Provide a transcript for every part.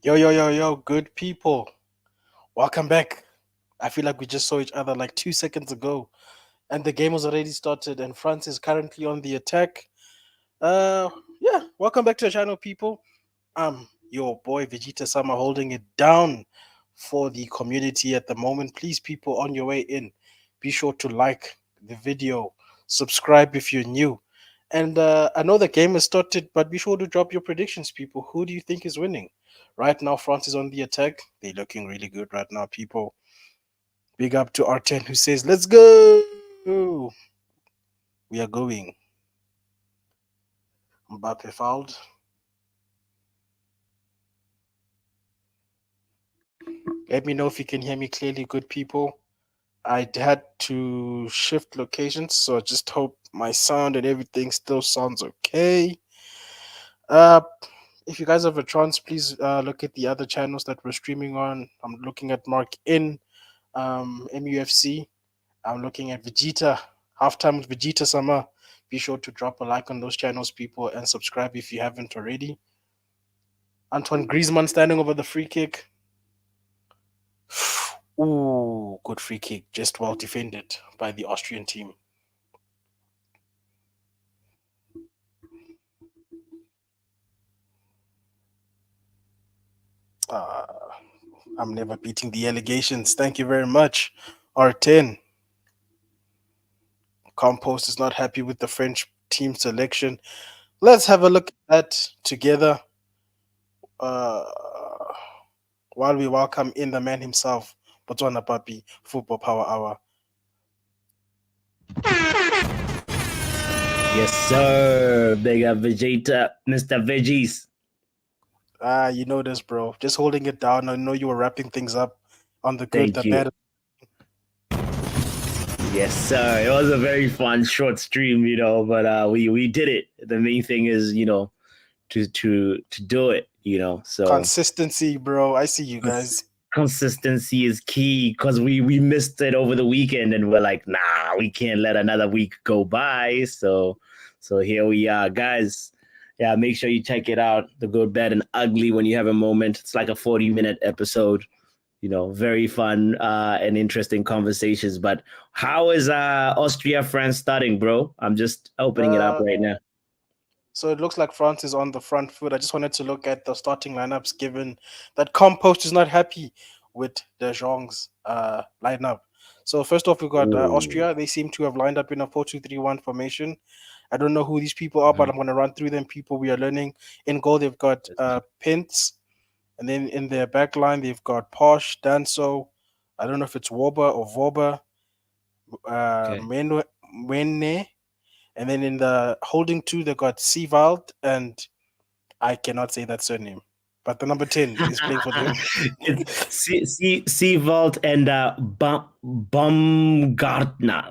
Yo, yo, yo, yo, good people. Welcome back. I feel like we just saw each other like 2 seconds ago, and the game was already started, and France is currently on the attack. Uh, yeah, welcome back to the channel, people. I'm your boy Vegeta Sama holding it down for the community at the moment. Please, people, on your way in, be sure to like the video, subscribe if you're new. And I know the game has started, but be sure to drop your predictions, people. Who do you think is winning? Right now, France is on the attack. They're looking really good right now, people. Big up to R10 who says, let's go. We are going. Mbappe fouled. Let me know if you can hear me clearly, good people. I had to shift locations, so I just hope my sound and everything still sounds okay. Uh, if you guys have a chance, please look at the other channels that we're streaming on. I'm looking at markN, MUFC. I'm looking at Vegeta, Halftime with Vegeta Sama. Be sure to drop a like on those channels, people, and subscribe if you haven't already. Antoine Griezmann standing over the free kick. Ooh, good free kick. Just well defended by the Austrian team. Uh, I'm never beating the allegations. Thank you very much. R10. Compost is not happy with the French team selection. Let's have a look at that together uh, while we welcome in the man himself, Botswana Papi, Football Power Hour. Yes, sir. Big up Vegeta, Mr. Veggies. You know this, bro. Just holding it down. I know you were wrapping things up on the good, Thank the you. bad. Yes, sir. It was a very fun short stream, but we did it. The main thing is, to do it, So Consistency, bro. I see you guys. consistency is key because we missed it over the weekend and we're like, nah, we can't let another week go by. So here we are, guys. Yeah, make sure you check it out. The Good, Bad, and Ugly when you have a moment. It's like a 40-minute episode. Very fun and interesting conversations. But how is Austria France starting, bro? I'm just opening it up Uh, right now. so it looks like France is on the front foot. I just wanted to look at the starting lineups, given that Compost is not happy with De Jong's lineup. So first off, we got Ooh. Austria. They seem to have lined up in a 4-2-3-1 formation. I don't know who these people are, but I'm going to run through them. People we are learning. In goal, they've got Pence. And then in their back line, they've got Posh, Danso. I don't know if it's Woba or Voba, Okay. Mwene. And then in the holding two, they got Seavald, and I cannot say that surname. But the number 10 is playing for them. Sea Vault and Baumgartner.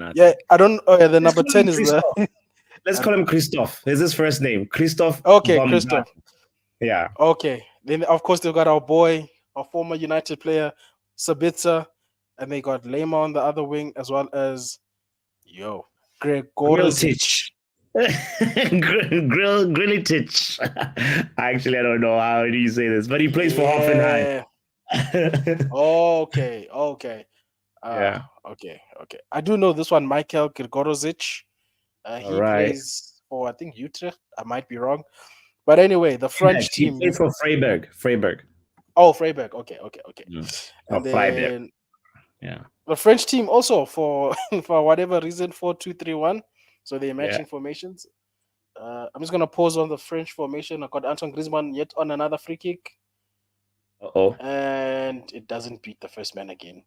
I Yeah, think. I don't. Oh, yeah, the Let's number call him 10 is the. Christoph. Let's call him Christoph. Is his first name Christoph Okay, Christoph. Baumgartner? Yeah. Okay. Then, of course, they've got our boy, our former United player, Sabitzer. And they got Lema on the other wing, as well as, yo, Gregorzic. Grilltich. Grillitich. Actually, I don't know how do you say this, but he plays for Hoffenheim. Yeah. Okay. Okay. Yeah. Okay. I do know this one, Michael Grigorozic. All He right. plays for, I think, Utrecht. I might be wrong. But anyway, the French He team. plays for Freiburg. Freiburg. Oh, Freiburg. Okay. Mm. Or And Freiburg. then Yeah. the French team also for for whatever reason 4-2-3-1. So they're Yeah. matching formations. I'm just gonna pause on the French formation. I got Antoine Griezmann yet on another free kick, Uh-oh. and it doesn't beat the first man again.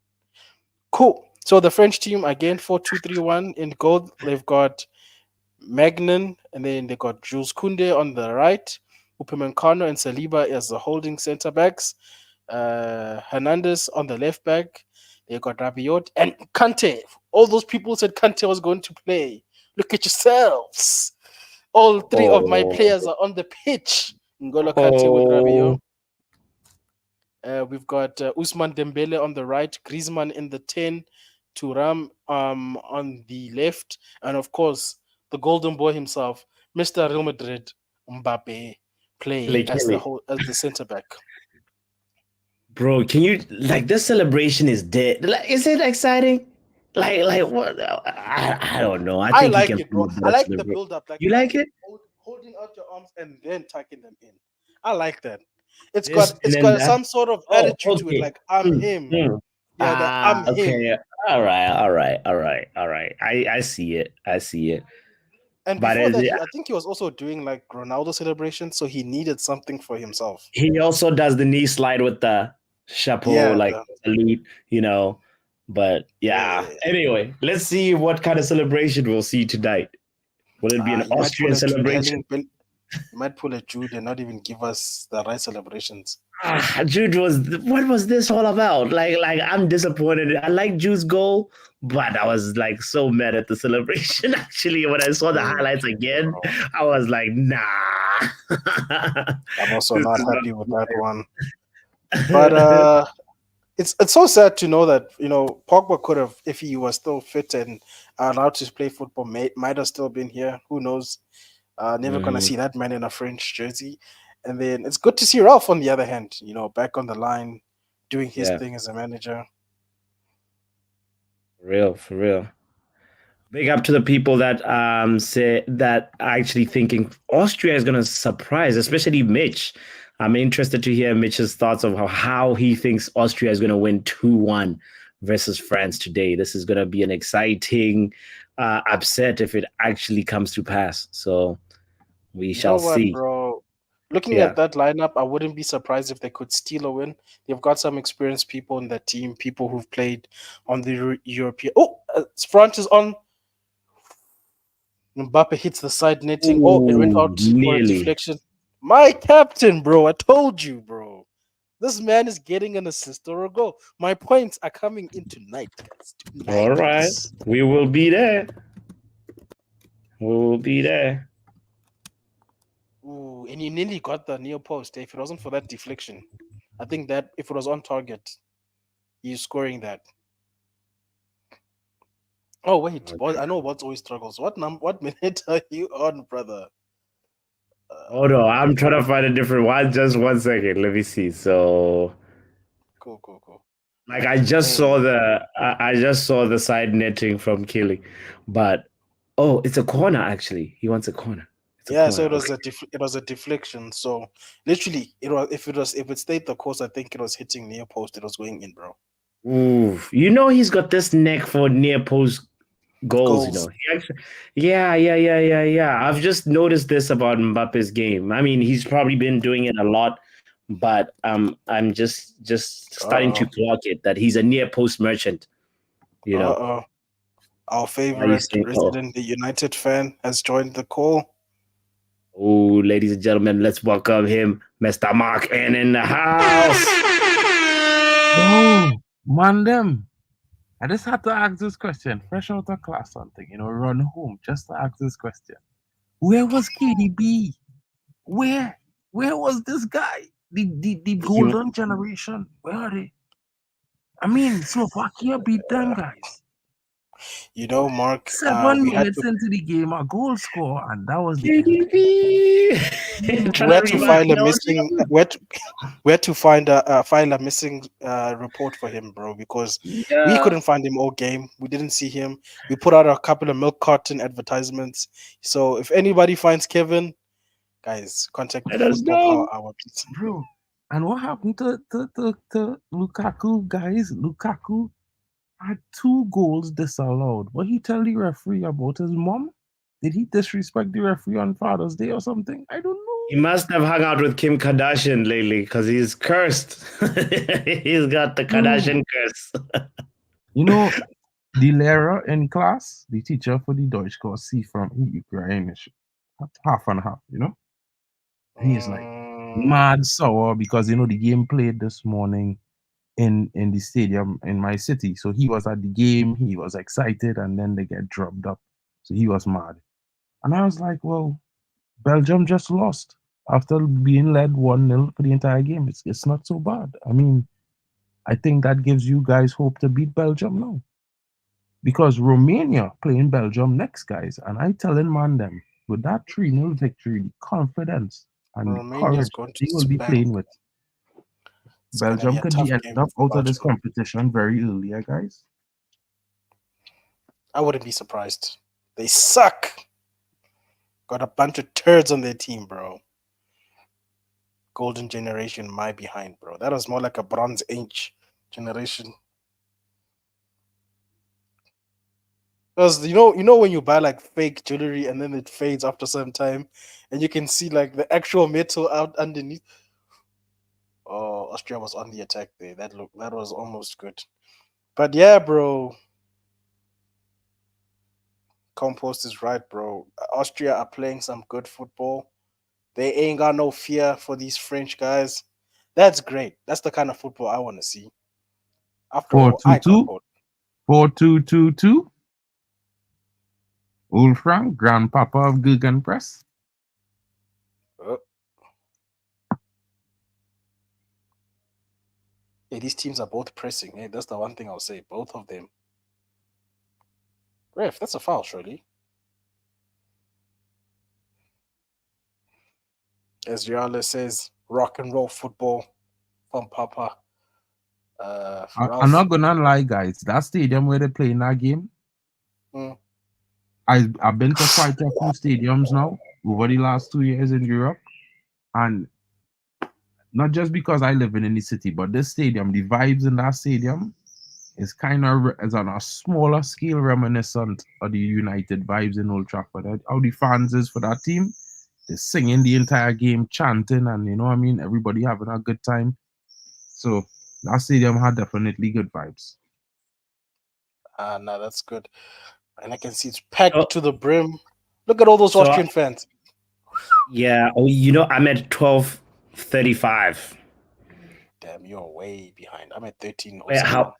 Cool. So the French team again 4-2-3-1 in goal. They've got Magnan, and then they got Jules Koundé on the right, Upamecano and Saliba as the holding centre backs, Hernandez on the left back. They got Rabiot and Kante. All those people said Kante was going to play. Look at yourselves. All three of my Oh. players are on the pitch. N'Golo Kante with Oh. Rabiot. We've got Usman Dembele on the right, Griezmann in the 10, Turam on the left, and of course, the golden boy himself, Mr. Real Madrid, Mbappe. play Kelly, Kelly. as the center back. Bro, can you like this celebration is dead? Like, is it exciting? Like what? I don't know. I I think he like can it, play bro. a I better like the celebration. build up, like You like it? holding out your arms and then tucking them in. I like that. It's This got and it's then got that. some sort of Oh, attitude to it, okay. like I'm Mm, him. mm. Yeah, that I'm him. Okay. All right. All right. All right. All right. I see it. I see it. And But before is that, it, I think he was also doing like Ronaldo celebration, so he needed something for himself. he also does the knee slide with the chapeau, Yeah, like salute, But yeah, yeah. yeah. Anyway, let's see what kind of celebration we'll see tonight. Will it be an You might pull Austrian a Jude celebration? Belling, you might pull a Jude and not even give us the right celebrations. Jude what was this all about? Like I'm disappointed. I like Jude's goal, but I was like so mad at the celebration. Actually, when I saw the Dude, highlights again, bro. I was like, nah. I'm also This not is happy with that one. But not it's so sad to know that Pogba could have, if he was still fit and allowed to play football, might have still been here. Who knows? Never gonna Mhm. see that man in a French jersey. And then it's good to see Ralph on the other hand, back on the line, doing his Yeah, thing as a manager. for real, for real. Big up to the people that say that are actually thinking Austria is gonna surprise, especially Mitch. I'm interested to hear Mitch's thoughts of how he thinks Austria is gonna win 2-1 versus France today. This is gonna be an exciting upset if it actually comes to pass. So we You know shall what, see. bro? Looking at Yeah. that lineup, I wouldn't be surprised if they could steal a win. They've got some experienced people in that team, people who've played on the European. Oh, France is on. Mbappe hits the side netting. Oh, it went Ooh, out for a nearly. deflection. My captain, bro. I told you, bro. This man is getting an assist or a goal. My points are coming in tonight, guys. All Tonight. right. We will be there. We will be there. Ooh, and you nearly got the near post. If it wasn't for that deflection, I think that if it was on target, he's scoring that. Oh wait, I know what's always struggles. What minute are you on, brother? Oh no, Uh, I'm trying to find a different one. Just 1 second. Let me see. So, cool. like, I just saw Hey, I just saw the side netting from Kelly, but oh, it's a corner actually. He wants a corner. It's a yeah. So corner. it was Okay. it was a deflection. So literally, if it stayed the course, I think it was hitting near post. It was going in, bro. Ooh, he's got this neck for near post goals. Goals. He actually, yeah. I've just noticed this about Mbappe's game. I mean, he's probably been doing it a lot, but I'm just Uh starting to oh. clock it that he's a near post merchant. You Uh know. oh. Our Why are you favorite saying, oh, resident United fan has joined the call. oh, ladies and gentlemen, let's welcome him, Mr. markN in the house. Yo, man, them. I just had to ask this question, fresh out of class, something, run home just to ask this question. Where was KDB? Where? Where was this guy? The You golden generation. Where are they? I mean, Slovakia beat them guys. you know, Mark. Seven We had minutes to into the game, a goal score, and that was the end. KDB. Trying we to had to revive file a missing. Belgium. We had to file a missing report for him, bro, because we Yeah. couldn't find him all game. We didn't see him. We put out a couple of milk carton advertisements. So if anybody finds Kevin, guys, contact the Let us Football know. Power Hour, please. Bro. And what happened to Lukaku, guys? Lukaku had 2 goals disallowed. What he tell the referee about his mom? Did he disrespect the referee on Father's Day or something? I don't He know. must have hung out with Kim Kardashian lately because he's cursed. He's got the Bro, Kardashian curse. you know, the Lehrer in class, the teacher for the Deutsch course, see from Ukrainian, half and half, And he's like Mm, mad sour because the game played this morning in the stadium in my city. So he was at the game, he was excited, and then they get dropped up. So he was mad. And I was like, well, Belgium just lost after being led 1-0 for the entire game. It's not so bad. I mean, I think that gives you guys hope to beat Belgium now. Because Romania playing Belgium next, guys. And I telling man them with that 3-0 victory, the confidence and Romania's courage going to they will be spank. playing with. It's going to be Belgium a could tough be ended game up for out of this Belgium. competition very early, guys. I wouldn't be surprised. They suck. Got a bunch of turds on their team, bro. Golden generation, my behind, bro. That was more like a Bronze Age generation. Because you know when you buy like fake jewelry and then it fades after some time, and you can see like the actual metal out underneath. Oh, Austria was on the attack there. That was almost good. But yeah, bro, Compost is right, bro. Austria are playing some good football. They ain't got no fear for these French guys. That's great. That's the kind of football I want to see. After all, I got 4-2-2. bored. 4-2-2-2. Wolfram, grandpapa of Gegenpress. Uh, yeah, these teams are both pressing. Hey, that's the one thing I'll say. Both of them. Ref, that's a foul, surely. As Riala says, rock and roll football from Papa. I'm Ralph. not gonna lie, guys. That stadium where they play in that game, Mm, I've been to quite a few stadiums now over the last 2 years in Europe, and not just because I live in the city, but this stadium, the vibes in that stadium is kind of is on a smaller scale reminiscent of the United vibes in Old Trafford. How the fans is for that team, they're singing the entire game, chanting, and you know what I mean, everybody having a good time. So that stadium had definitely good vibes. no, that's good. And I can see it's packed Oh, to the brim. Look at all those so Austrian fans. yeah, oh, you know, I'm at 12:35. Damn, you're way behind. I'm at Wait, 13:07. how?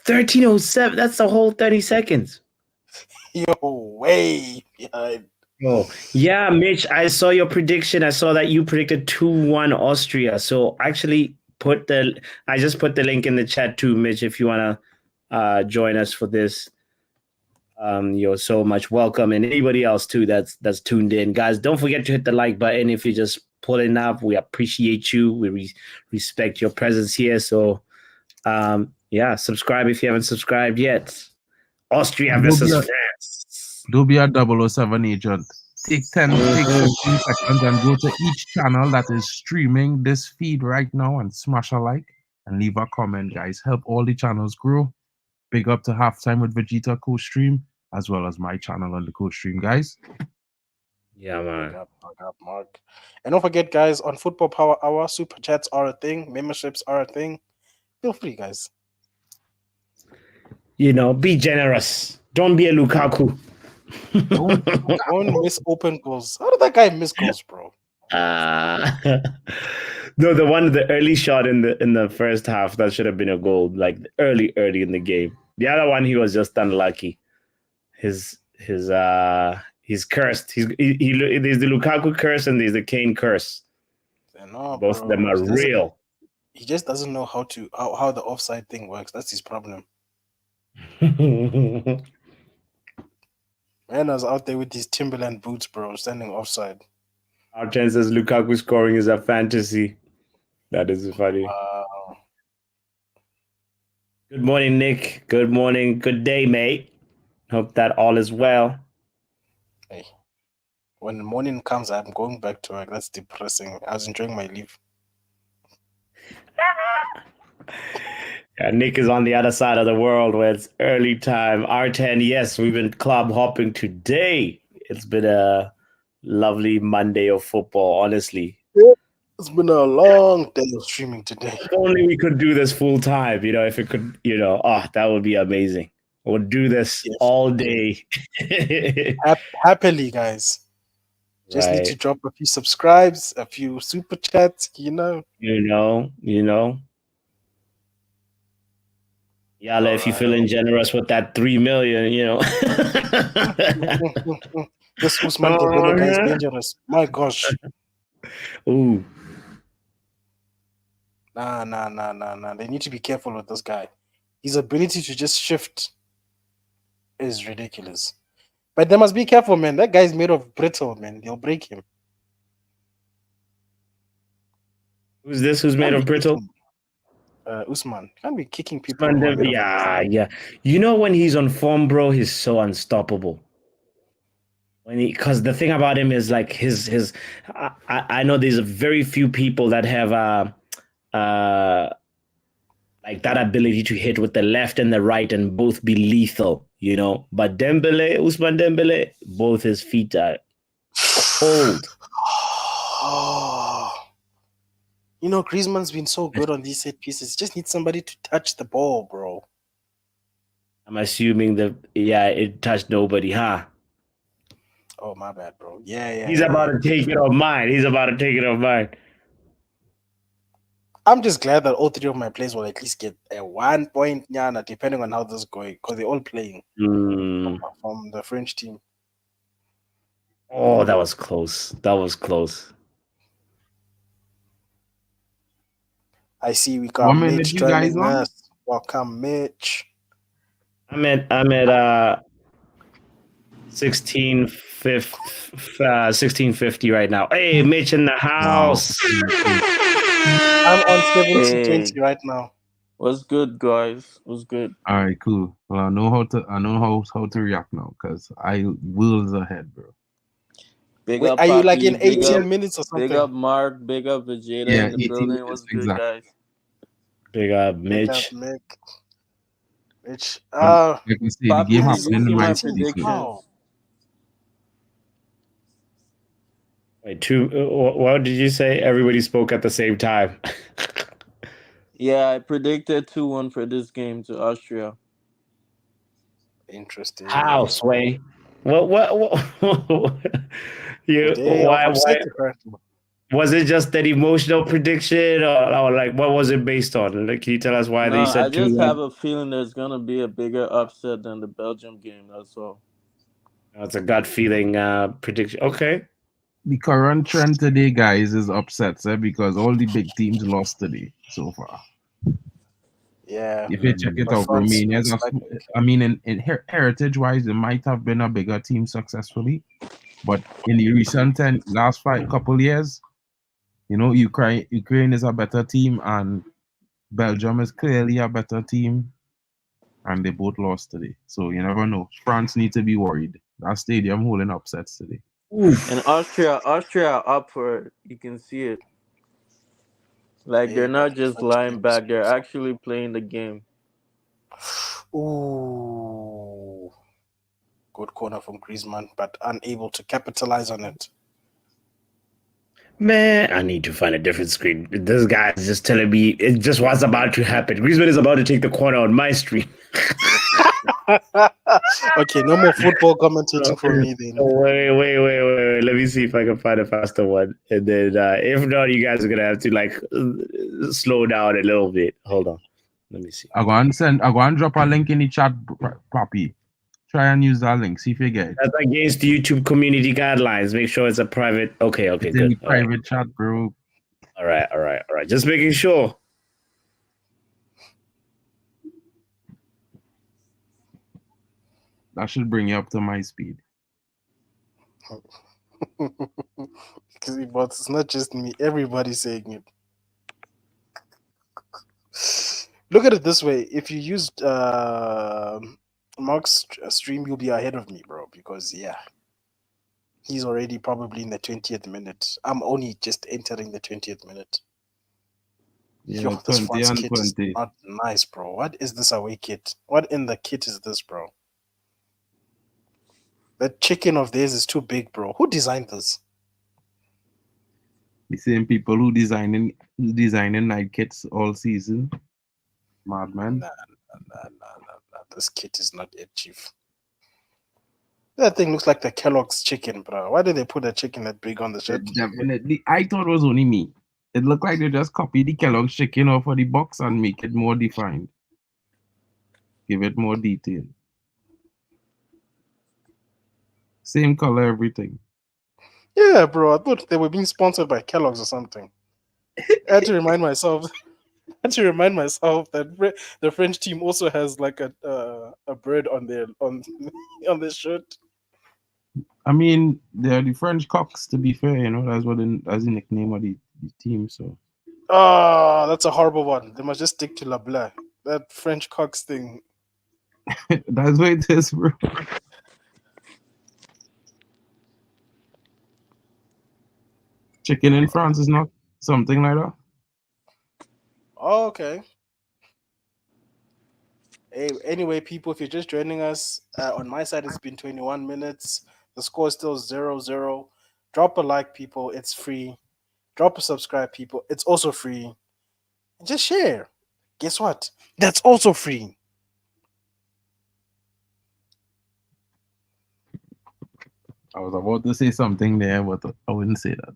13:07. That's the whole 30 seconds. You're way behind. Oh, yeah, Mitch, I saw your prediction. I saw that you predicted 2-1 Austria. So actually I just put the link in the chat too, Mitch, if you want to join us for this. You're so much welcome, and anybody else too that's tuned in, guys. Don't forget to hit the like button if you're just pulling up. We appreciate you. We respect your presence here. So, yeah, subscribe if you haven't subscribed yet. Austria And versus France. don't be a 007 agent. Take 15 seconds and go to each channel that is streaming this feed right now and smash a like and leave a comment, guys. Help all the channels grow. Big up to Halftime with Vegeta co-stream, as well as my channel on the co-stream, guys. Yeah, Big man. up, Mark. And don't forget, guys, on Football Power Hour, super chats are a thing, memberships are a thing. Feel free, guys. You know, be generous. Don't be a Lukaku. Don't miss open goals. How did that guy miss goals, bro? No, the early shot in the first half that should have been a goal, like early in the game. The other one, he was just unlucky. He's cursed. There's the Lukaku curse and there's the Kane curse. No, Both of bro. them are real. He just doesn't know how the offside thing works. That's his problem. Man was out there with his Timberland boots, bro, standing offside. Our chances Lukaku scoring is a fantasy. That is funny. Good morning, Nick. Good morning. Good day, mate. Hope that all is well. Hey, when the morning comes, I'm going back to work. That's depressing. I was enjoying my leave. Yeah, Nick is on the other side of the world where it's early time. R10, yes, we've been club hopping today. It's been a lovely Monday of football, honestly. It's been a long day of streaming today. If only we could do this full time, if it could, that would be amazing. We'll do this all day. Happily, guys. Just need to Right. drop a few subscribes, a few super chats, Yala, if you're feeling generous with that 3 million, This Usman Dembele guy is dangerous. My gosh. Ooh. Nah. They need to be careful with this guy. His ability to just shift is ridiculous. But they must be careful, man. That guy's made of brittle, man. They'll break him. Who's this? Who's made of brittle? Usman. Can't be kicking people. Who are made of Yeah. You know when he's on form, bro, he's so unstoppable. Because the thing about him is like his. I know there's very few people that have like that ability to hit with the left and the right and both be lethal, you know. But Usman Dembele, both his feet are cold. Oh. You know, Griezmann's been so good on these set pieces. Just need somebody to touch the ball, bro. I'm assuming it touched nobody, huh? Oh, my bad, bro. Yeah. He's about to take it on mine. I'm just glad that all three of my players will at least get a 1 point, Nyana, depending on how this is going, because they're all playing from the French team. Oh, that was close. I see we got Mitch you guys joining on? us. Welcome, Mitch. I'm at 1650 right now. Hey, Mitch in the house. I'm on 70-20 right now. What's good, guys? What's good? All right, cool. Well, I know how to react now because I wills ahead, bro. Big Wait, up, are you like Papi, in 18 minutes or something? Big up, Mark. Big up, Vegeta Yeah, in the 18 building. minutes, What's good, exactly. guys? Big up, Big Mitch. up, Mick. Mitch. Like we say, the Papi, game did happened you in see my my predictions? city. Wow. Wait, what did you say? Everybody spoke at the same time. Yeah, I predicted 2-1 for this game to Austria. Interesting. How, Sway? What? Why? Was it just an emotional prediction, or like what was it based on? Like, can you tell us why they said I just 2-1? have a feeling there's gonna be a bigger upset than the Belgium game. That's all. It's a gut feeling prediction. Okay. The current trend today, guys, is upsets because all the big teams lost today so far. Yeah. If you check it out, Romania's. I mean, in heritage-wise, it might have been a bigger team successfully, but in the recent last couple years, you know, Ukraine is a better team, and Belgium is clearly a better team, and they both lost today. So you never know. France need to be worried. That stadium holding upsets today. Oof. And Austria up for it. You can see it. Like they're not just lying back; they're actually playing the game. Ooh. Good corner from Griezmann, but unable to capitalize on it. Man, I need to find a different screen. This guy is just telling me it's just what's about to happen. Griezmann is about to take the corner on my stream. Okay, no more football commentating for me then. Wait. Let me see if I can find a faster one. And then if not, you guys are going to have to like slow down a little bit. Hold on. Let me see. I go and drop a link in the chat, Papi. Try and use that link. See if you get it. That's against YouTube community guidelines. Make sure it's a private. Okay, it's good. In the private chat, bro. All right. Just making sure. That should bring you up to my speed. But it's not just me. Everybody's saying it. Look at it this way. If you used Mark's stream, you'll be ahead of me, bro. Because, yeah, he's already probably in the 20th minute. I'm only just entering the 20th minute. Yeah, Yo, this 20 and kit 20. is not nice, bro. What is this away kit? What in the kit is this, bro? The chicken of theirs is too big, bro. Who designed this? The same people who designing night kits all season. Madman. Nah. This kit is not it, chief. That thing looks like the Kellogg's chicken, bro. Why did they put a chicken that big on the shirt? Definitely. I thought it was only me. It looked like they just copied the Kellogg's chicken off of the box and make it more defined. Give it more detail. Same color, everything. Yeah, bro. I thought they were being sponsored by Kellogg's or something. I had to remind myself. That the French team also has like a bird on their shirt. I mean, they're the French cocks. To be fair, you know that's the nickname of the team. So Oh, that's a horrible one. They must just stick to La Bleu. That French Cox thing. That's what it is, bro. Chicken in France is not something like that. Oh, okay. Hey, anyway, people, if you're just joining us, on my side, it's been 21 minutes. The score is still 0-0. Drop a like, people. It's free. Drop a subscribe, people. It's also free. And just share. Guess what? That's also free. I was about to say something there, but I wouldn't say that.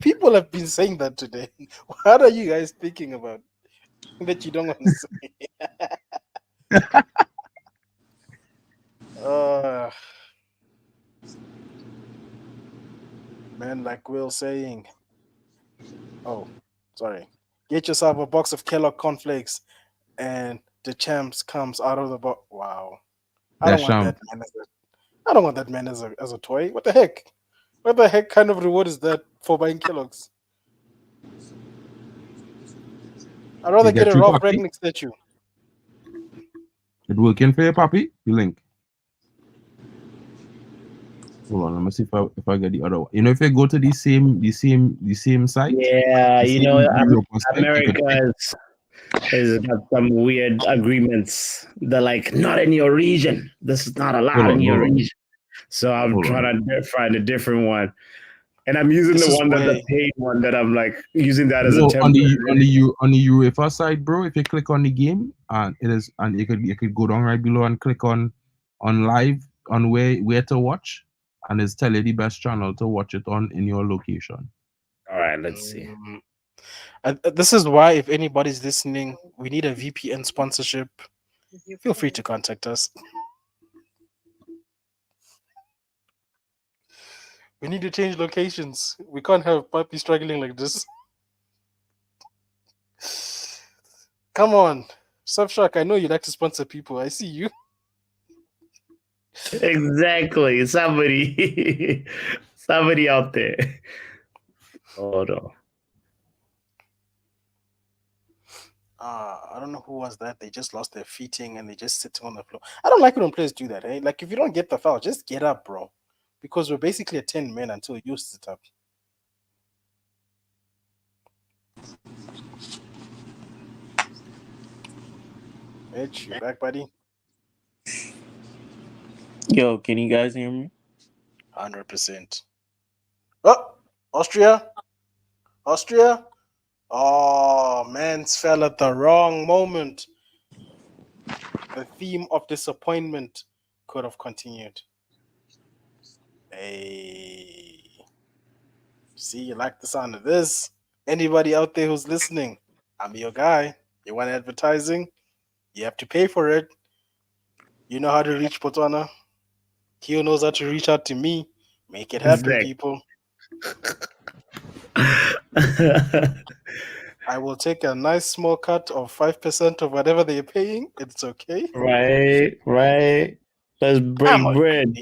People have been saying that today. What are you guys thinking about that you don't want to say? Man, like Will saying, oh, sorry. Get yourself a box of Kellogg cornflakes and the champs comes out of the box. Wow. I don't want that man I don't want that man as a toy. What the heck? What the heck kind of reward is that for buying Kellogg's? I'd rather get a Ralph Ragnick statue. It working for you, Papi? You link. Hold on, let me see if I get the other one. You know, if you go to the same site. Yeah, you know, America has got some weird agreements. They're like, not in your region. This is not allowed in your region. So I'm trying to find a different one. And I'm using the one that's the paid one that I'm like using that as a template. On the UEFA side, bro, if you click on the game and you could go down right below and click on live on where to watch, and it's tell you the best channel to watch it on in your location. All right, let's see. This is why, if anybody's listening, we need a VPN sponsorship. Feel free to contact us. We need to change locations. We can't have Papi struggling like this. Come on. Subshark, I know you like to sponsor people. I see you. Exactly. Somebody out there. Hold on. I don't know who was that. They just lost their feeting and they just sitting on the floor. I don't like when players do that. Eh? Like, if you don't get the foul, just get up, bro. Because we're basically a 10 men until you sit up. Mitch, you back, buddy? Yo, can you guys hear me? 100%. Oh, Austria. Oh, man's fell at the wrong moment. The theme of disappointment could have continued. Hey. See, you like the sound of this? Anybody out there who's listening, I'm your guy. You want advertising? You have to pay for it. You know how to reach Botswana. Kyo knows how to reach out to me. Make it happen, people. I will take a nice small cut of 5% of whatever they're paying. It's okay. Right. Let's break bread.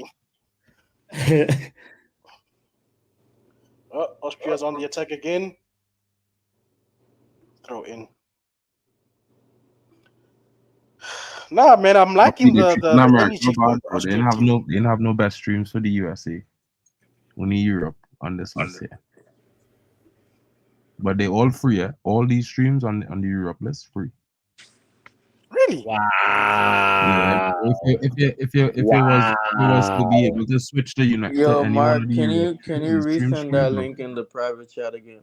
Austria's on the attack again. Throw in. Nah, man, I'm liking the energy. They didn't have no best streams for the USA. Only Europe on this list here. But they all free, yeah. All these streams on the Europe list free. Really? Wow. Yeah. If it was to be able to switch to United. Yo, to Mark, one can you resend that link in the private chat again?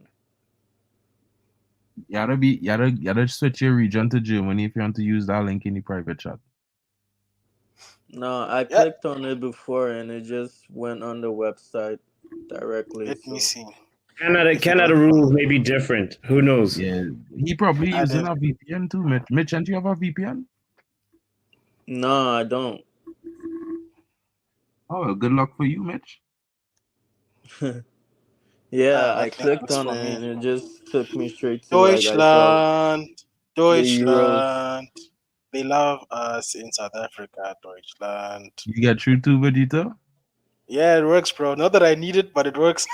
You gotta switch your region to Germany if you want to use that link in the private chat. No, I clicked on it before and it just went on the website directly. Let me see. Canada rules may be different. Who knows? Yeah, he probably using a VPN too, Mitch. Mitch, do you have a VPN? No, I don't. Oh, well, good luck for you, Mitch. Yeah, I clicked on it and it just took me straight to Deutschland. They love us in South Africa, Deutschland. You get through too, Vegeta? Yeah, it works, bro. Not that I need it, but it works.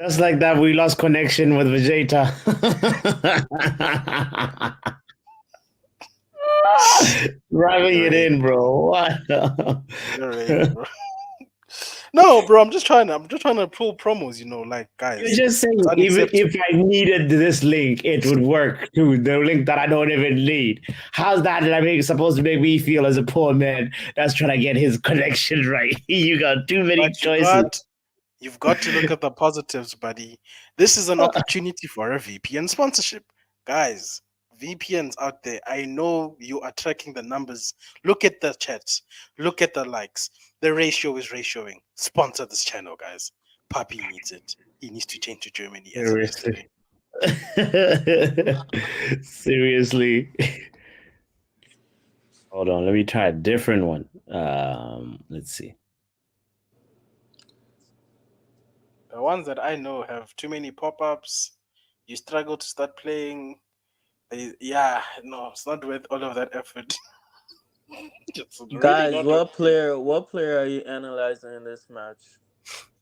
Just like that, we lost connection with Vegeta. Driving it in, bro. What? You're bro. No, bro. I'm just trying to pull promos. Like guys. You're just saying, It's even unacceptable. if I needed this link, it would work too. The link that I don't even need. How's that supposed to make me feel as a poor man that's trying to get his connection right? You got too many But choices. you've got to look at the positives, buddy. This is an opportunity for a VPN sponsorship, guys. VPNs out there. I know you are tracking the numbers. Look at the chats. Look at the likes. The ratio is ratioing. Sponsor this channel, guys. Papi needs it. He needs to change to Germany as of yesterday. Seriously. Hold on, let me try a different one. Let's see. The ones that I know have too many pop-ups. You struggle to start playing. Yeah, no, it's not worth all of that effort. It's really Guys, not what worth player are you analyzing in this match?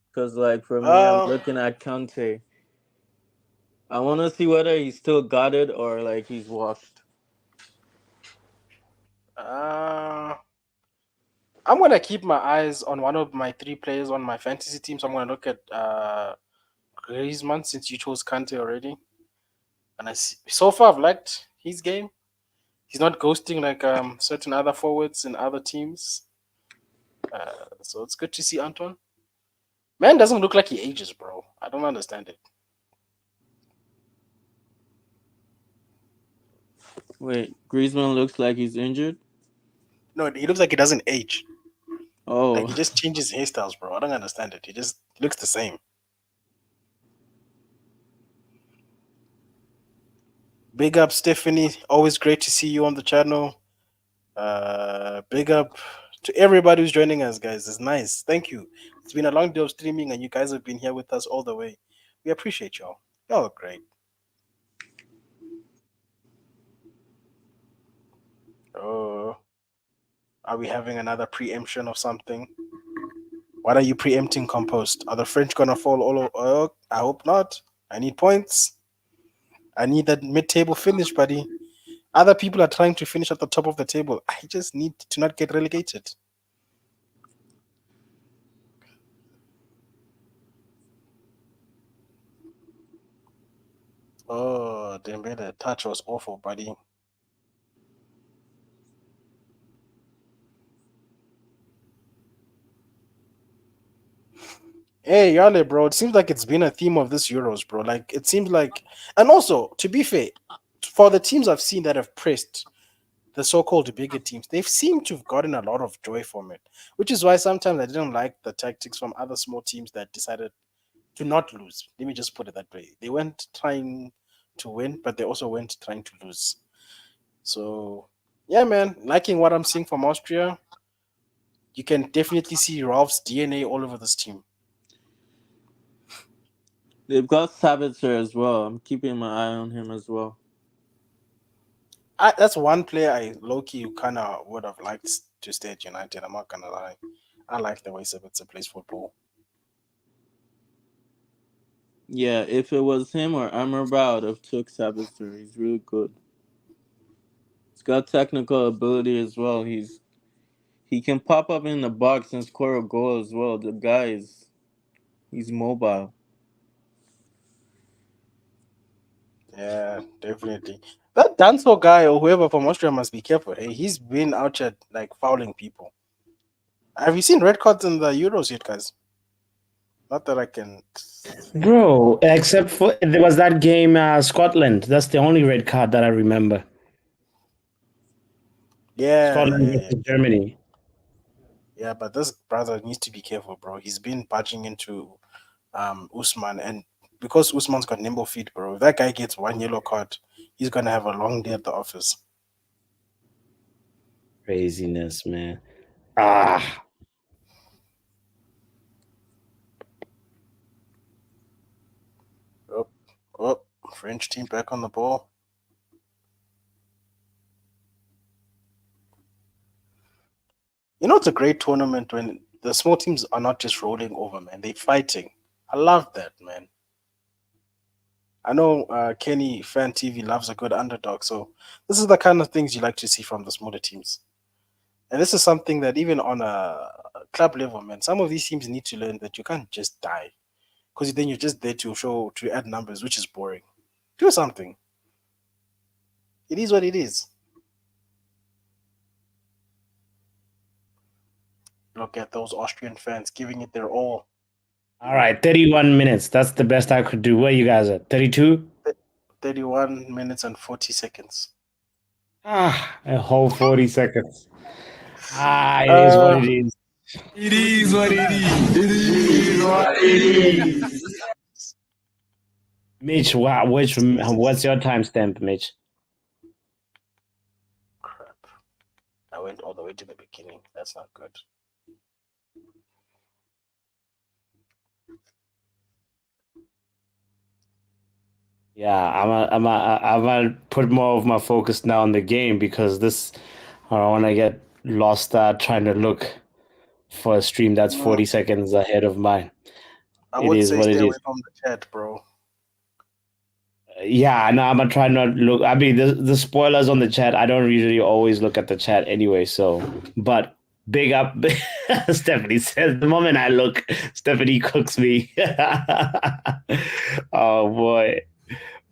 Because like for me, I'm looking at Kante. I want to see whether he still got it or like he's washed. I'm gonna keep my eyes on one of my 3 players on my fantasy team. So I'm gonna look at Griezmann, since you chose Kante already. And so far I've liked his game. He's not ghosting like certain other forwards in other teams. So it's good to see Anton. Man doesn't look like he ages, bro. I don't understand it. Wait, Griezmann looks like he's injured? No, he looks like he doesn't age. Oh. Like he just changes hairstyles, bro. I don't understand it. He looks the same. Big up, Stephanie. Always great to see you on the channel. Big up to everybody who's joining us, guys. It's nice. Thank you. It's been a long day of streaming, and you guys have been here with us all the way. We appreciate y'all. Y'all are great. Oh, are we having another preemption of something? What are you preempting, Compost? Are the French gonna fall all over? Oh, I hope not. I need points. I need that mid-table finish, buddy. Other people are trying to finish at the top of the table. I just need to not get relegated. Oh, Dembele, touch was awful, buddy. Hey, Yale, bro. It seems like it's been a theme of this Euros, bro. Like, it seems like... And also, to be fair, for the teams I've seen that have pressed the so-called bigger teams, they've seemed to have gotten a lot of joy from it, which is why sometimes I didn't like the tactics from other small teams that decided to not lose. Let me just put it that way. They weren't trying to win, but they also weren't trying to lose. So, yeah, man, liking what I'm seeing from Austria. You can definitely see Ralph's DNA all over this team. They've got Sabitzer as well. I'm keeping my eye on him as well. That's one player I low-key kind of would have liked to stay at United. I'm not gonna lie. I like the way Sabitzer plays football. Yeah, if it was him or Amrabat, I would have took Sabitzer. He's really good. He's got technical ability as well. He can pop up in the box and score a goal as well. The guy he's mobile. Yeah, definitely. That Danso guy or whoever from Austria must be careful. Hey, he's been out here like fouling people. Have you seen red cards in the Euros yet, guys? Not that I can. Bro, except for there was that game, Scotland. That's the only red card that I remember. Scotland versus Germany. Yeah, but this brother needs to be careful, bro. He's been barging into Usman, and because Usman's got nimble feet, bro, if that guy gets one yellow card, he's gonna have a long day at the office. Craziness, man. Ah. Oh, French team back on the ball. You know, it's a great tournament when the small teams are not just rolling over, man. They're fighting. I love that, man. I know Kenny Fan TV loves a good underdog, so this is the kind of things you like to see from the smaller teams. And this is something that even on a club level, man, some of these teams need to learn that you can't just die because then you're just there to add numbers, which is boring. Do something. It is what it is. Look at those Austrian fans giving it their all. All right, 31 minutes. That's the best I could do. Where you guys at? 32? 31 minutes and 40 seconds. A whole 40 seconds. It is what Uh, it is. It is what it is. It is what it is. Mitch, what's your timestamp, Mitch? Crap. I went all the way to the beginning. That's not good. Yeah, I'm gonna put more of my focus now on the game because I don't want to get lost trying to look for a stream that's 40 seconds ahead of mine. I It would is say what stay it away is. from the chat, bro. Yeah, no, I'm gonna try not look. I mean, the spoilers on the chat. I don't usually always look at the chat anyway. So, but big up, Stephanie says the moment I look, Stephanie cooks me. Oh boy.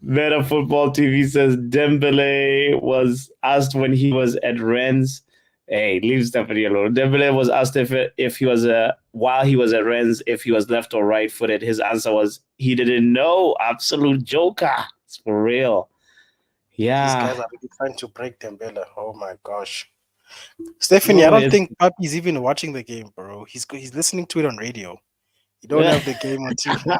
Meta Football TV says Dembele was asked when he was at Rennes. Hey, leave Stephanie alone. Dembele was asked if he was while he was at Rennes if he was left or right footed. His answer was he didn't know. Absolute joker. It's for real. These Yeah. guys are really trying to break Dembele. Oh my gosh. Stephanie, No, I don't it's think Papi's even watching the game, bro. He's listening to it on radio. You don't have the game on TV.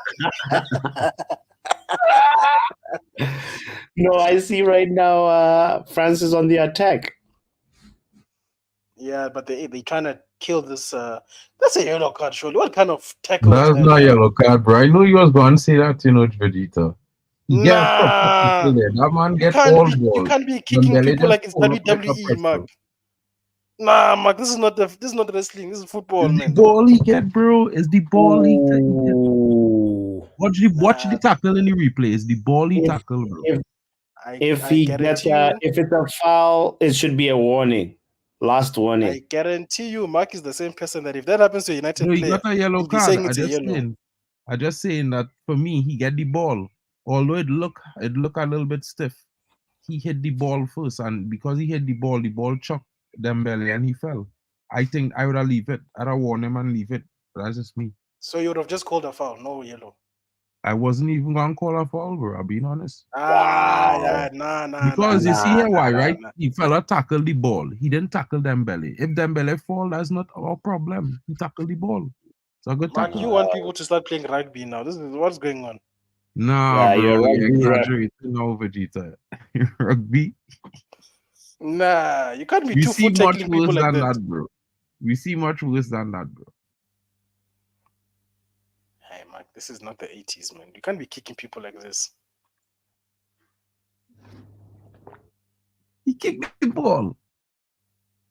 No, I see right now France is on the attack. Yeah, but they trying to kill this. That's a yellow card, surely. What kind of tackle is That's that, not man? yellow card, bro. I knew you was going to say that, Vegeta. He get a proper tackle Nah, there. That man you get can't all be you ball. can't be kicking Dembele people just like it's pull up like a WWE, Mark. pretzel. Nah, Mark, this is not wrestling. This is football, It's the man. ball he get, bro. It's the ball he get. Ooh. Watch the Nah, tackle in the replay. It's the ball he If tackle, bro. if if I he gets guarantee you, if it's a foul, it should be a warning. Last warning. I guarantee you, Mark is the same person that if that happens to a No, United he got player, a yellow he'll be card. saying it's a yellow. I just saying that for me, he get the ball. Although it look a little bit stiff. He hit the ball first, and because he hit the ball chucked Dembele and he fell. I think I would have leave it. I'd have warn him and leave it. But that's just me. So you would have just called a foul, no yellow. I wasn't even gonna call a foul, bro. I'll be honest. Yeah, nah. Because you see here why, right? Nah. The fella tackled the ball. He didn't tackle Dembele. If Dembele fall, that's not our problem. He tackled the ball. It's a good Mark, tackle. you want people to start playing rugby now. This is what's going on. Nah, Yeah, bro, you're you're rugby ref. exaggerating now, Vegeta. Rugby. Nah, you can't be We two see foot much tackling people worse like than that. that, bro. We see much worse than that, bro. Hey, Mark, this is not the 80s, man. You can't be kicking people like this. He kicked the ball.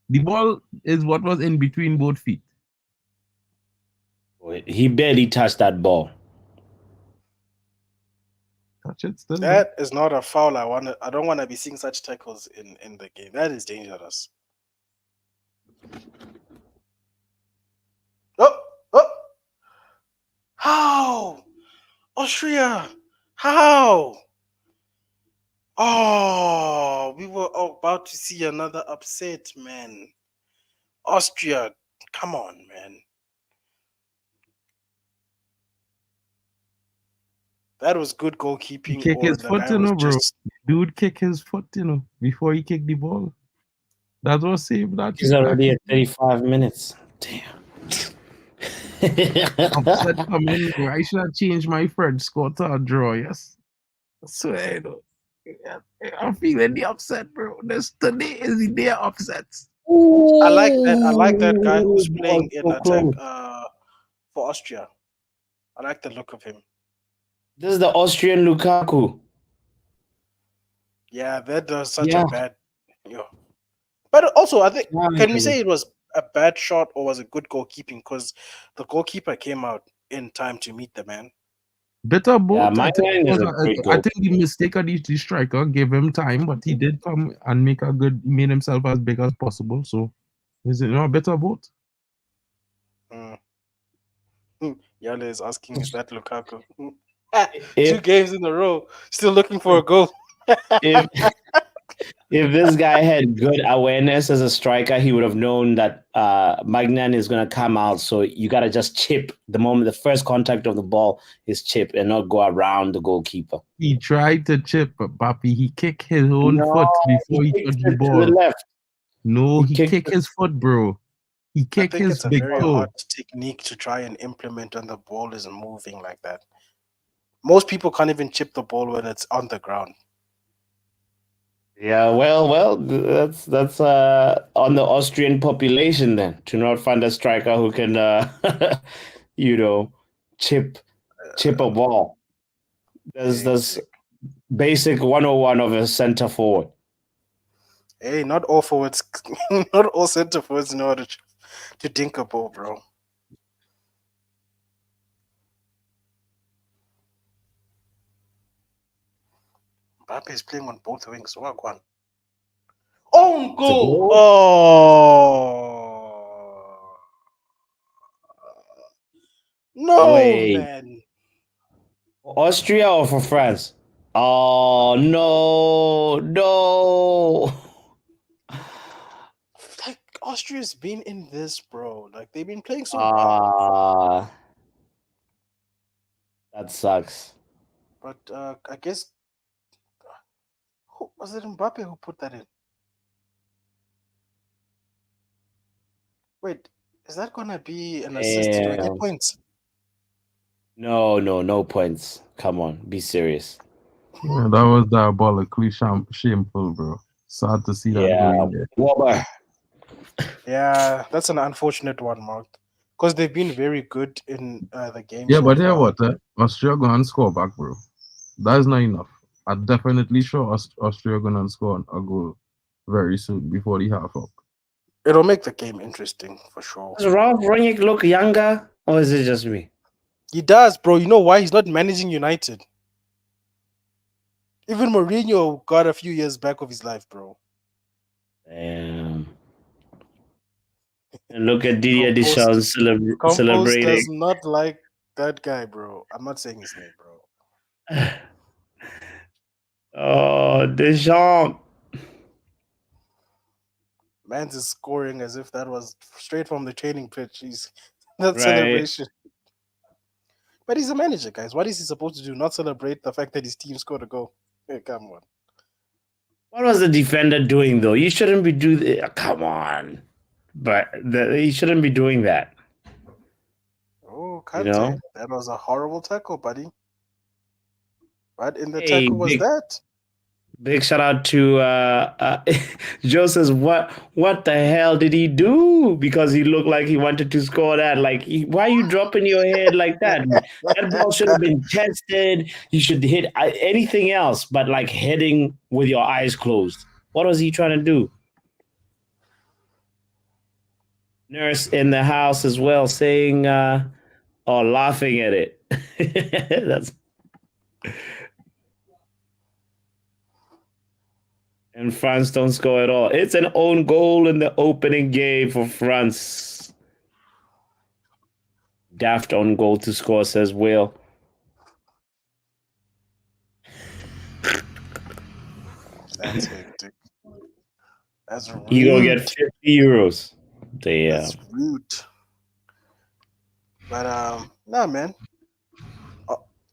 The ball is what was in between both feet. He barely touched that ball. Touch it still. That is not a foul. I don't want to be seeing such tackles in the game. That is dangerous. Oh! How? Austria! How? Oh, we were about to see another upset, man. Austria, come on, man. That was good goalkeeping. Kick Or his the foot, guy was bro. just. Dude kick his foot, before he kicked the ball. That was saved. That He's already at 35 minutes. Damn. upset coming. I should have changed my Fred score to a draw, yes. I swear, I'm feeling the upset, bro. Today is the day of upsets. I like that. I like that guy who's playing in so attack close. for Austria. I like the look of him. This is the Austrian Lukaku. Yeah, that does such a bad. Yeah. But also, I think, can we say it was a bad shot or was it good goalkeeping? Because the goalkeeper came out in time to meet the man. Better both. my man is a great I goal. think the mistake of the striker gave him time, but he did come and he made himself as big as possible. So is it not better both? Yale is asking, is that Lukaku? 2 If games in a row, still looking for a goal. if if this guy had good awareness as a striker, he would have known that markN is going to come out. So you got to just chip the moment the first contact of the ball is chip and not go around the goalkeeper. He tried to chip, but Papi, he kicked his own No, foot before he kicks touched the it to the ball. left. No, he kicked kicked his foot, bro. He I kicked think his it's a big very toe. hard technique to try and implement when the ball is moving like that. Most people can't even chip the ball when it's on the ground. Yeah, well, that's on the Austrian population then to not find a striker who can, you know, chip a ball. That's basic 101 of a center forward. Hey, not all forwards, not all center forwards know how to dink a ball, bro. Mbappe is playing on both wings. What one? Own goal! Oh no, Wait, man! Austria or for France? Oh no. Like Austria's been in this, bro. Like they've been playing so well. Ah, that sucks. But I guess who was it? Mbappe who put that in? Wait, is that gonna be an assist? Do I get Damn. points? No points. Come on, be serious. Yeah, that was diabolically shameful, bro. Sad to see that Yeah, going there. Wobber. Yeah, that's an unfortunate one, Mark. Because they've been very good in the game. Yeah, so but yeah, far. what? Austria gonna score back, bro. That's not enough. I'm definitely sure Austria gonna score a goal very soon before the half up. It'll make the game interesting for sure. Does Ralph Rangnick look younger, or is it just me? He does, bro. You know why? He's not managing United. Even Mourinho got a few years back of his life, bro. Damn. And look at Didier Campos, Deschamps Campos celebrating. does not like that guy, bro. I'm not saying his name, bro. Oh, Deschamps. Man's is scoring as if that was straight from the training pitch. He's that Right. celebration. But he's a manager, guys. What is he supposed to do? Not celebrate the fact that his team scored a goal? Hey, come on. What was the defender doing, though? You shouldn't be doing. Come on. But he shouldn't be doing that. Oh, You Kante. know? That was a horrible tackle, buddy. What in the Hey, tackle was that? big shout out to Joe says, what the hell did he do? Because he looked like he wanted to score that. Like, why are you dropping your head like that? That ball should have been tested. You should hit anything else but like heading with your eyes closed. What was he trying to do? Nurse in the house as well saying or laughing at it. That's and France don't score at all. It's an own goal in the opening game for France. Daft on goal to score, says Will. That's hectic. That's rude. You gonna get 50 euros. Damn. That's rude. But nah, man.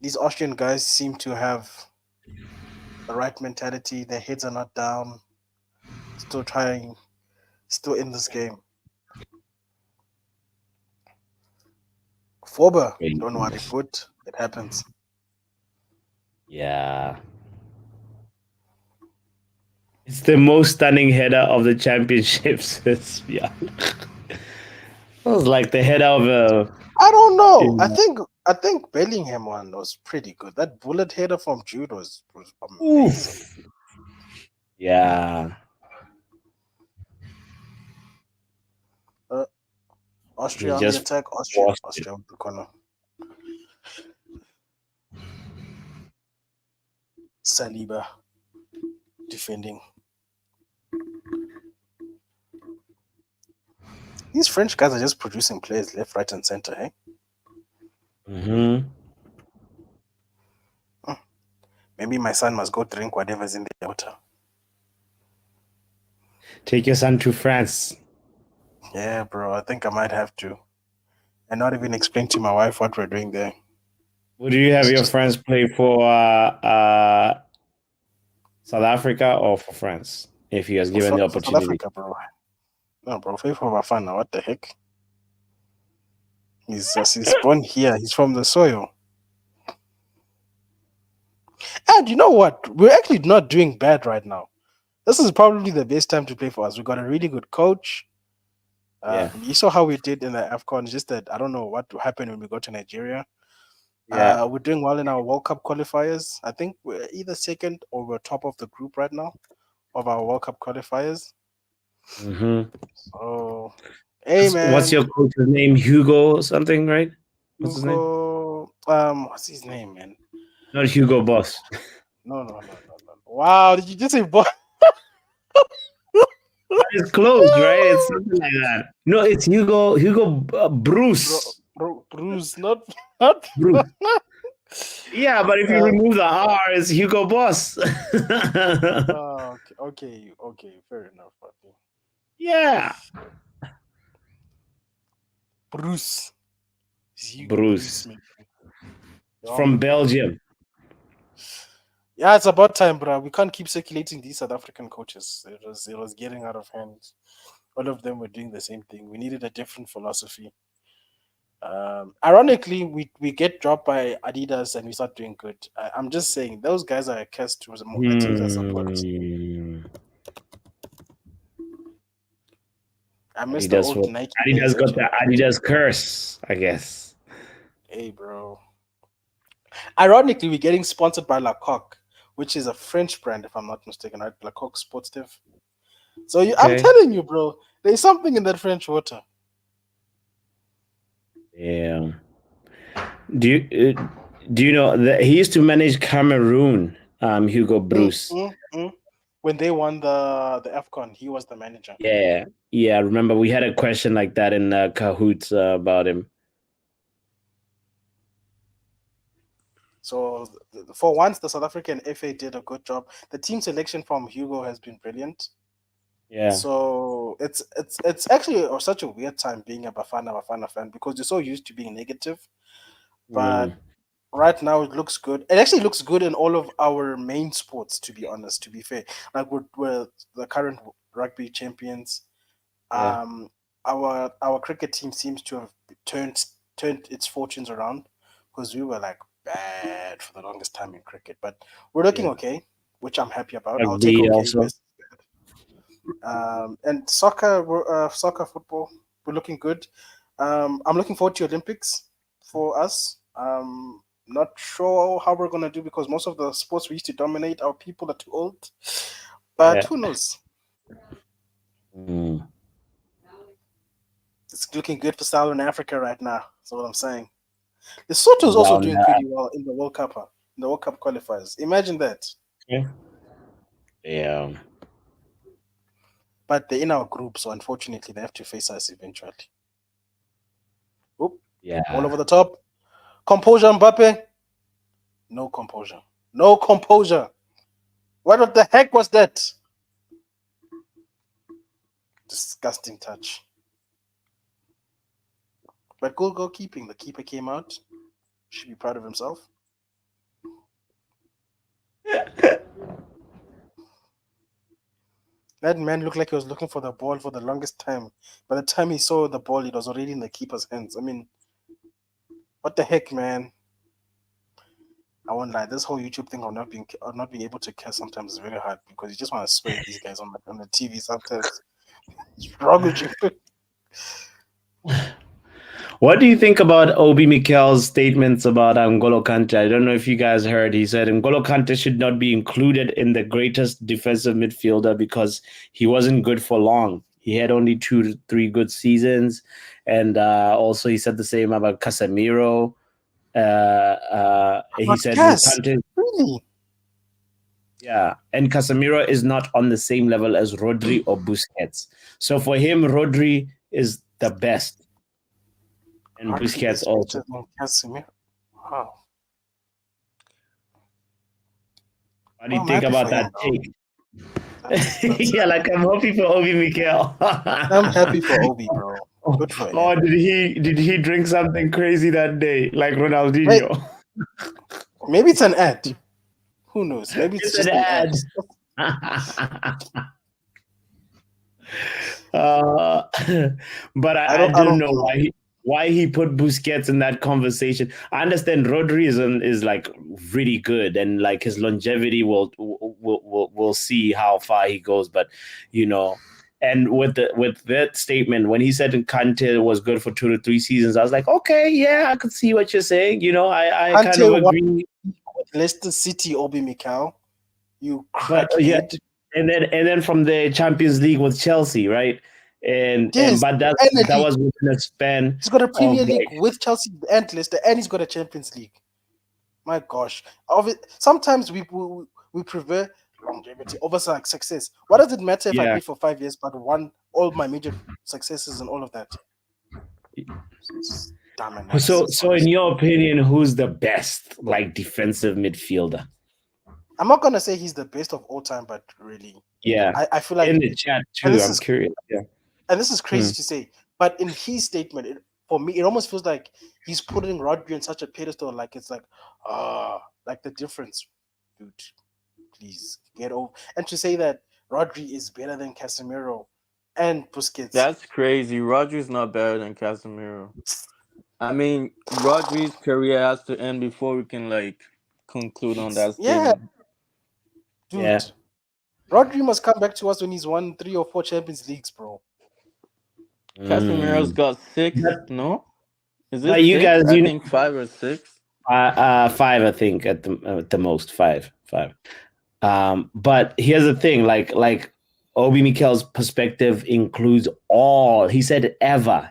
These Austrian guys seem to have the right mentality. Their heads are not down. Still trying. Still in this game. Forber, don't know what he put. It happens. Yeah. It's the most stunning header of the championships. Yeah. It was like the header of a. I don't know. I think Bellingham one was pretty good. That bullet header from Jude was amazing. Oof. Yeah. Austria He on the just attack. Austria washed it. Austria with the corner. Saliba defending. These French guys are just producing players left, right, and center, hey? Mm-hmm. Maybe my son must go drink whatever's in the water. Take your son to France. Yeah, bro, I think I might have to. And not even explain to my wife what we're doing there. Would you have your friends play for South Africa or for France if he was given the South opportunity? Africa, bro. No, bro, play for Bafana. What the heck? He's born here. He's from the soil. And you know what? We're actually not doing bad right now. This is probably the best time to play for us. We got a really good coach. Yeah. You saw how we did in the AFCON. Just that I don't know what will happen when we go to Nigeria. Yeah. We're doing well in our World Cup qualifiers. I think we're either second or we're top of the group right now of our World Cup qualifiers. Mm-hmm. So, hey man, What's your coach's name? Hugo something, right? What's his name? Hugo. What's his name, man? Not Hugo Boss. No. Wow, did you just say boy? It's close, right? It's something like that. No, it's Hugo Bruce. Bruce, not Bruce. Yeah, but if you Uh, remove the R, it's Hugo Boss. okay, fair enough. Okay. Yeah. Bruce. It's Hugo Bruce. maybe. From Belgium. Yeah, it's about time, bro. We can't keep circulating these South African coaches. It was getting out of hand. All of them were doing the same thing. We needed a different philosophy. Ironically, we get dropped by Adidas and we start doing good. I'm just saying those guys are a curse to the teams I support. I miss the old Nike. Adidas got the Adidas curse, I guess. Hey, bro. Ironically, we're getting sponsored by Lacoque, which is a French brand, if I'm not mistaken, right? Lacoque Sportif. So I'm telling you, bro, there's something in that French water. Yeah. Do you know that he used to manage Cameroon? Hugo Bruce. When they won the AFCON, he was the manager. Yeah. Remember, we had a question like that in Cahoots about him. So for once, the South African FA did a good job. The team selection from Hugo has been brilliant. Yeah. So it's actually such a weird time being a Bafana fan because you're so used to being negative. But right now it looks good. It actually looks good in all of our main sports, to be honest, to be fair. Like we're the current rugby champions. Yeah. Our cricket team seems to have turned its fortunes around because we were like bad for the longest time in cricket. But we're looking okay, which I'm happy about. I'll take okay also. and soccer football, we're looking good. I'm looking forward to Olympics for us. Not sure how we're gonna do because most of the sports we used to dominate, our people are too old. But who knows? It's looking good for Southern Africa right now. That's what I'm saying. Lesotho is also doing pretty well in the World Cup, in the World Cup qualifiers. Imagine that. Yeah. But they're in our group, so unfortunately they have to face us eventually. Oop. Yeah. All over the top. Composure, Mbappe. No composure. No composure. What the heck was that? Disgusting touch. But good goalkeeping. The keeper came out. Should be proud of himself. That man looked like he was looking for the ball for the longest time. By the time he saw the ball, it was already in the keeper's hands. I mean, what the heck, man? I won't lie. This whole YouTube thing of not being able to care sometimes is very hard because you just want to swear at these guys on the TV sometimes. What's wrong with you? What do you think about Obi Mikel's statements about N'Golo Kante? I don't know if you guys heard. He said N'Golo Kante should not be included in the greatest defensive midfielder because he wasn't good for long. He had only 2 to 3 good seasons. And also he said the same about Casemiro. He said Kante, really? Yeah, and Casemiro is not on the same level as Rodri or Busquets. So for him, Rodri is the best, and Rodri Busquets is also. better than Casemiro. Wow. What do Well, you I'm think happy about for that him, bro. take? That's Yeah, like I'm happy for Obi Mikel. I'm happy for Obi, bro. Good for him. Oh, did he drink something crazy that day, like Wait, Ronaldinho? maybe it's an ad. Who knows? Maybe it's It's an just an ad. ad. Uh, but I I don't don't know know. why he put Busquets in that conversation. I understand Rodri is like really good, and like his longevity will see how far he goes. But you know, and with that statement when he said Kante was good for 2 to 3 seasons, I was like, okay, yeah, I could see what you're saying. You know, I kind Kante of won agree. with Leicester City, Obi Mikel. You But yeah, crackhead. and then from the Champions League with Chelsea, right? And Yes, but and a that league. was within a span He's got a of Premier League like with Chelsea and Leicester, and he's got a Champions League. My gosh. Sometimes we prefer longevity over success. What does it matter if I yeah. played for 5 years but won all my major successes and all of that? It's dumb analysis, So in honestly. your opinion, who's the best like defensive midfielder? I'm not gonna say he's the best of all time, but really, Yeah, I feel like, in the chat and too. this I'm is curious. Yeah. and this is Hmm. crazy to say, but in his statement, for me, it almost feels like he's putting Rodri on such a pedestal, like it's like, like the difference, dude. Please get over. And to say that Rodri is better than Casemiro and Busquets. That's crazy. Rodri's not better than Casemiro. I mean, Rodri's career has to end before we can like conclude on that Yeah, statement. dude. Yeah. Rodri must come back to us when he's won 3 or 4 Champions Leagues, bro. Casemiro's Mm. got six. But No, is it but you six? guys, I think 5 or 6. five, I think at the most five. But here's the thing, like Obi Mikel's perspective includes all. He said ever,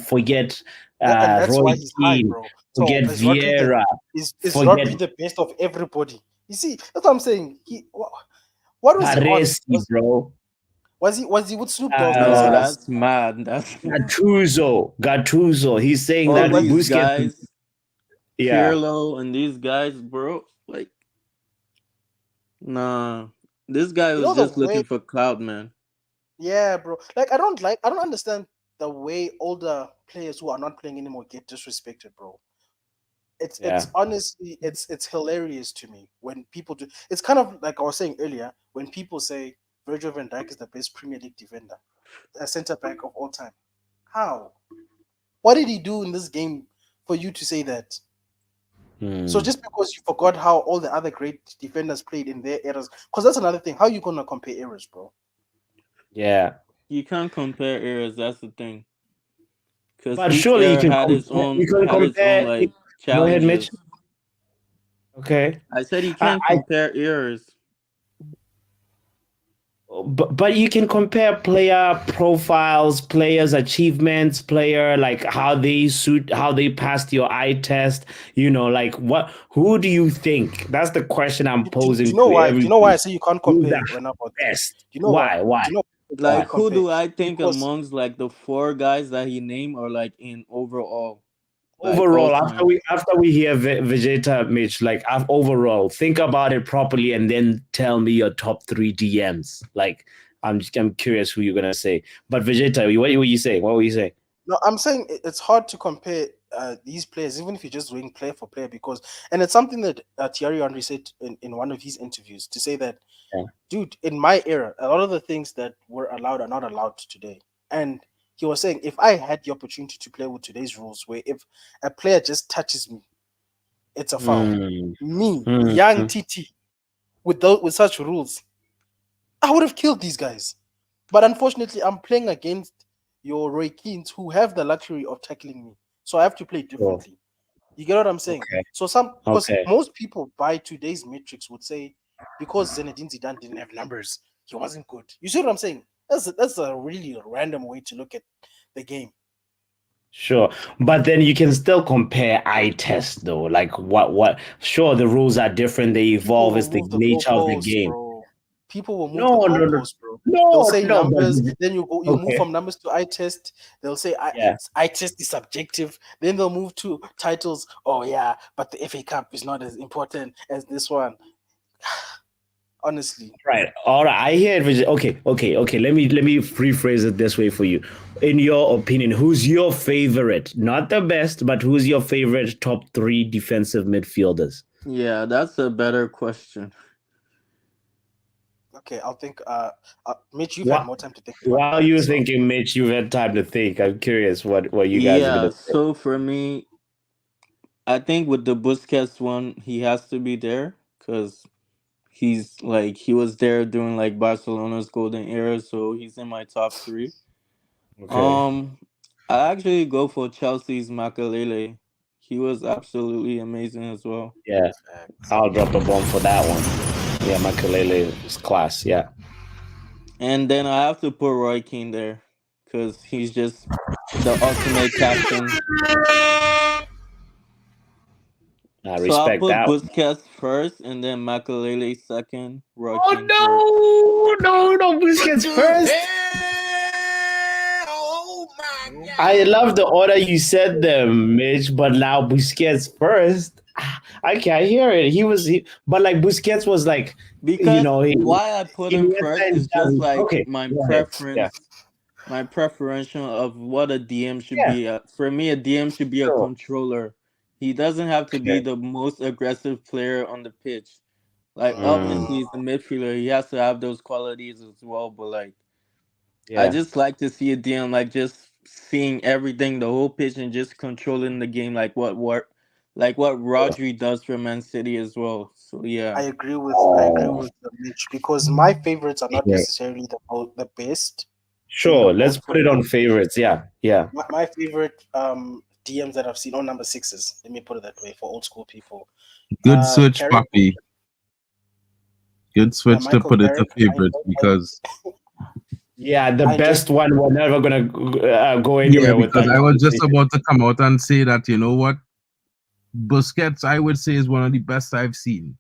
forget Yeah, and that's Roy why he's high, Keane, bro. So forget Vieira, is forget Rodri the best of everybody? You see, that's what I'm saying. What was he on? Paresi, bro. Was he with Snoop Dogg when he No, said Uh, this? that's mad. That's Gattuso. He's saying all that What these Busquets, guys, yeah, Pirlo and these guys, bro. Like, nah, this guy you was know the just way? looking for clout, man. Yeah, bro. Like I don't understand the way older players who are not playing anymore get disrespected, bro. It's yeah. honestly it's hilarious to me when people do. It's kind of like I was saying earlier when people say Virgil van Dijk is the best Premier League defender, a centre back of all time. How? What did he do in this game for you to say that? So Hmm. just because you forgot how all the other great defenders played in their eras, because that's another thing. How you gonna compare eras, bro? Yeah. You can't compare eras. That's the thing, because But each surely era had its you own can compare. like Go ahead, Mitch. challenges. Okay. I said you I, can't I compare eras. but you can compare player profiles, players' achievements, player like how they passed your eye test. Like who do you think? That's the question I'm Do posing you know to why? Do you know why I everybody. say you can't Who's compare the when about this? best? Do you know why? Why? Why? Do you know why you Like, Why? can't who compare? do I think Because amongst like the four guys that he named, or like in overall, like all Overall, after time? we hear Vegeta, Mitch, like overall, think about it properly, and then tell me your top three DMs. Like, I'm curious who you're gonna say. But Vegeta, what were you saying? What were you saying? no, I'm saying it's hard to compare these players, even if you're just doing player for player, because and it's something that Thierry Henry said in one of his interviews to say that, Yeah. dude, in my era, a lot of the things that were allowed are not allowed today. And he was saying, if I had the opportunity to play with today's rules, where if a player just touches me, it's a foul. Hmm. Me, Hmm. young TT, with such rules, I would have killed these guys. But unfortunately, I'm playing against your Roy Keens who have the luxury of tackling me. So I have to play Cool. differently. You get what I'm saying? Okay. So because Okay. most people by today's metrics would say because Zinedine Zidane didn't have numbers, he wasn't good. You see what I'm saying? That's a really random way to look at the game. Sure, but then you can still compare eye test though. Like what? Sure, the rules are different. They People evolve. will It's the move the nature of the goalposts, game. bro. People will move the No, no, no, goalposts, bro. They'll no, say no. But numbers, then you move okay, from numbers to eye test. They'll say yeah, eye test is subjective. Then they'll move to titles. Oh yeah, but the FA Cup is not as important as this one. Honestly, right. All right, I hear it. Okay. Let me rephrase it this way for you. In your opinion, who's your favorite? Not the best, but who's your favorite top three defensive midfielders? Yeah, that's a better question. okay. I'll think. Mitch, you've had What? more time to think about While it, you're so thinking, Mitch, you've had time to think. I'm curious what you guys are Yeah, gonna say. so for me, I think with the Busquets one, he has to be there because he's like he was there during like Barcelona's golden era, so he's in my top three. Okay. Um, I actually go for Chelsea's Makalele. He was absolutely amazing as well. Yeah, facts. I'll drop a bomb for that one. Yeah, Makalele is class. Yeah, And then I have to put Roy Keane there because he's just the ultimate captain. I So I'll respect put that one. Busquets first, and then Makalele second, Roy Keane third. Oh no, no, Busquets first. I love the order you said them, Mitch, but now Busquets first. I can't hear it. But like Busquets was like, Because he why I put him Iniesta first and is just Xavi. like Okay, my go ahead. Yeah, preference, my preferential of what a DM should yeah, be. For me, a DM should be a sure. controller. He doesn't have to be Okay. the most aggressive player on the pitch. Like obviously, Mm, he's a midfielder. He has to have those qualities as well. But like, I Yeah. just like to see a DM like just seeing everything, the whole pitch, and just controlling the game, like what Rodri does for Man City as well. So I yeah. agree with Oh, Mitch because my favorites are not yeah. necessarily the best in the Sure. Let's world. For put it on example, favorites. Yeah, yeah. my favorite DMs that I've seen on number sixes. Let me put it that way for old school people. Good switch, Carrick, Papi. Good switch to Michael put it to Carrick. favorites because Yeah, the I enjoyed. best one. We're never gonna go yeah, anywhere with because that I was just conversation. about to come out and say that you know what, Busquets I would say is one of the best I've seen.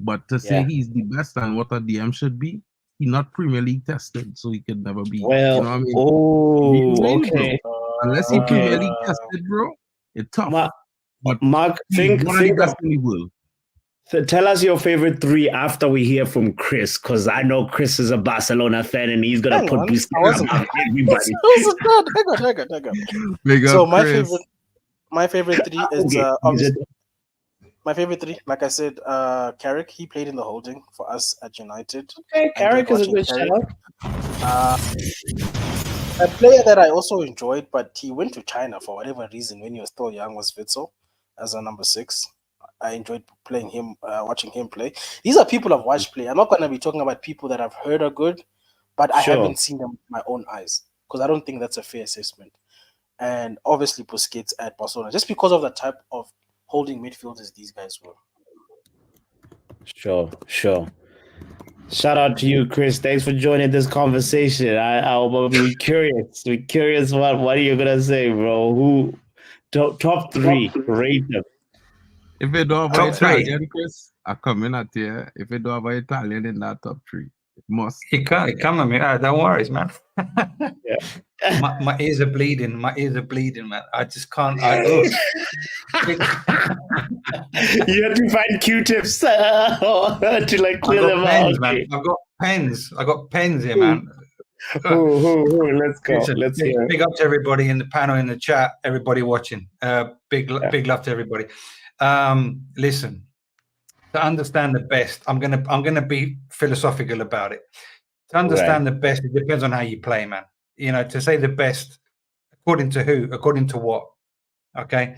But to say Yeah. he's the best and what a DM should be, he not Premier League tested, so he could never be. You know Well. what I mean? Oh. Real, bro. Okay. Unless he Premier Okay. League tested, bro, it's tough. Mark. But Mark. he's Think. one of the Think best of. in the world. Tell us your favorite three after we hear from Chris, because I know Chris is a Barcelona fan and he's gonna Hang put on, I Busquets wasn't above done. I everybody. wasn't done. Hang on. Big So up, Chris. my favorite three is Okay. obviously my favorite three. Like I said, Carrick. He played in the holding for us at United. Okay. I enjoyed Carrick is a watching good Carrick. shout. Uh, a player that I also enjoyed, but he went to China for whatever reason when he was still young, was Witzel as a number six. I enjoyed playing him, watching him play. These are people I've watched play. I'm not going to be talking about people that I've heard are good, but I Sure. haven't seen them with my own eyes because I don't think that's a fair assessment. And obviously Busquets at Barcelona, just because of the type of holding midfielders these guys were. Sure. Sure. Shout out to you, Chris. Thanks for joining this conversation. I'll be curious. Be curious what are you gonna say, bro? Who top three? Rate them. If you don't have an Top three. Italian, Chris, I come in at you. If you don't have an Italian in that top three, it must. You can't come at me. Don't worry, man. Yeah. my ears are bleeding. My ears are bleeding, man. I just can't. You have to find Q-tips to like clear I've them got out. pens, Okay. man. I've got pens. I got pens here, man. Let's go. Listen, Let's hear. big up to everybody in the panel, in the chat, everybody watching. Big love to everybody. Listen, to understand the best, I'm gonna be philosophical about it. To understand the best, it depends on how you play, man. You know, to say the best, according to who, according to what. Okay,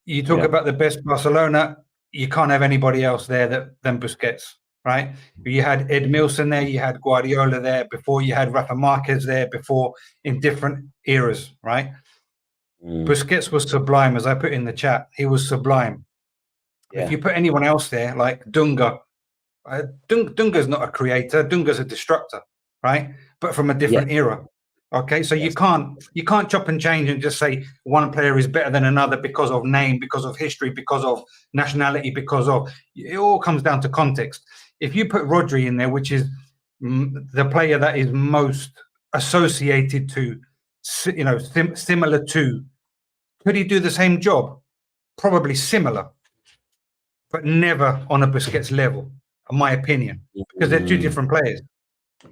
you talk about the best Barcelona, you can't have anybody else there than Busquets, right? You had Ed Milson there, you had Guardiola there before, you had Rafa Marquez there before, in different eras, right? Busquets was sublime, as I put in the chat. He was sublime. If you put anyone else there, like Dunga, Dunga's not a creator, Dunga's a destructor, right? But from a different era. Okay, so you can't chop and change and just say one player is better than another because of name, because of history, because of nationality, because of it all comes down to context. If you put Rodri in there, which is the player that is most associated to, similar to, could he do the same job? Probably similar, but never on a Busquets level, in my opinion, because they're two different players.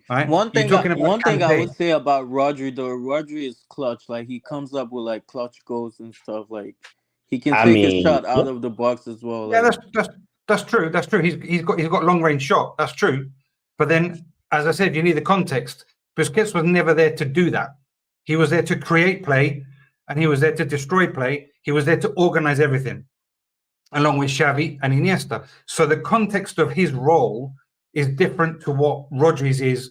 Right? One You're thing, talking about one thing I Kante. would say about Rodri though, Rodri is clutch. Like he comes up with like clutch goals and stuff. Like he can I take his mean, shot out of the box as well. Yeah, Like that's true. That's true. He's got long range shot. That's true. But then, as I said, you need the context. Busquets was never there to do that. He was there to create play, and he was there to destroy play. He was there to organize everything, along with Xavi and Iniesta. So the context of his role is different to what Rodri's is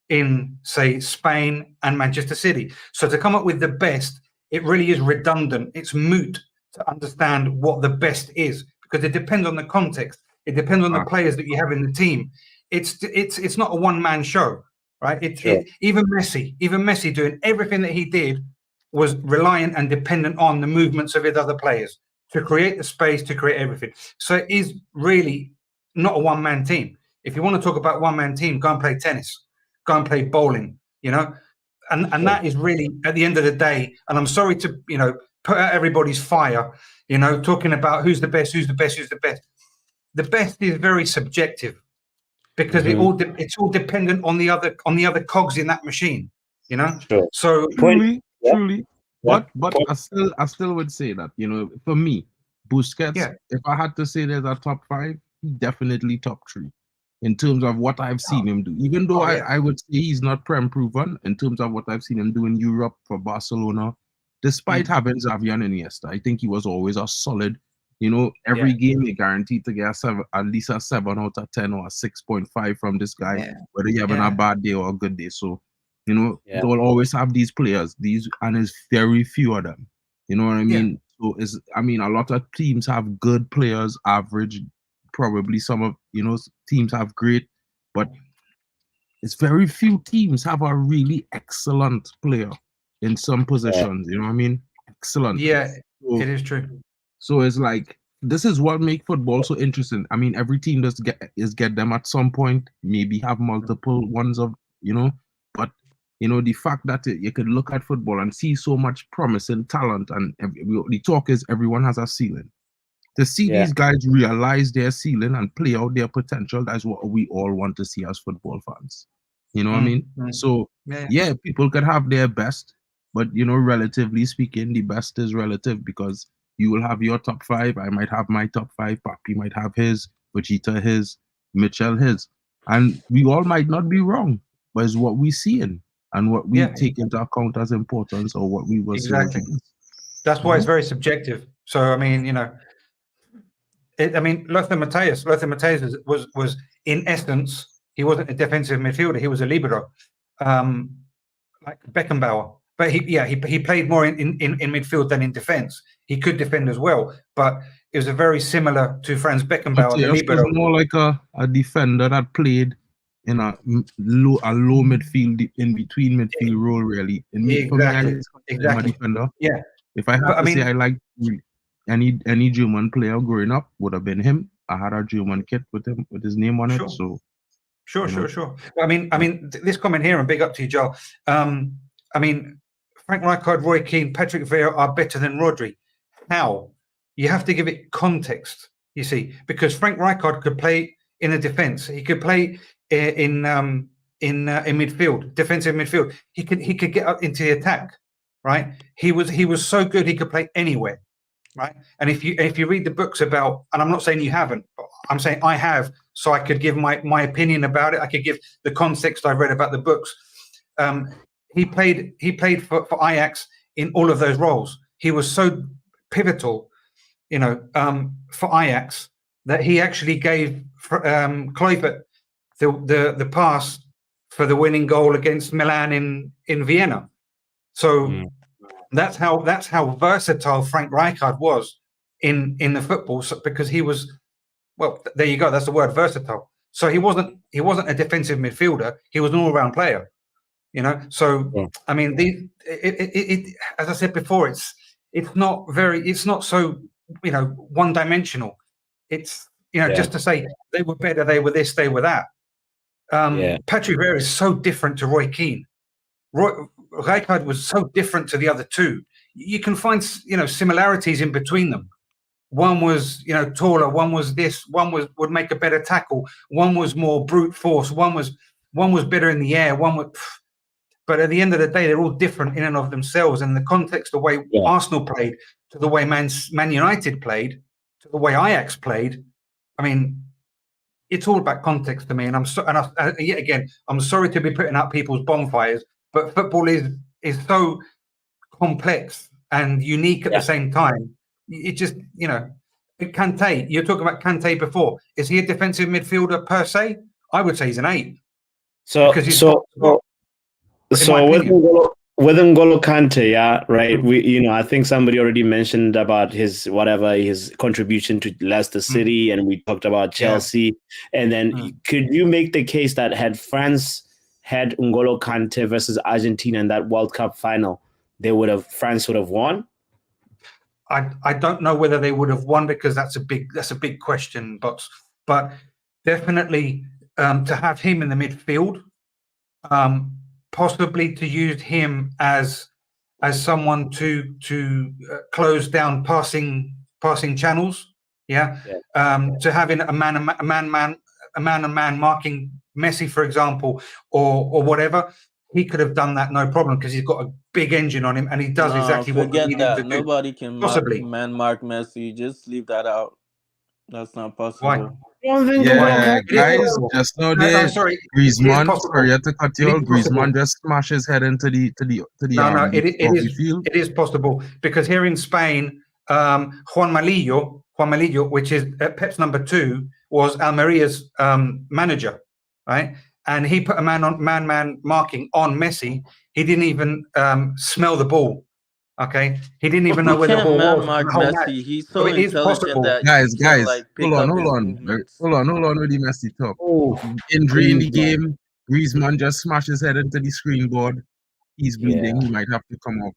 in, say, Spain and Manchester City. So to come up with the best, it really is redundant. It's moot to understand what the best is, because it depends on the context. It depends on the players that you have in the team. It's not a one-man show, right? Even Messi doing everything that he did was reliant and dependent on the movements of his other players to create the space, to create everything. So it is really not a one-man team. If you want to talk about one-man team, go and play tennis, go and play bowling, and that is really, at the end of the day, and I'm sorry to, put out everybody's fire, talking about who's the best. The best is very subjective, because it's all dependent on the other cogs in that machine, Sure. So Truly. Yeah. But I still would say that, for me, Busquets, if I had to say there's a top 5, definitely top 3 in terms of what I've seen him do. Even though I would say he's not prem proven in terms of what I've seen him do in Europe for Barcelona, despite having Xavi and Iniesta, I think he was always a solid. Every game you're guaranteed to get at least a 7 out of 10 or a 6.5 from this guy, whether you're having a bad day or a good day. So, they will always have these players, and there's very few of them. You know what I mean? So a lot of teams have good players, average. Probably some of teams have great, but it's very few teams have a really excellent player in some positions. You know what I mean? Excellent. Yeah, so, it is true. So it's like, this is what makes football so interesting. I mean, every team does get them at some point, maybe have multiple ones of, but the fact that you could look at football and see so much promise and talent, and the talk is everyone has a ceiling. To see these guys realize their ceiling and play out their potential, that's what we all want to see as football fans. You know what I mean? So, people could have their best, but, relatively speaking, the best is relative, because you will have your top 5. I might have my top 5. Papi might have his, Vegeta his, Mitchell his. And we all might not be wrong, but it's what we see in and what we take into account as importance, or what we will see. Exactly. That's why it's very subjective. So, I mean, Lothar Matthäus was in essence, he wasn't a defensive midfielder. He was a libero, like Beckenbauer. But he played more in midfield than in defense. He could defend as well, but it was a very similar to Franz Beckenbauer, the libero. Was more like a defender that played in a low midfield, in between midfield role, really. Exactly. A defender. Yeah. If I have to say, I like any German player growing up, would have been him. I had a German kit with him with his name on it. So sure. I mean, this comment here, and big up to you, Joel. Frank Rijkaard, Roy Keane, Patrick Vieira are better than Rodri. How? You have to give it context, you see, because Frank Rijkaard could play in the defense. He could play in midfield, defensive midfield. He could get up into the attack, right? He was so good he could play anywhere, right? And if you read the books about, and I'm not saying you haven't, but I'm saying I have, so I could give my opinion about it. I could give the context I read about the books. He played for Ajax in all of those roles. He was so pivotal, for Ajax, that he actually gave Kluivert the pass for the winning goal against Milan in Vienna. So that's how versatile Frank Rijkaard was in the football, because he was, well, there you go. That's the word, versatile. So he wasn't a defensive midfielder. He was an all-round player. You know, so Yeah. I mean, as I said before, it's not so, you know, one dimensional. It's, you know, just to say they were better, they were this, they were that. Patrick Vieira is so different to Roy Keane. Rijkaard was so different to the other two. You can find, you know, similarities in between them. One was, you know, taller. One was this. One would make a better tackle. One was more brute force. One was better in the air. But at the end of the day, they're all different in and of themselves. And the context, the way Arsenal played, to the way Man United played, to the way Ajax played. I mean, it's all about context to me. And yet again, I'm sorry to be putting out people's bonfires, but football is so complex and unique at the same time. It just, you know, Kante, you're talking about Kante before. Is he a defensive midfielder per se? I would say he's an 8. So with N'Golo Kante, yeah, right. I think somebody already mentioned about his contribution to Leicester City, and we talked about Chelsea. And then could you make the case that had France had N'Golo Kante versus Argentina in that World Cup final, France would have won? I don't know whether they would have won, because that's a big question, but definitely to have him in the midfield, possibly to use him as someone to close down passing channels, to having a man marking Messi, for example, or whatever. He could have done that no problem, because he's got a big engine on him, and he does exactly what he needed to do. Nobody can man mark Messi. Just leave that out. That's not possible. Why? Yeah, guys, just now there, Griezmann, sorry to cut you off, Griezmann just smashed his head into the it is possible, because here in Spain, Juan Malillo, which is Pep's number 2, was Almeria's manager, right? And he put a man marking on Messi. He didn't even smell the ball. Okay, he didn't even know where the ball was. Mark Messi. He's so intelligent that guys, hold on with the Messi talk. Injury in the game, Griezmann just smashed his head into the screen board. He's bleeding. He might have to come off.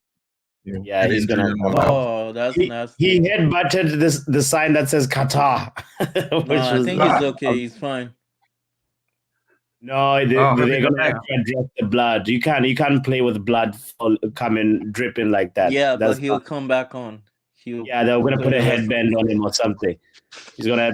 Yeah, he's gonna. Oh, that's nasty. He headbutted the sign that says Qatar. I think he's okay. He's fine. No, they're gonna address the blood. You can't play with blood coming dripping like that. Yeah, but he'll come back on. They're gonna put a headband on him or something. He's gonna.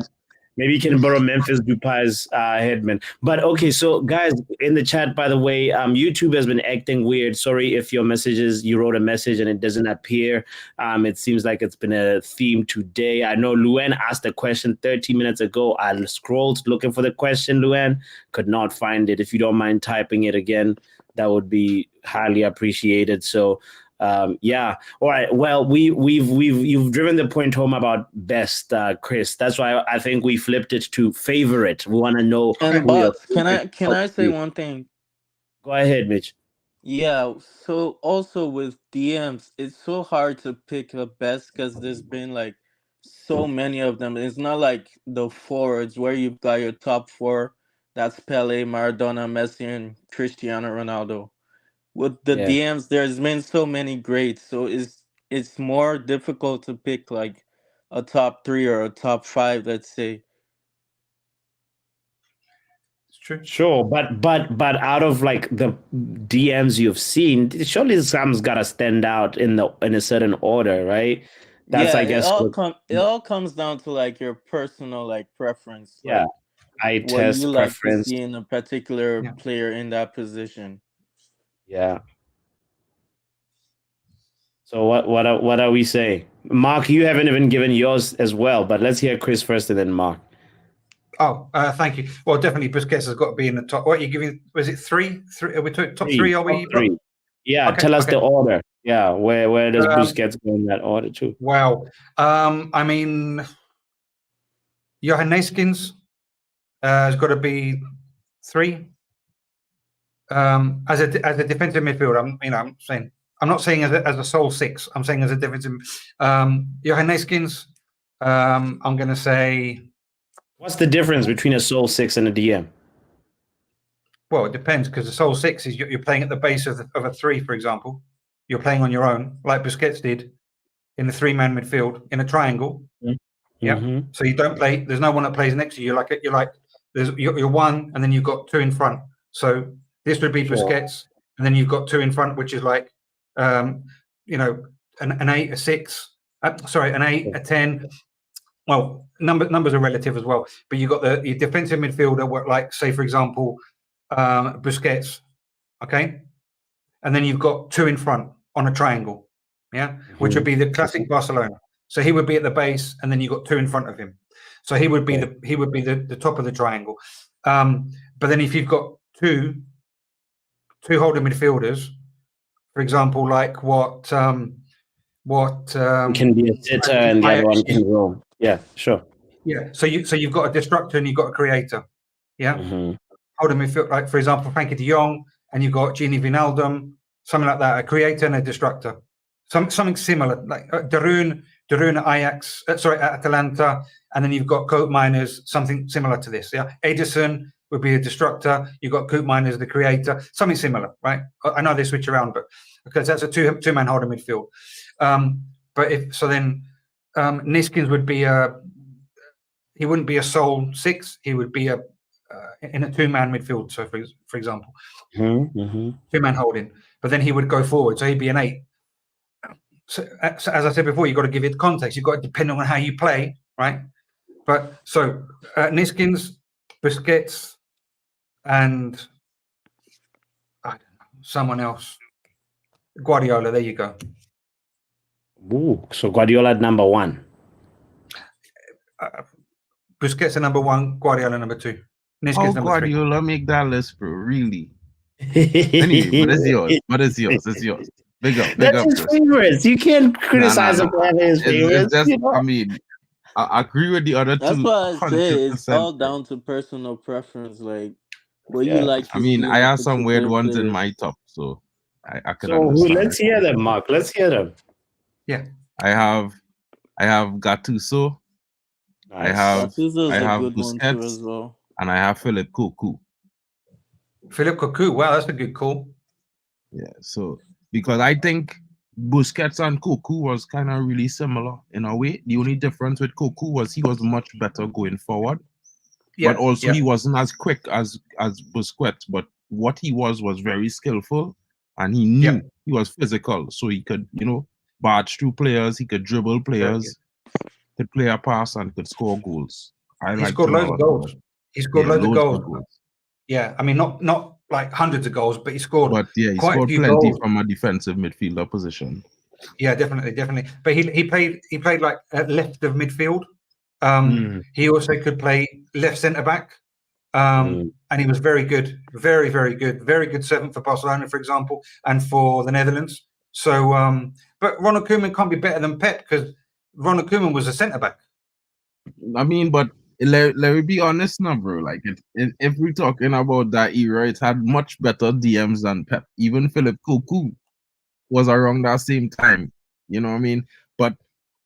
Maybe he can borrow Memphis Depay's headband. But okay, so guys in the chat, by the way, YouTube has been acting weird. Sorry if your messages, you wrote a message and it doesn't appear. It seems like it's been a theme today. I know Luan asked a question 30 minutes ago. I scrolled looking for the question, Luan, could not find it. If you don't mind typing it again, that would be highly appreciated. So all right. Well, you've driven the point home about best, Chris. That's why I think we flipped it to favorite. We want to know. But can I say one thing? Go ahead, Mitch. Yeah. So also with DMs, it's so hard to pick a best, because there's been like so many of them. It's not like the forwards where you've got your top 4. That's Pele, Maradona, Messi, and Cristiano Ronaldo. With the DMs, there's been so many greats, so it's more difficult to pick like a top 3 or a top 5, let's say. It's true. Sure, but out of like the DMs you've seen, surely some's gotta stand out in a certain order, right? That's I guess it all comes down to like your personal like preference. Yeah, eye test you preference. Like to see in a particular player in that position. Yeah. So what are we saying? Mark, you haven't even given yours as well, but let's hear Chris first and then Mark. Oh, thank you. Well, definitely Busquets has got to be in the top. What are you giving? Was it 3? Are we top 3? Are we? 3. Yeah, okay, tell us the order. Yeah, where does Busquets go in that order too? Wow. I mean, Johan Neeskens has got to be 3. As a defensive midfielder, I'm not saying as a sole 6. I'm saying as a defensive. Johan Neeskens. I'm going to say. What's the difference between a sole 6 and a DM? Well, it depends, because the sole six is you're playing at the base of a three, for example. You're playing on your own, like Busquets did in the three-man midfield in a triangle. Yeah. So you don't play. There's no one that plays next to you. You're one, and then you've got two in front. So this would be Busquets, and then you've got two in front, which is like, an 8, a 6. An 8, a 10. Well, numbers are relative as well. But you've got your defensive midfielder, like say for example, Busquets, okay, and then you've got two in front on a triangle, which would be the classic Barcelona. So he would be at the base, and then you've got two in front of him. So he would be the top of the triangle. But then if you've got two holding midfielders, for example, like what can be a sitter and the other one can roam. Yeah, sure. Yeah. So you've got a destructor and you've got a creator. Yeah. Holding midfield, like for example, Frankie de Jong, and you've got Gini Wijnaldum, something like that, a creator and a destructor. Something similar, like Darun at Ajax, at Atalanta, and then you've got Koopmeiners, something similar to this. Yeah, Ederson would be a destructor. You've got Koopmeiners, the creator, something similar, right? I know they switch around, but because that's a two-man holding midfield. But if so, then Niskins would be he wouldn't be a sole six. He would be in a two-man midfield. So for example, two-man holding, but then he would go forward, so he'd be an 8. So as I said before, you've got to give it context. You've got to depend on how you play, right? But so Niskins, Busquets, and I don't know, someone else, Guardiola. There you go. Ooh, so Guardiola at number 1. Busquets at number 1, Guardiola number 2. Niskins number Guardiola 3. make that list, bro? Really? Anyway, but it's yours. It's yours. Big up. That's his favorites. You can't criticize him for having his favorites. It's just, I mean, I agree with the other two. That's why I say it's all down to personal preference. Like what you like. I mean, I have some weird ones in my top, so I could. So let's hear them, Mark. Let's hear them. Yeah, I have Gattuso. Nice. I have Busquets as well. And I have Philippe Cocu. Philippe Cocu, wow, that's a good call. Yeah, so because I think Busquets and Cocu was kind of really similar in a way. The only difference with Cocu was he was much better going forward. But also he wasn't as quick as Busquets. But what he was very skillful, and he knew he was physical, so he could, barge through players, he could dribble players, could play a pass, and could score goals. He scored loads of goals. He scored loads of goals. Yeah, I mean, not like hundreds of goals, but he scored. But he scored plenty goals from a defensive midfielder position. Yeah, definitely. But he played like left of midfield. He also could play left centre back, and he was very good, very good servant for Barcelona, for example, and for the Netherlands. So, but Ronald Koeman can't be better than Pep because Ronald Koeman was a centre back. I mean, but let me be honest now, bro. Like, if we're talking about that era, it had much better DMs than Pep. Even Philippe Cocu was around that same time. You know what I mean? But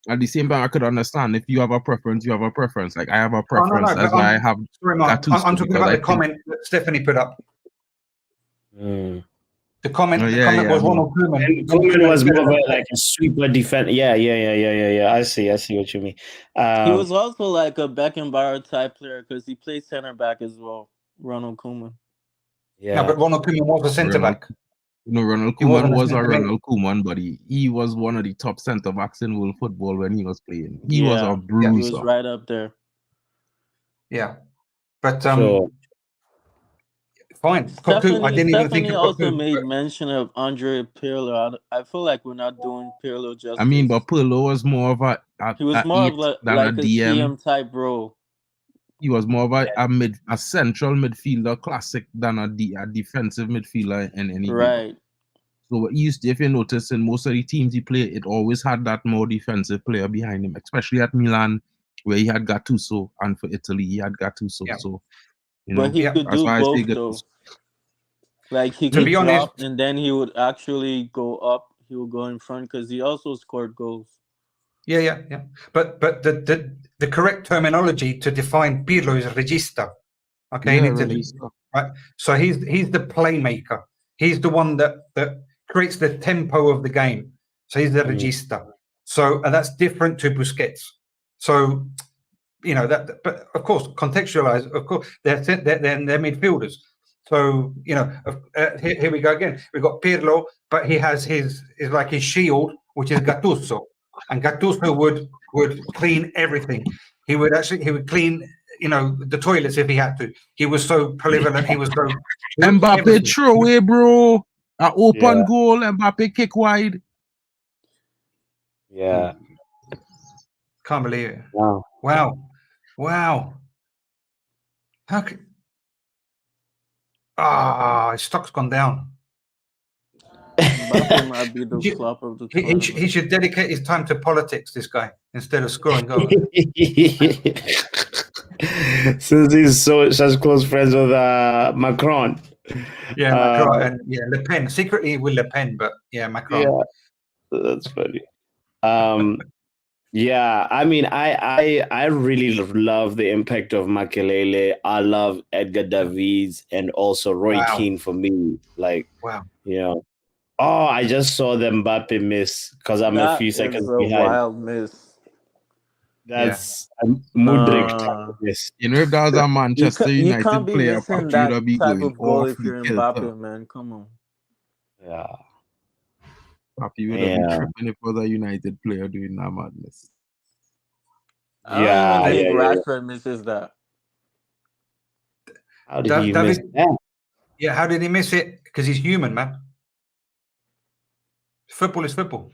at the same time, I could understand if you have a preference, you have a preference. Like I have a preference. That's why I have. Sorry, Mark. I'm talking about the comment that Stephanie put up. The comment was Ronald Koeman. And Koeman was more of like a sweeper defense. Yeah. I see what you mean. He was also like a Beckenbauer type player because he played center back as well. Ronald Koeman. Yeah, but Ronald Koeman was a centre back. Ronald Koeman was a Ronald Koeman, but he was one of the top centre backs in world football when he was playing. He was a bruiser. He was right up there. Yeah, but fine. Stephanie also made mention of Andre Pirlo. I feel like we're not doing Pirlo justice. I mean, but Pirlo was more of a DM type role. He was more of a central midfielder classic than a defensive midfielder in any game. So if you notice in most of the teams he played, it always had that more defensive player behind him, especially at Milan, where he had Gattuso, and for Italy he had Gattuso. Yeah. So, but he could do both though. Like he could drop and then he would actually go up. He would go in front because he also scored goals. Yeah. But the correct terminology to define Pirlo is regista. Okay, in Italy. right? So he's the playmaker. He's the one that creates the tempo of the game. So he's the regista. So that's different to Busquets. So that, but of course, contextualize. Of course, they're midfielders. So here we go again. We've got Pirlo, but he has his shield, which is Gattuso, and Gattuso would clean everything. He would clean the toilets if he had to. He was so prevalent. He was so Mbappe throw away, bro. An open goal. Mbappe kick wide. Yeah. Can't believe it. Wow. How could... his stock's gone down. Mbappe might be the flop of the tournament. He should dedicate his time to politics, this guy, instead of scoring goals. Since he's such close friends with Macron. Yeah, Macron and Le Pen. Secretly with Le Pen, but Macron. Yeah, that's funny. Yeah, I mean, I really love the impact of Makelele. I love Edgar Davids and also Roy Keane for me. Like, I just saw the Mbappe miss because I'm a few seconds behind. Wild miss. That's Mudryk miss. If that was a Manchester United player, missing that type of goal if you're Mbappe, man. Come on. Yeah. Papi would have been tripping if it was a United player doing that madness. I don't even think Rashford misses that. How did he miss that? Yeah, how did he miss it? Because he's human, man. Football is football.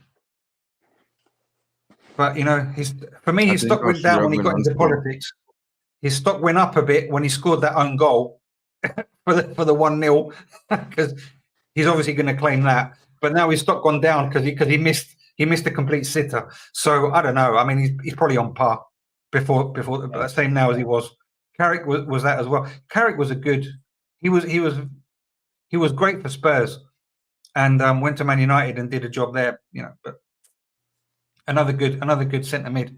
But for me, his stock went down when he got into politics. His stock went up a bit when he scored that own goal for the 1-0 because he's obviously going to claim that. But now his stock gone down because he missed a complete sitter. So I don't know. I mean, he's probably on par before the same now as he was. Carrick was that as well. Carrick was he was great for Spurs and went to Man United and did a job there. But another good centre mid.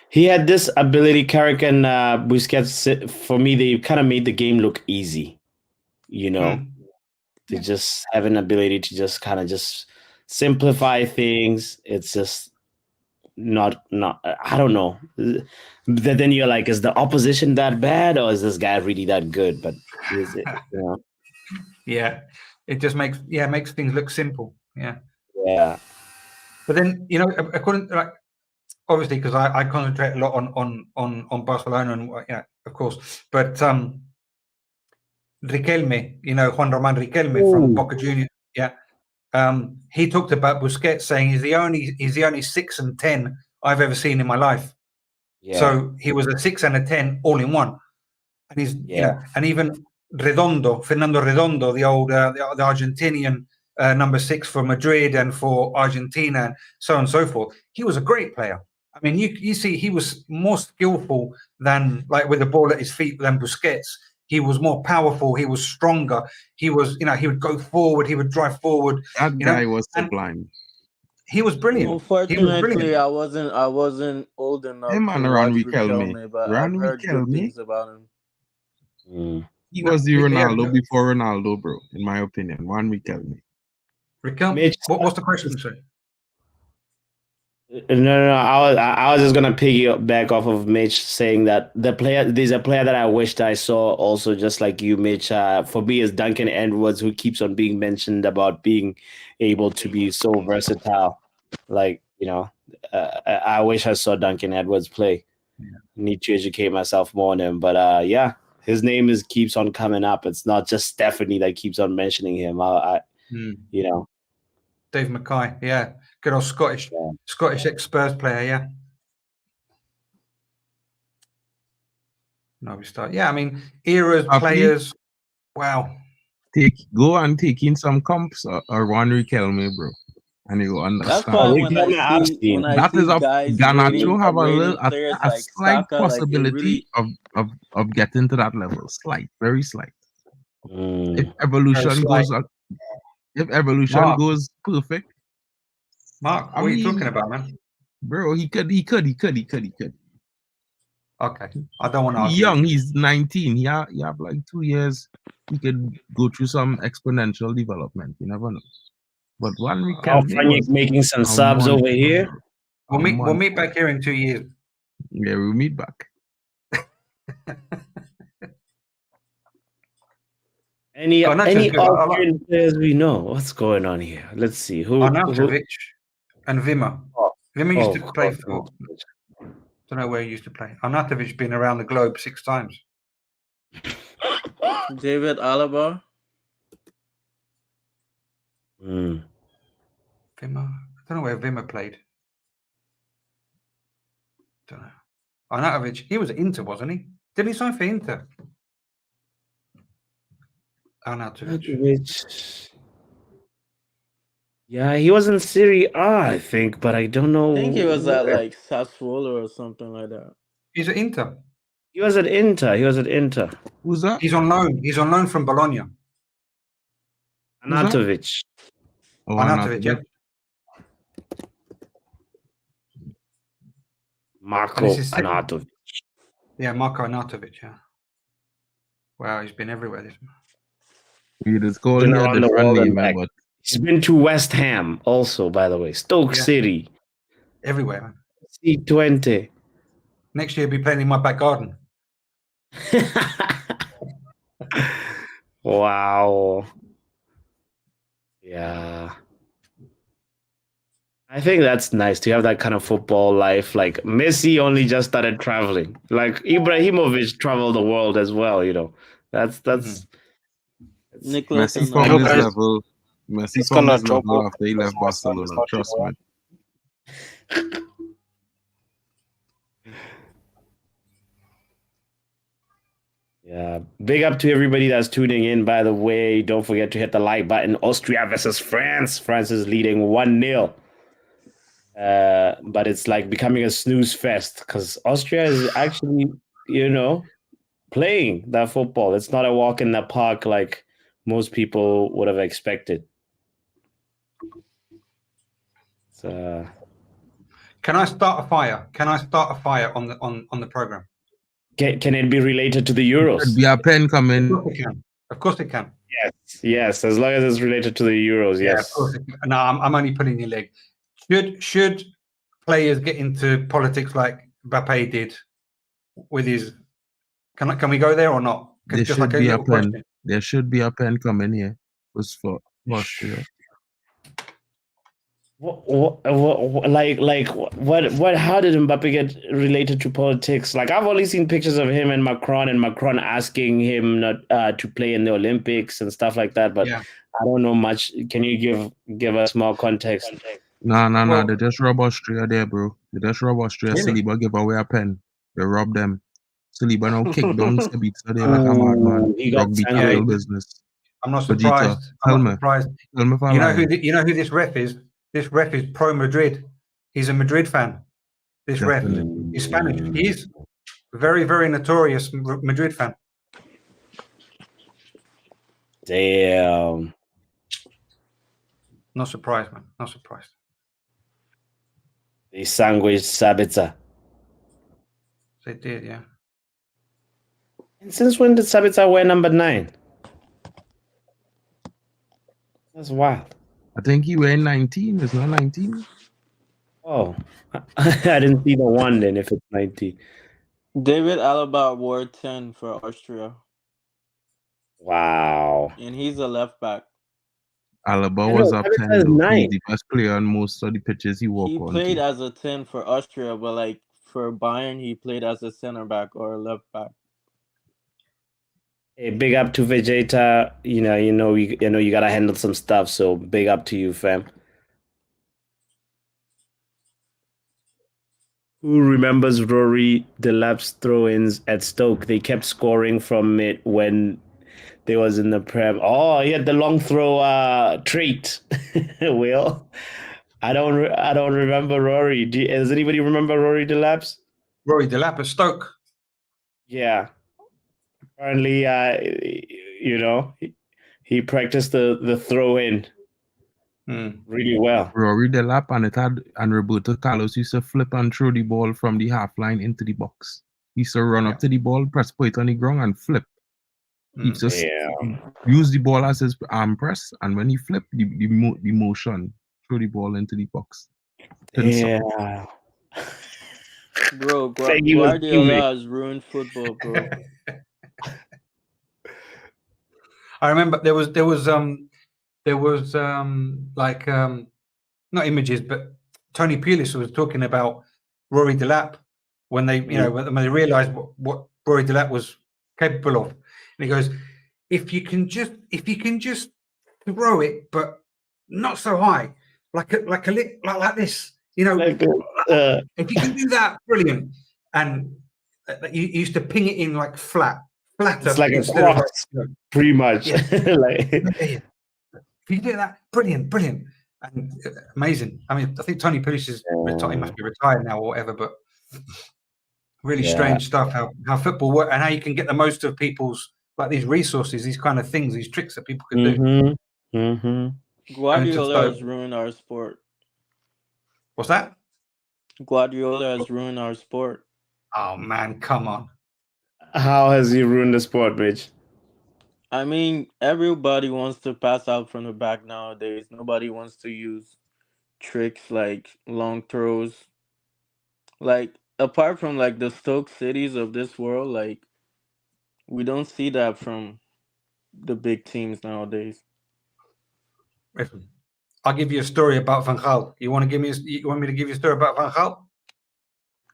He had this ability, Carrick and Busquets. For me, they kind of made the game look easy. They just have an ability to just kind of just simplify things. It's just not. I don't know. Then you're like, is the opposition that bad, or is this guy really that good? But is it? Yeah, it just makes things look simple. Yeah. Yeah. But then according obviously because I concentrate a lot on Barcelona and of course, but Riquelme, Juan Roman Riquelme from Boca Juniors, he talked about Busquets saying he's the only 6 and 10 I've ever seen in my life. Yeah. So he was a 6 and a 10 all in one, and he's and even Fernando Redondo, the old the Argentinian number 6 for Madrid and for Argentina and so on and so forth. He was a great player. I mean, you see, he was more skillful than with the ball at his feet than Busquets. He was more powerful. He was stronger. He was, he would go forward. He would drive forward. That guy was sublime. He was brilliant. Unfortunately, I wasn't old enough to watch Riquelme, but I've heard good things about him. He was the Ronaldo before Ronaldo, bro. In my opinion, Juan Riquelme. Riquelme. What's the question, sir? No. I was just gonna piggyback off of Mitch saying that there's a player that I wished I saw also, just like you, Mitch. For me, is Duncan Edwards, who keeps on being mentioned about being able to be so versatile. I wish I saw Duncan Edwards play. Yeah. Need to educate myself more on him, but his name keeps on coming up. It's not just Stephanie that keeps on mentioning him. Dave Mackay, good old Scottish ex-Spurs player, yeah. No, we start. Yeah, I mean, eras, players. Wow. Go and take in some comps or Juan Riquelme, bro, and you understand. That's why when I see guys Garnacho have a like slight Saka, possibility of getting to that level. Slight, very slight. If evolution goes perfect. Mark, what are you talking about, man? Bro, he could. Okay, I don't want to argue. Young, he's 19. He have like 2 years. He could go through some exponential development. You never know. But one Oh, weekend Frank making some subs over here. We'll meet back here in 2 years. Yeah, we'll meet back. Any Garnacho's good. I like Austrian players we know? What's going on here? Let's see. Who? Arnautovic and Wimmer. Oh, Wimmer used to of play course, for. Don't know where he used to play. Arnautovic's been around the globe 6 times. David Alaba. Mm. Wimmer. I don't know where Wimmer played. Don't know. Arnautovic. He was at Inter, wasn't he? Didn't he sign for Inter? Arnautovic. Yeah, he was in Serie A, I think, but I don't know. I think he was at like Sassuolo or something like that. He's at Inter. He was at Inter. Who's that? He's on loan. He's on loan from Bologna. Arnautovic. Oh, Arnautovic, yeah. Marko Arnautovic. Yeah, Marko Arnautovic, yeah. Wow, he's been everywhere, this man. We just call Been him a around the different world and name, back. but He's been to West Ham also, by the way. Stoke City. Everywhere, man. C20. Next year, he'll be playing in my back garden. Wow. Yeah. I think that's nice to have that kind of football life. Like Messi only just started traveling. Like Ibrahimovic traveled the world as well, you know. That's Nicholas Messi found his level. Messi It's found gonna his level drop after he left Barcelona. Trust me. Yeah. Big up to everybody that's tuning in, by the way. Don't forget to hit the like button. Austria versus France. France is leading 1-0. But it's like becoming a snooze fest because Austria is actually, you know, playing that football. It's not a walk in the park like most people would have expected. So, Can I start a fire? Can I start a fire on the program? can it be related to the Euros? Could be a pen coming. Of course it can. Of course it can. Yes, as long as it's related to the Euros, Yeah, yes. of course it can. No, I'm only pulling your leg. Should players get into politics like Mbappe did with his? Can we go there or not? There Just should like be a little pen. question. There should be a pen coming here. Was for Austria. What, how did Mbappe get related to politics? Like, I've only seen pictures of him and Macron asking him not to play in the Olympics and stuff like that, but Yeah. I don't know much. Can you give us more context? No. They just rob Austria there, bro. They just rob Austria. Really? Saliba give away a pen. They rob them. Saliba now kick down Sabitzer there like a madman. He got Rugby sandwiched. tackle business. I'm not Vegeta, surprised. tell I'm me. not surprised. Tell me if I'm You know lying. you know who this ref is? This ref is pro Madrid. He's a Madrid fan. This Definitely. ref. He's Spanish. He is very, very notorious Madrid fan. Damn. Not surprised, man. Not surprised. They sandwiched Sabitzer. They did, yeah. And since when did Sabitzer wear number 9? That's wild. I think he wearing 19. It's not 19. Oh, I didn't see the 1 then if it's 90. David Alaba wore 10 for Austria, Wow. and he's a left back. Alaba I was know, up Sabitzer 10. is Though. 9. He's the best player on most of the pitches he walked He on. played as a 10 for Austria, but like for Bayern, he played as a center back or a left back. Hey, big up to Vegeta. You gotta handle some stuff. So big up to you, fam. Who remembers Rory Delap's throw-ins at Stoke? They kept scoring from it when they was in the Prem. Oh, he had the long throw trait. Will, I don't remember Rory. Does anybody remember Rory Delap's? Rory Delap at Stoke. Yeah. Apparently, he practiced the throw-in really well. Rory Delap and Roberto Carlos used to flip and throw the ball from the half line into the box. He used to run up to the ball, press put it on the ground, and flip. He just Yeah. use the ball as his arm press, and when he flip, the motion throw the ball into the box. Yeah. Bro, Like he was Guardiola gimmick. has ruined football, bro. I remember there was like not images, but Tony Pulis was talking about Rory Delap when they when they realised what Rory Delap was capable of, and he goes, if you can just throw it, but not so high, like this, Like if you can do that, brilliant. And you used to ping it in like flatter it's like a instead of cross, pretty much. Yeah. Like if you do that, brilliant, and amazing. I mean, I think Tony Pulis is retired. He must be retired now or whatever, but really strange stuff how football works and how you can get the most of people's like these resources, these kind of things, these tricks that people can do. Guardiola has ruined our sport. What's that? Guardiola has ruined our sport. Oh man, come on. How has he ruined the sport, Mitch? I mean, everybody wants to pass out from the back nowadays. Nobody wants to use tricks like long throws. Like, apart from like the Stoke Cities of this world, like we don't see that from the big teams nowadays. Listen, I'll give you a story about Van Gaal. You want me to give you a story about Van Gaal?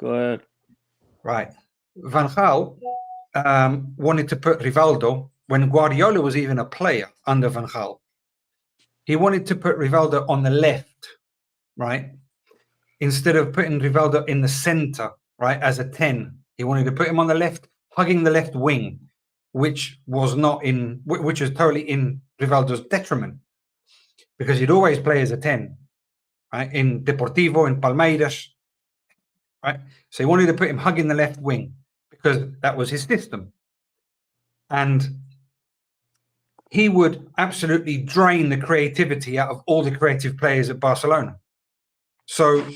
Go ahead. Right. Van Gaal wanted to put Rivaldo when Guardiola was even a player under Van Gaal. He wanted to put Rivaldo on the left, right? Instead of putting Rivaldo in the center, right, as a 10. He wanted to put him on the left, hugging the left wing, which was totally in Rivaldo's detriment because he'd always play as a 10, right? In Deportivo, in Palmeiras, right? So he wanted to put him hugging the left wing because that was his system. And he would absolutely drain the creativity out of all the creative players at Barcelona. So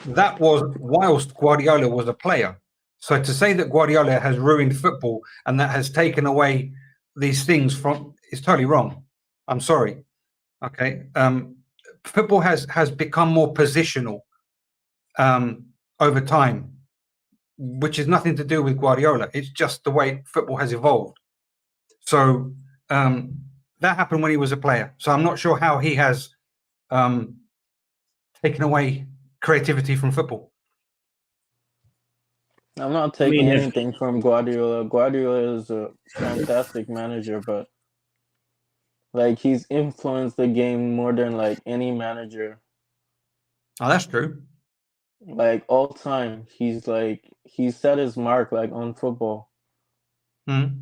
that was whilst Guardiola was a player. So to say that Guardiola has ruined football and that has taken away these things from is totally wrong. I'm sorry. Okay. Football has become more positional over time, which is nothing to do with Guardiola. It's just the way football has evolved. So that happened when he was a player. So I'm not sure how he has taken away creativity from football. I'm not taking anything from Guardiola. Guardiola is a fantastic manager, but like he's influenced the game more than like any manager. Oh, that's true. Like all time, he's set his mark like on football.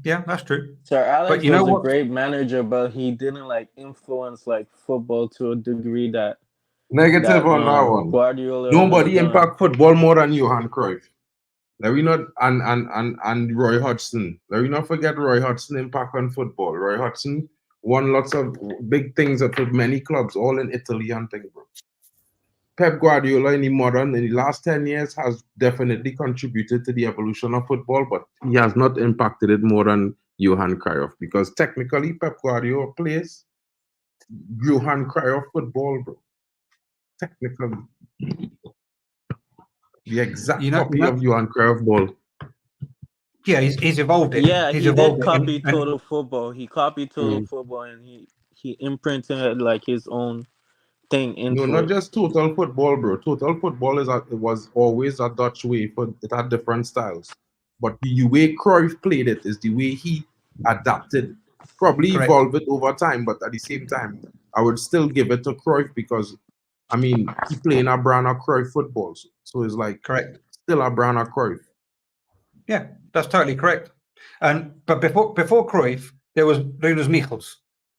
Yeah, that's true. Sir Alex was a great manager, but he didn't like influence like football to a degree that negative on that one. Guardiola. Nobody impact football more than Johan Cruyff. Let me not and Roy Hodgson. Let me not forget Roy Hodgson impact on football. Roy Hodgson won lots of big things at many clubs, all in Italy and things, bro. Pep Guardiola in the last 10 years has definitely contributed to the evolution of football, but he has not impacted it more than Johan Cruyff because technically Pep Guardiola plays Johan Cruyff football, bro. Technically. The exact copy of Johan Cruyff ball. Yeah, he's evolved it. Yeah, he did copy total football. He copied total football and he imprinted like his own thing into not just total football, bro. Total football was always a Dutch way, but it had different styles. But the way Cruyff played it is the way he adapted, probably evolved it over time. But at the same time, I would still give it to Cruyff because, I mean, he playing a brand of Cruyff football, so it's like still a brand of Cruyff. Yeah, that's totally correct. But before Cruyff, there was Michels,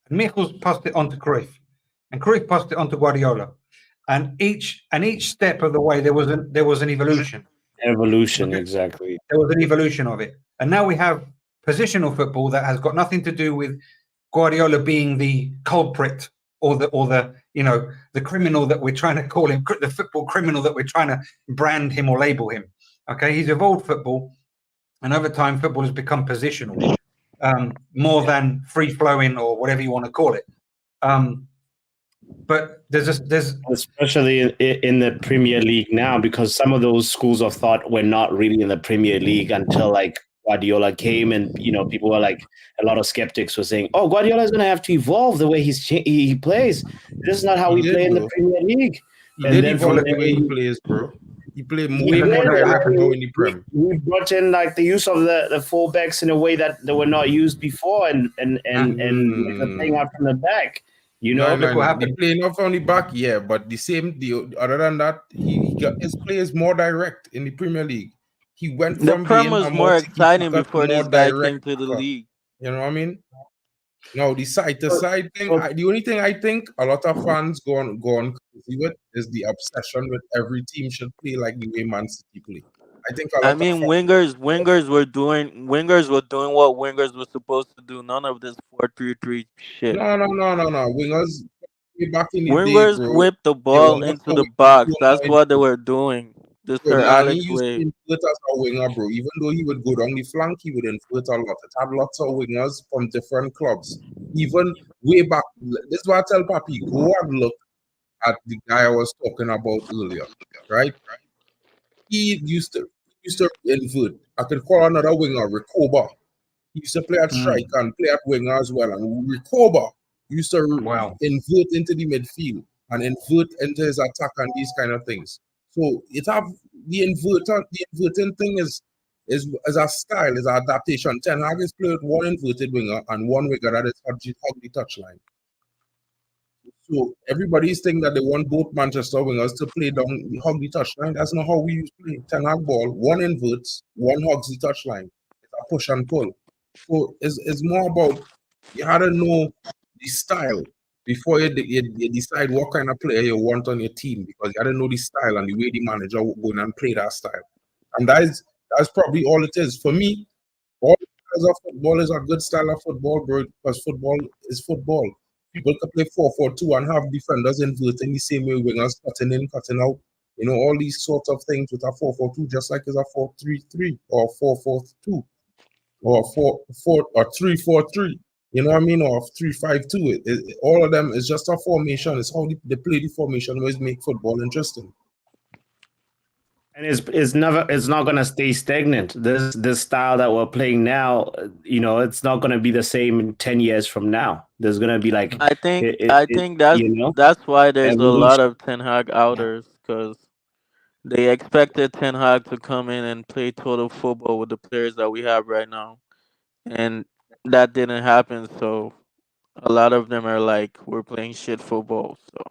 and Michels passed it on to Cruyff. And Cruyff passed it on to Guardiola, and each step of the way there was an evolution. Exactly. There was an evolution of it, and now we have positional football that has got nothing to do with Guardiola being the culprit or the criminal that we're trying to call him, the football criminal that we're trying to brand him or label him. Okay, he's evolved football, And over time, football has become positional, more than free flowing or whatever you want to call it. But there's especially in the Premier League now, because some of those schools of thought were not really in the Premier League until like Guardiola came, and people were like, a lot of skeptics were saying, "Oh, Guardiola is going to have to evolve the way he plays. This is not how we play in the Premier League." He And did then from evolve the there, way he plays, bro. He played more, we more did. direct now in the Prem. We brought in like the use of the fullbacks in a way that they were not used before, and the thing out from the back. Man, Look what the happened. playing off on the back, yeah, but other than that, he got his players more direct in the Premier League. He went The from Prem being was a more more exciting tiki-taka to before more this guy direct came to the tacker. league. You know what I mean? No, the side-to-side thing. The only thing I think a lot of fans go on crazy with is the obsession with every team should play like the way Man City play. I think a lot I of mean, fans, wingers were doing what wingers were supposed to do. None of this 4-3-3 shit. no. Wingers way back in the day, Wingers bro. whipped the They ball were not into the the wingers box. who That's are what they were doing. The good. Sir Man, he Alex used to way. invert as a winger, bro. Even though he would go down the flank, he would invert a lot. It had lots of wingers from different clubs. Even way back, this is what I tell Papi, go and look at the guy I was talking about earlier, right? He used to invert. I could call another winger, Recoba. He used to play at strike and play at winger as well. And Recoba used to Wow. invert into the midfield and invert into his attack and these kind of things. So the inverting thing is a style, is an adaptation. Ten Hag is playing with one inverted winger and one winger that is hug the touchline. So everybody's thinking that they want both Manchester wingers to play down, hug the touchline. That's not how we use play. Ten Hag ball, one inverts, one hugs the touchline. It's a push and pull. So it's more about, you had to know the style before you decide what kind of player you want on your team, because you had to know the style and the way the manager will go in and play that style. And that's probably all it is. For me, all styles of football is a good style of football, bro, because football is football. People can play 4-4-2 and have defenders inverting the same way, wingers cutting in, cutting out. All these sorts of things with a 4-4-2, just like it's a 4-3-3 or 4-4-2 or 4-4 or 3-4-3. You know what I mean? Or 3-5-2. All of them is just a formation. It's how they play the formation, always make football interesting. And it's not gonna stay stagnant. This style that we're playing now, it's not gonna be the same in 10 years from now. There's gonna be like I think that's why there's a lot evolution. of Ten Hag outers, because they expected Ten Hag to come in and play total football with the players that we have right now, and that didn't happen. So a lot of them are like, we're playing shit football. So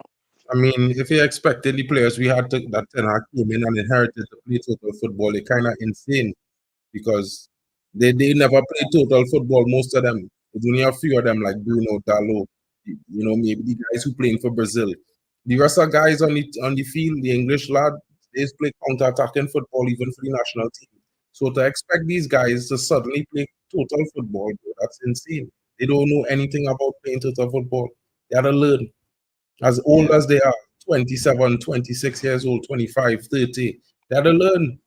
I mean, if you expected the players we had that Ten Hag came in and inherited to play total football, they're kind of insane, because they never played total football, most of them. There's only a few of them like Bruno, Dalot, maybe the guys who playing for Brazil. The rest of guys on the field, the English lad, they play counter-attacking football even for the national team. So to expect these guys to suddenly play total football, bro, that's insane. They don't know anything about playing total football. They had to learn. As old as they are, 27, 26 years old, 25, 30, they had to learn.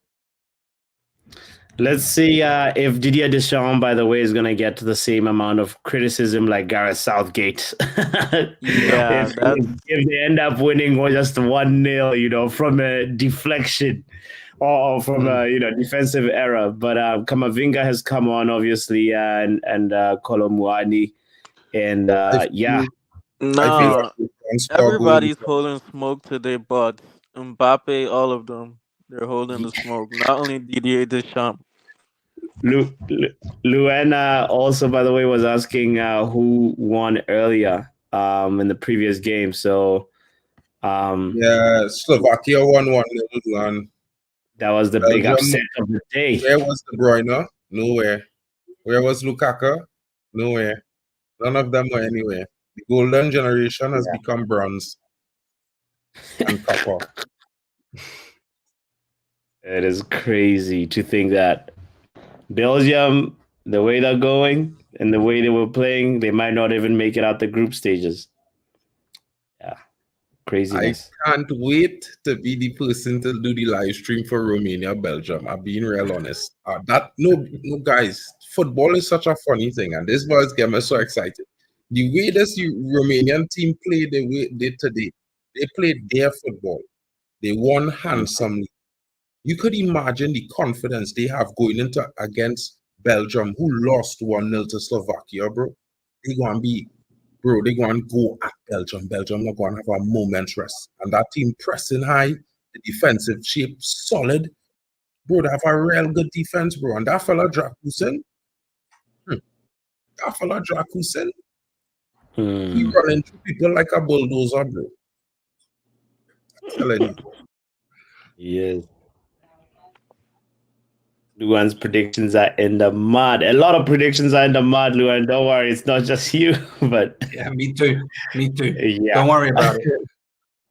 Let's see if Didier Deschamps, by the way, is going to get to the same amount of criticism like Gareth Southgate. yeah, if they end up winning just 1-0, from a deflection or from a defensive error. But Kamavinga has come on, obviously, and Kolo Muani. And no, everybody's holding smoke to their butts. Mbappe, all of them, they're holding the smoke. Not only Didier Deschamps. Luana also, by the way, was asking who won earlier in the previous game. So Slovakia won 1-0, and that was the big upset of the day. Where was De Bruyne? Nowhere. Where was Lukaku? Nowhere. None of them were anywhere. The golden generation has become bronze and copper. It is crazy to think that Belgium, the way they're going and the way they were playing, they might not even make it out the group stages. Yeah. Craziness. I can't wait to be the person to do the live stream for Romania, Belgium. I'm being real honest. No, guys, football is such a funny thing, and this boys get me so excited. The way this Romanian team played the way they did today, they played their football. They won handsomely. You could imagine the confidence they have going into against Belgium, who lost 1-0 to Slovakia, bro. They're going to go at Belgium. Belgium not going to have a moment's rest. And that team pressing high, the defensive shape solid. Bro, they have a real good defense, bro. And that fella, Drakusen, he running through people like a bulldozer, bro. I'm telling you. Yes. Luan's predictions are in the mud. A lot of predictions are in the mud, Luan. Don't worry, it's not just you, but Yeah, me too. Yeah. Don't worry about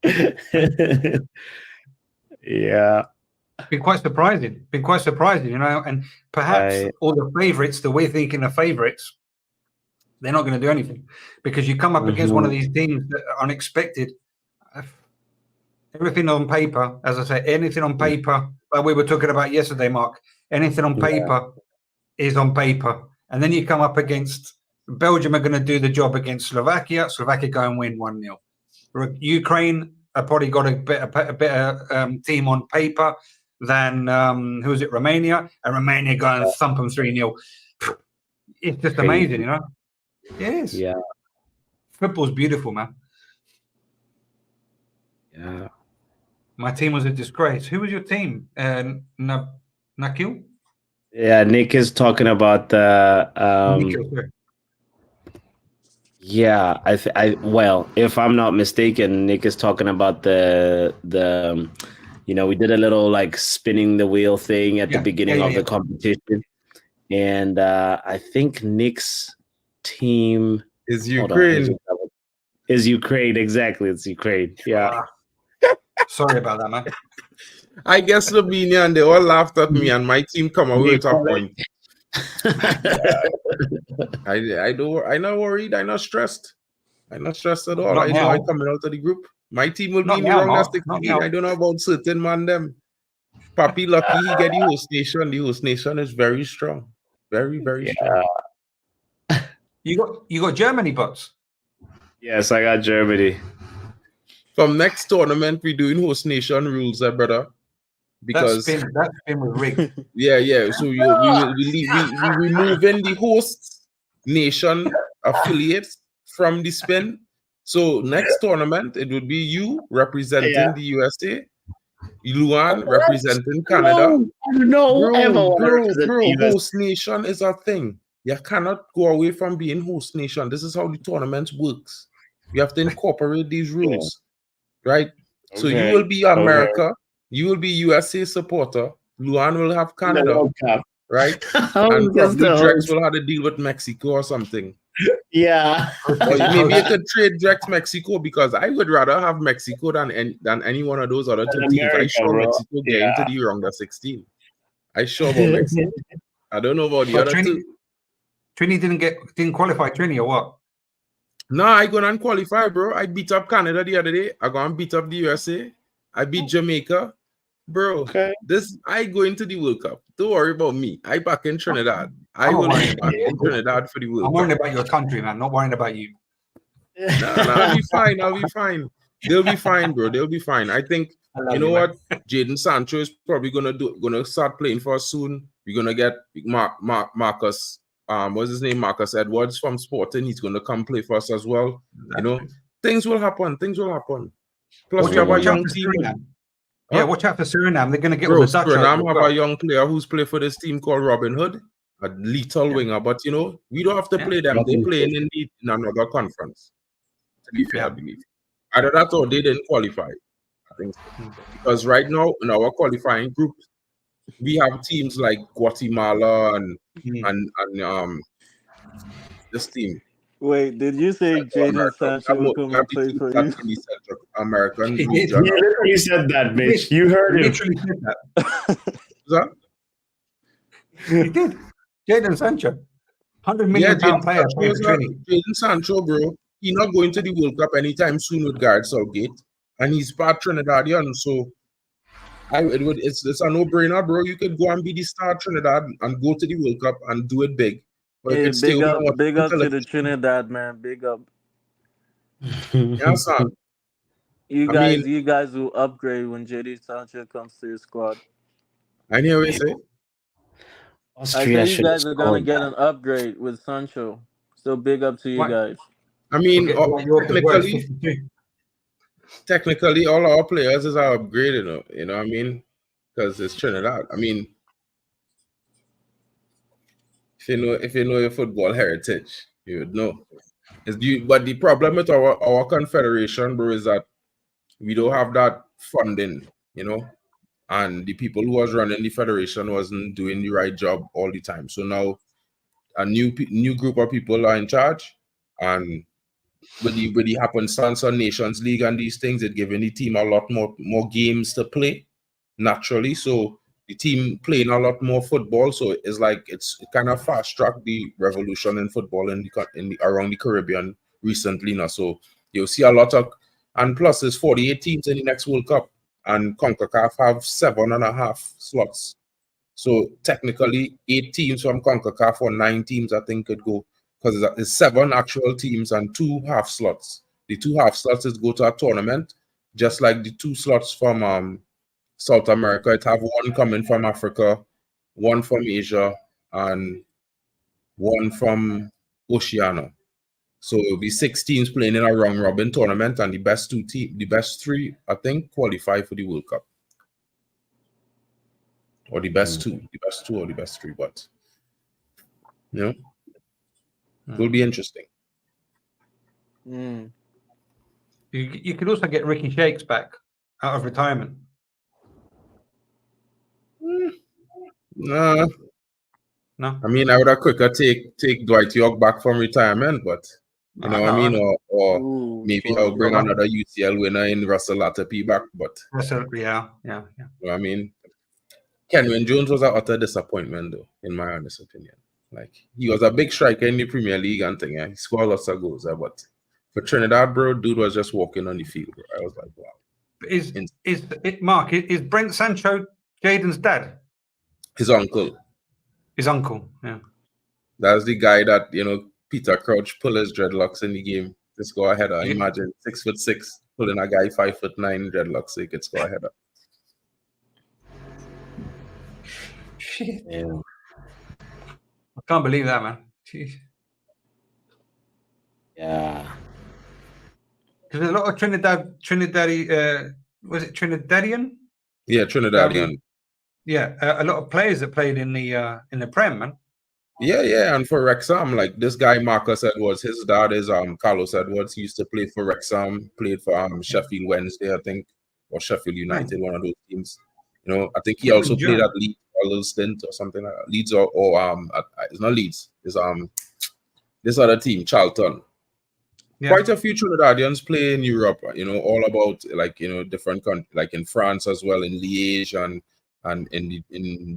it. Yeah. Been quite surprising, you know, and perhaps all the favorites that we're thinking of favorites, they're not going to do anything because you come up against one of these teams that are unexpected. Everything on paper, as I say, anything on paper, like we were talking about yesterday, Mark, anything on paper is on paper. And then you come up against Belgium are going to do the job against Slovakia. Slovakia go and win 1-0. Ukraine have probably got a better team on paper than who is it, Romania, and Romania go and thump them 3-0. It's just amazing, you know. Yes. Yeah. Football's beautiful, man. Yeah. My team was a disgrace. Who was your team? Nakil? Yeah, Nick is talking about the yeah, well, if I'm not mistaken, Nick is talking about the you know, we did a little like spinning the wheel thing at the beginning of the competition. And I think Nick's team is Ukraine. Is Ukraine, exactly. It's Ukraine. Yeah. Sorry about that, man. I guess Slovenia and they all laughed at me, and my team come away with a point. I'm not worried. I'm not stressed. I'm not stressed at all. I know I'm coming out of the group. My team will be in the round of 16. I don't know about certain man them. Papi lucky he get the host nation. The host nation is very strong. Very, very strong. You got Germany, Butts? Yes, I got Germany. From next tournament, we're doing host nation rules, brother. Because that spin was rigged. Yeah. So we removing the host nation affiliates from the spin. So next tournament, it would be you representing the USA, Luan representing Canada. Bro, host nation is a thing. You cannot go away from being host nation. This is how the tournament works. You have to incorporate these rules, right? Okay. So you will be America, you will be USA supporter. Luan will have Canada, right? And probably Drex will have to deal with Mexico or something. Yeah. Or maybe you could trade Drex Mexico, because I would rather have Mexico than any one of those other two teams. I sure Mexico get into the round of 16. I sure about Mexico. I don't know about the other two. Trini didn't qualify, Trini, or what? No, I go and qualify, bro. I beat up Canada the other day. I go and beat up the USA. I beat Jamaica. Bro, I go into the World Cup. Don't worry about me. I back in Trinidad. I will be back in Trinidad for the World Cup. I'm worrying about your country, man. Not worrying about you. No, I'll be fine. They'll be fine, bro. They'll be fine. I think, you know what? Jadon Sancho is probably gonna start playing for us soon. We're gonna get Marcus. What's his name? Marcus Edwards from Sporting. He's gonna come play for us as well. You know, things will happen. Plus, we have a young team. Yeah, watch out for Suriname. They're gonna get all the Dutch. Suriname have a young player who's played for this team called Robin Hood, a lethal winger. But you know, we don't have to play them. They're playing in another conference. To be fair, I believe. Either that or they didn't qualify. I think so. Because right now in our qualifying group, we have teams like Guatemala and this team. Wait, did you say Jadon Sancho will come and play for you? American. You said that, Mitch. You heard him. Literally said that. He did. Jadon Sancho. £100 million player. Jadon Sancho, bro. He's not going to the World Cup anytime soon with Gareth Southgate. and he's part Trinidadian, so it's a no-brainer, bro. You could go and be the star Trinidad and go to the World Cup and do it big, or you Hey, could stay over and watch big on up to the television. Trinidad man. Big up. Yeah, son. You I mean, guys will upgrade when JD Sancho comes to your squad. I hear what you say. I Austria say you should have guys are gonna scored. get an upgrade with Sancho. So big up to you Right. guys. I mean, Forget what York is worth, 52. technically, all our players is are upgraded. You know what I mean? Because it's Trinidad. I mean, if you know your football heritage, you would know. But the problem with our confederation, bro, is that we don't have that funding, you know, and the people who was running the federation wasn't doing the right job all the time. So now a new group of people are in charge, and with the happenstance on Nations League and these things, it giving the team a lot more games to play naturally. So the team playing a lot more football. So it's like it kind of fast tracked the revolution in football in the around the Caribbean recently now. So you'll see a lot of, and plus there's 48 teams in the next World Cup, and CONCACAF have 7.5 slots. So technically 8 teams from CONCACAF or 9 teams I think could go, because it's 7 actual teams and 2 half slots. The 2 half slots is go to a tournament, just like the 2 slots from South America. It have 1 coming from Africa, 1 from Asia, and 1 from Oceania. So it'll be 6 teams playing in a round robin tournament, and the best 3, I think, qualify for the World Cup. Or the best 2 or the best 3, but you know, it will be interesting. You could also get Ricky Shakes back out of retirement. Nah. No, I mean, I would have quicker take Dwight York back from retirement, but you know what I mean, or maybe I'll bring another UCL winner in Russell Latapy back. But yeah. You know what I mean, Kenwyn Jones was an utter disappointment, though, in my honest opinion. Like, he was a big striker in the Premier League and thing, he scored lots of goals, but for Trinidad, bro, dude was just walking on the field, bro. I was like, wow. Mark, is Brent Sancho Jaden's dad? His uncle. His uncle, yeah. That's the guy that, you know, Peter Crouch pull his dreadlocks in the game to score a header. Imagine 6'6" pulling a guy 5'9" dreadlocks so he could score a header. Shit. Yeah. I can't believe that, man. Jeez. Yeah. Because a lot of Trinidadian, was it Trinidadian? Yeah, Trinidadian. Yeah, a lot of players that played in the Prem, man. Yeah, and for Wrexham, like this guy Marcus Edwards, his dad is Carlos Edwards. He used to play for Wrexham, played for Sheffield Wednesday, I think, or Sheffield United, one of those teams. You know, I think he also played at Leeds a little stint or something like that. Leeds or it's not Leeds. It's this other team, Charlton. Yeah. Quite a few Trinidadians play in Europe. You know, all about like, you know, different countries, like in France as well, in Liège and in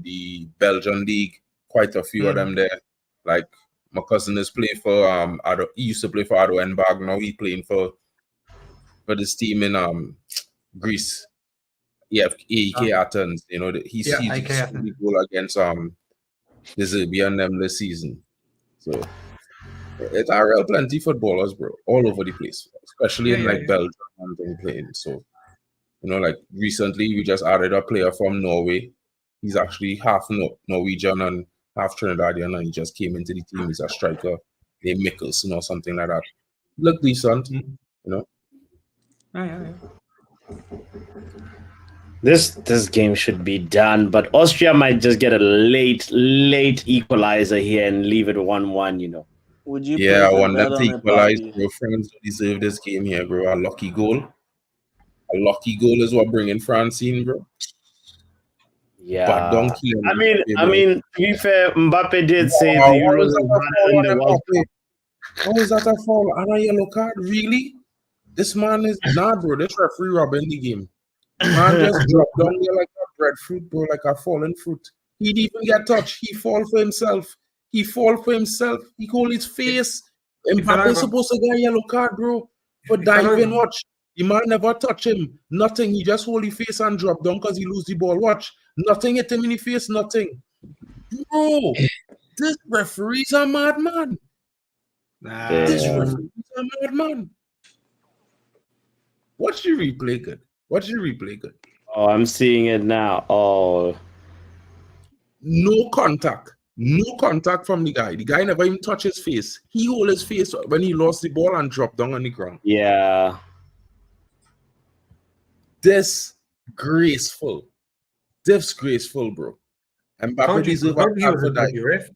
the Belgian league. Quite a few of them there. Like my cousin is playing for he used to play for Ado Enberg. Now he's playing for this team in Greece. Yeah, AEK Athens. You know, he's the goal against the Serbian them this season. So it's a real plenty footballers, bro, all over the place, especially in Belgium and things playing. So, you know, like recently we just added a player from Norway. He's actually half Norwegian and half Trinidadian, and he just came into the team. He's a striker, named Mikkelsen or something like that. Look decent, you know. This game should be done, but Austria might just get a late equalizer here and leave it 1-1, you know. Would you I want them to equalize. Bro, France deserve this game here, bro. A lucky goal. A lucky goal is what bringing France in, bro. Yeah. But don't kill him. I mean, to be fair, Mbappe did say the Euros is harder than the World Cup. How is that a foul and a yellow card? Really? This man is bro. This referee robbing the game. Man just dropped down there like a breadfruit, bro, like a fallen fruit. He didn't even get touched. He fall for himself. He hold his face. Mbappe supposed to get a yellow card, bro, for diving. Watch. The man never touch him. Nothing. He just hold his face and drop down because he lose the ball. Watch. Nothing hit him in the face. Nothing. Bro, this referee's a madman. This referee's a madman. Watch the replay good. Watch the replay good. Oh, I'm seeing it now. Oh. No contact. No contact from the guy. The guy never even touched his face. He hold his face when he lost the ball and dropped down on the ground. Yeah. Disgraceful. Disgraceful, bro. Mbappe deserves a card for that.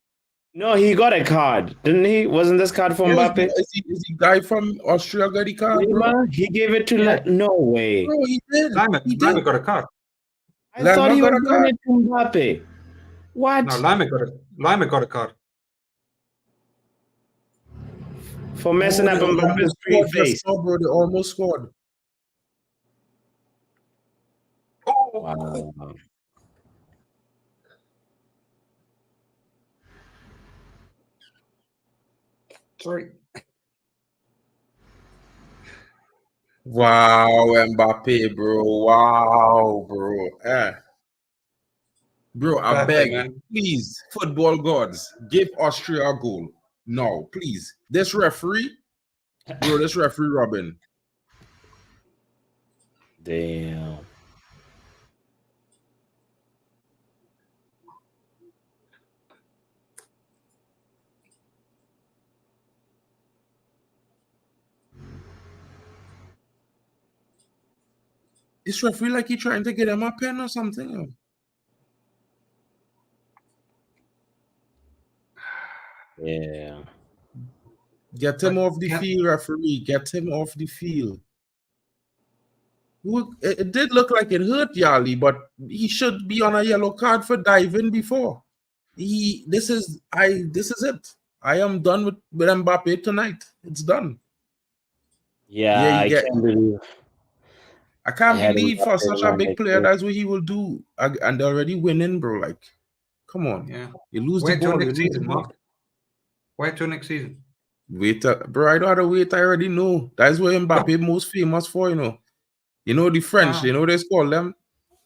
No, he got a card, didn't he? Wasn't this card from Mbappe? Is the guy from Austria got the card, bro? He gave it to no way. Bro, he did. Lima got a card. I thought he was giving it to Mbappe. What? No, Lima got a card. For messing up Mbappe's straight face. Bro, they almost scored. Oh, Wow. sorry. Wow, Mbappe, bro. Wow, bro. Bro, I beg, man. Please, football gods, give Austria a goal. No, please. This referee, bro, this referee Robin. Damn. This referee like he trying to get him a pen or something. Yeah. Get him off the field, referee. Get him off the field. Look, it did look like it hurt Yali, but he should be on a yellow card for diving before. This is it. I am done with Mbappe tonight. It's done. Yeah, I can't believe for such a big player that's what he will do. And they're already winning, bro. Like, come on. Yeah. You lose Wait the ball. till next season, Mark. Wait till next season. Wait, bro, I don't have to wait. I already know. That's what Mbappe most famous for, you know. You know the French, you know they call them.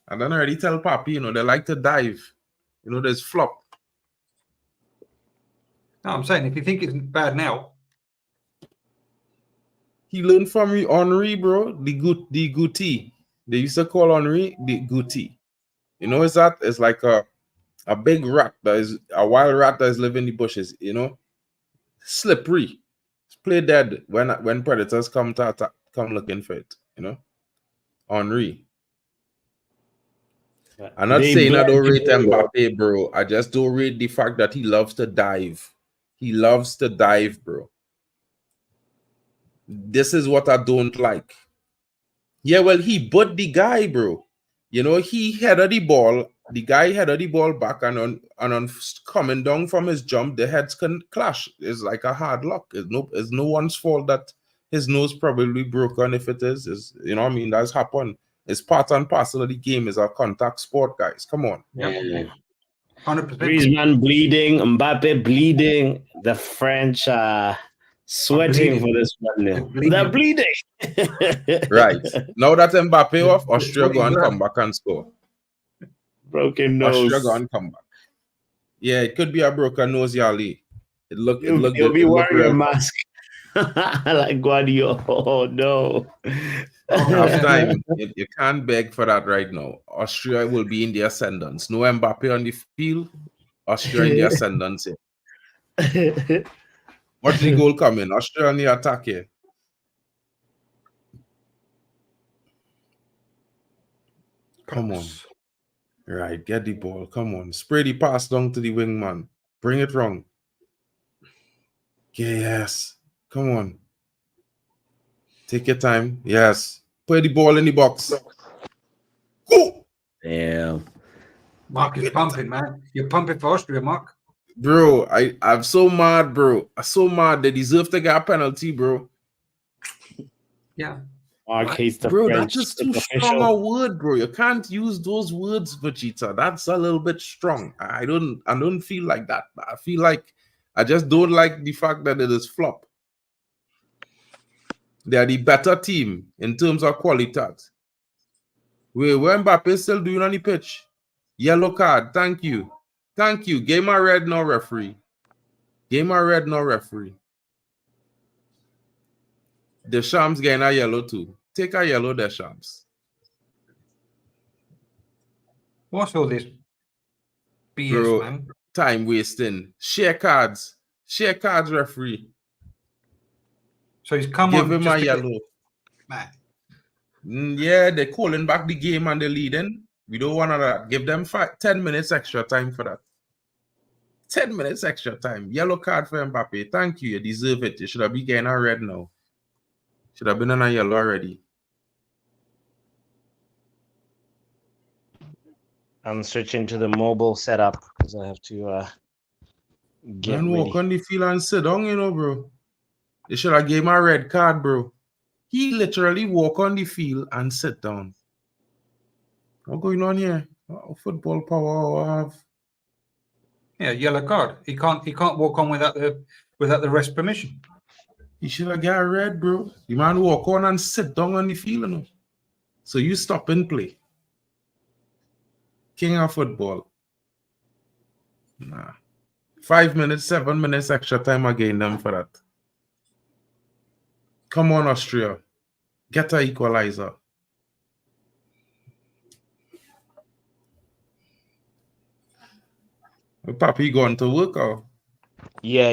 I don't already tell Papi, you know, they like to dive. You know, there's flop. No, I'm saying if you think it's bad now. He learned from Henri, bro. The Guti. They used to call Henri the Guti. You know, it's like a big rat that is a wild rat that is living in the bushes, you know. Slippery. Play dead when predators come to attack, come looking for it, you know. Henri. I'm not saying I don't rate Mbappe, bro. I just don't rate the fact that he loves to dive. He loves to dive, bro. This is what I don't like. Yeah, well, he but the guy, bro. You know, he headed the ball. The guy headed the ball back, and on coming down from his jump, the heads can clash. It's like a hard luck. It's no one's fault that his nose probably broken. If it is you know what I mean? That's happened. It's part and parcel of the game. It's a contact sport, guys. Come on. Yeah. 100%. Griezmann bleeding, Mbappe bleeding. The French are sweating for this one now. They're bleeding. Right. Now that Mbappe off, Austria go and come back and score. Broken nose. Austria go and come back. Yeah, it could be a broken nose, Yali. You'll be wearing a mask. Like Guardiola. Oh no. Half time. You can't beg for that right now. Austria will be in the ascendance. No Mbappe on the field. Austria in the ascendance here. Watch the goal coming. Austria on the attack here. Come on. Right, get the ball. Come on. Spray the pass down to the wing man. Bring it wrong. Yes. Come on. Take your time. Yes. Put the ball in the box. Go! Damn. Mark is pumping, man. You're pumping for Austria, Mark. Bro, I'm so mad, bro. I'm so mad. They deserve to get a penalty, bro. Yeah. Mark hates the bro, French. that's just too strong a word, bro. You can't use those words, Vegeta. That's a little bit strong. I don't feel like that. I feel like I just don't like the fact that it is flop. They are the better team in terms of quality. Wait, where Mbappe still doing on the pitch? Yellow card. Thank you. Thank you. Game a red, no referee. Game a red, no referee. Deschamps getting a yellow too. Take a yellow, Deschamps. What's all this BS, Bro, man? time wasting. Share cards. Share cards, referee. So he's come Give on him just a to get- yellow. man. Yeah, they're calling back the game and they're leading. We don't want that. Give them 10 minutes extra time for that. 10 minutes extra time. Yellow card for Mbappe. Thank you. You deserve it. You should have been getting a red now. Should have been on a yellow already. I'm switching to the mobile setup because I have to get Man, ready. walk on the field and sit down, you know, bro. They should have gave him a red card, bro. He literally walk on the field and sit down. What's going on here? What football power I have? Yeah, yellow card. He can't walk on without the ref's permission. He should have got a red, bro. The man walk on and sit down on the field, you know. So you stop and play. King of football. Nah. 5 minutes, 7 minutes extra time again them for that. Come on, Austria. Get a equalizer. Papi going to work out. Yeah.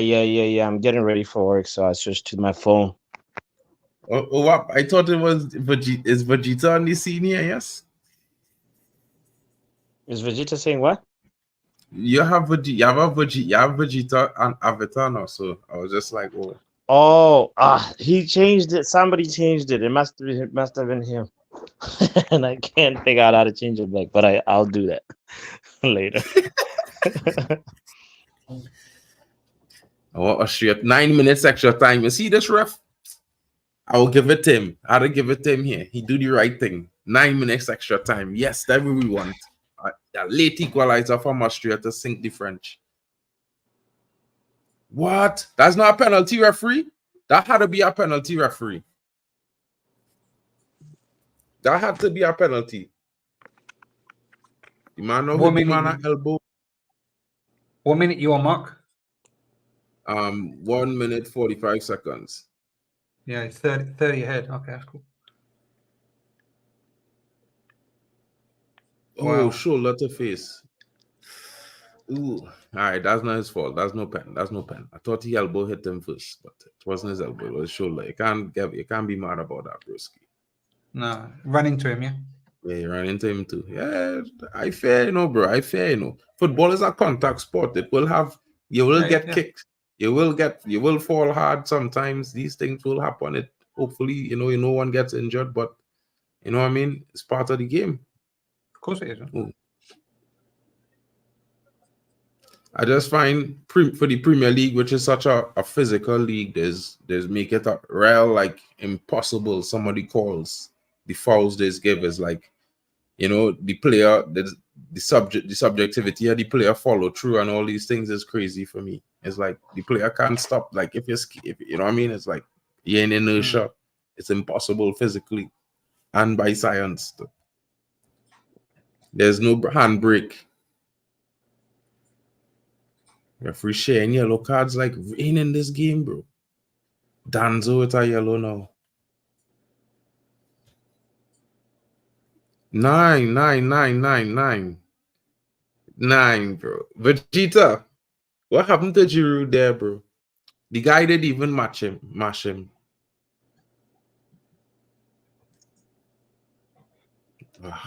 I'm getting ready for work, so I switched to my phone. Oh, what? I thought it was Vegeta. Is Vegeta on the scene here? Yes. Is Vegeta saying what? You have Vegeta. You have Vegeta and Avatar now. So I was just like, oh. Oh, he changed it. Somebody changed it. It must have been him. And I can't figure out how to change it back, but I'll do that later. Oh, Austria, 9 minutes extra time. You see this ref? I will give it to him. I'll give it to him here. He do the right thing. 9 minutes extra time. Yes, that's what we want. A late equalizer from Austria to sink the French. What? That's not a penalty, referee? That had to be a penalty, referee. That had to be a penalty. The man hit the man at elbow. 1 minute you on, Mark? 1 minute 45 seconds. Yeah, it's 30 ahead. Okay, that's cool. Oh, Wow. shoulder to face. Ooh. All right, that's not his fault. That's no pen. That's no pen. I thought the elbow hit him first, but it wasn't his elbow. It was his shoulder. You can't be mad about that, broski. No, run into him, yeah. Yeah, you ran into him too. Yeah, I fair, you know, bro. I fair, you know. Football is a contact sport. It will have, you will get kicked. You will fall hard sometimes. These things will happen. It hopefully, you know, no one gets injured, but you know what I mean? It's part of the game. Of course it is. Huh? I just find for the Premier League, which is such a physical league, there's make it a real like impossible. Somebody calls the fouls they give is like, you know, the player, the subjectivity of the player follow through and all these things is crazy for me. It's like the player can't stop. Like if you know what I mean, it's like you're in inertia. It's impossible physically and by science. There's no handbrake. Referee sharing yellow cards like rain in this game, bro. Danzo with a yellow now. 9, 9, 9, 9, 9. 9, bro. Vegeta, what happened to Giroud there, bro? The guy didn't even mash him.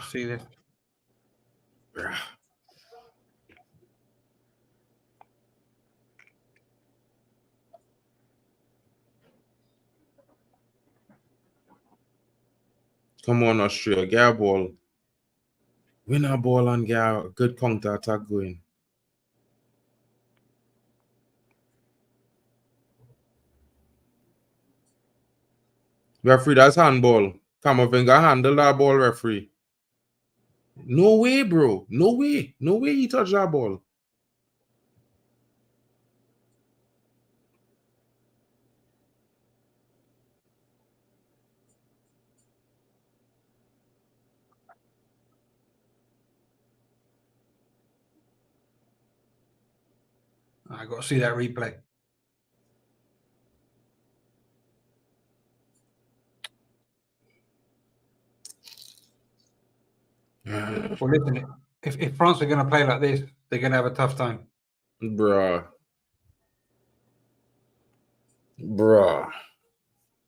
See this. Come on, Austria, get a ball. Win a ball and get a good counter attack going. Referee, that's handball. Kamavinga handle that ball, referee. No way, bro. No way. No way he touched that ball. I got to see that replay. Well, listen, if France are going to play like this, they're going to have a tough time. Bruh.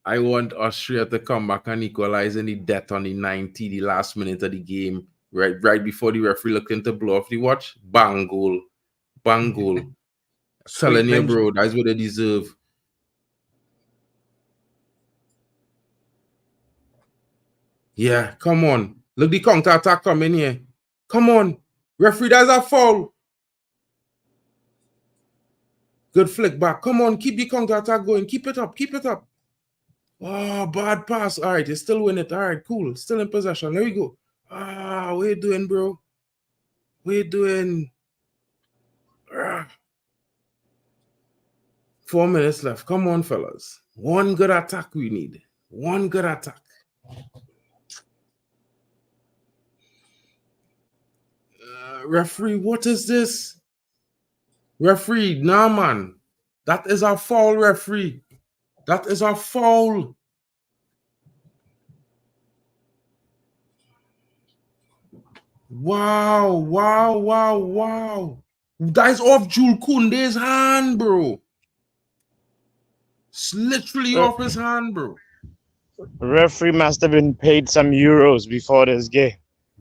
I want Austria to come back and equalize in the death on the 90, the last minute of the game. Right before the referee looking to blow off the watch. Bang goal. Bang goal. Telling you, bro, that's what they deserve. Yeah, come on. Look, the counter attack coming here. Come on. Referee, that's a foul. Good flick back. Come on, keep the counter attack going. Keep it up. Keep it up. Oh, bad pass. All right, you still win it. All right, cool. Still in possession. There we go. What you doing, bro? What you doing? 4 minutes left. Come on, fellas. One good attack we need. One good attack. Referee, what is this? Referee, nah, man. That is a foul, referee. That is a foul. Wow. That is off Jules Kounde's hand, bro. It's literally off his hand, bro. The referee must have been paid some euros before this game.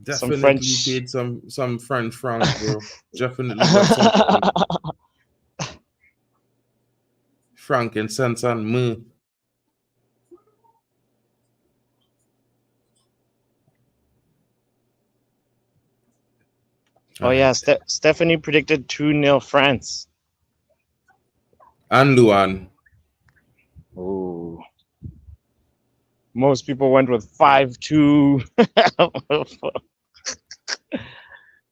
Definitely paid some French francs, bro. Definitely got some frankincense and myrrh. Oh yeah, Stephanie predicted 2-0 France. And Luan. Oh. Most people went with 5-2.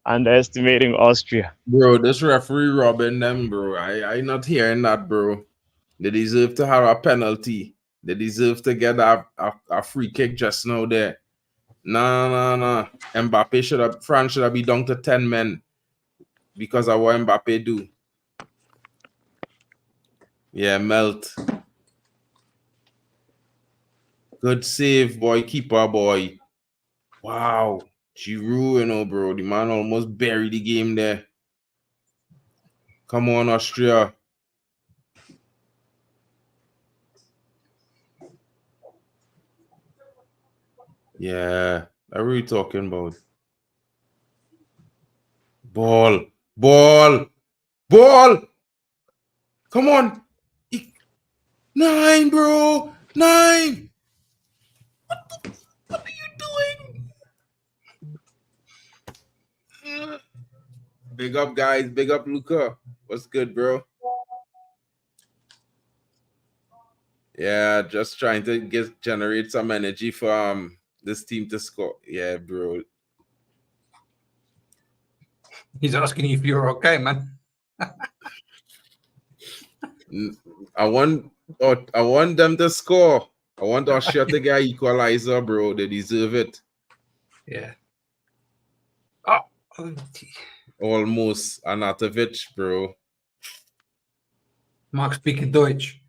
Underestimating Austria. Bro, this referee robbing them, bro. I not hearing that, bro. They deserve to have a penalty. They deserve to get a free kick just now there. Nah. France should have been down to 10 men because of what Mbappe do. Yeah, melt. Good save, boy. Keeper, boy. Wow. Giroud, bro. The man almost buried the game there. Come on, Austria. Yeah. What are we talking about? Ball. Come on. 9, bro. 9. What are you doing? Big up, guys. Big up, Luca. What's good, bro? Yeah, just trying to generate some energy for this team to score. Yeah, bro. He's asking you if you're okay, man. I want them to score. I want Austria to get equalizer, bro. They deserve it. Yeah. Almost Anatovic, bro. Mark speaking Deutsch.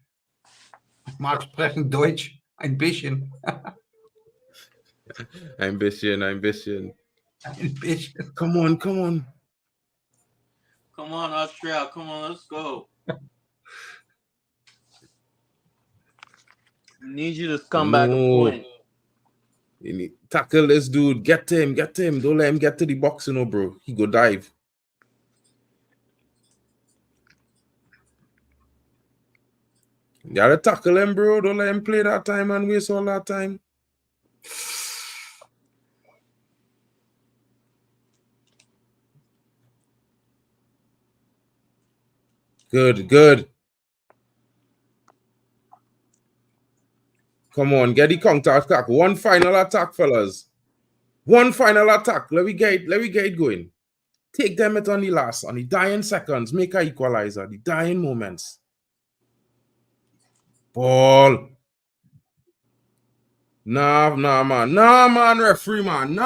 Mark sprechen Deutsch. Ein bisschen. Ambition. Come on. Come on, Austria. Come on, let's go. Need you to come back a point. You need tackle this dude. Get him. Don't let him get to the box, bro. He go dive. You gotta tackle him, bro. Don't let him play that time and waste all that time. Good. Come on, get the counter attack. One final attack, fellas. One final attack. Let me get it going. Take them it on the dying seconds. Make a equalizer. The dying moments. Ball. Nah, man. Nah, man, referee, man.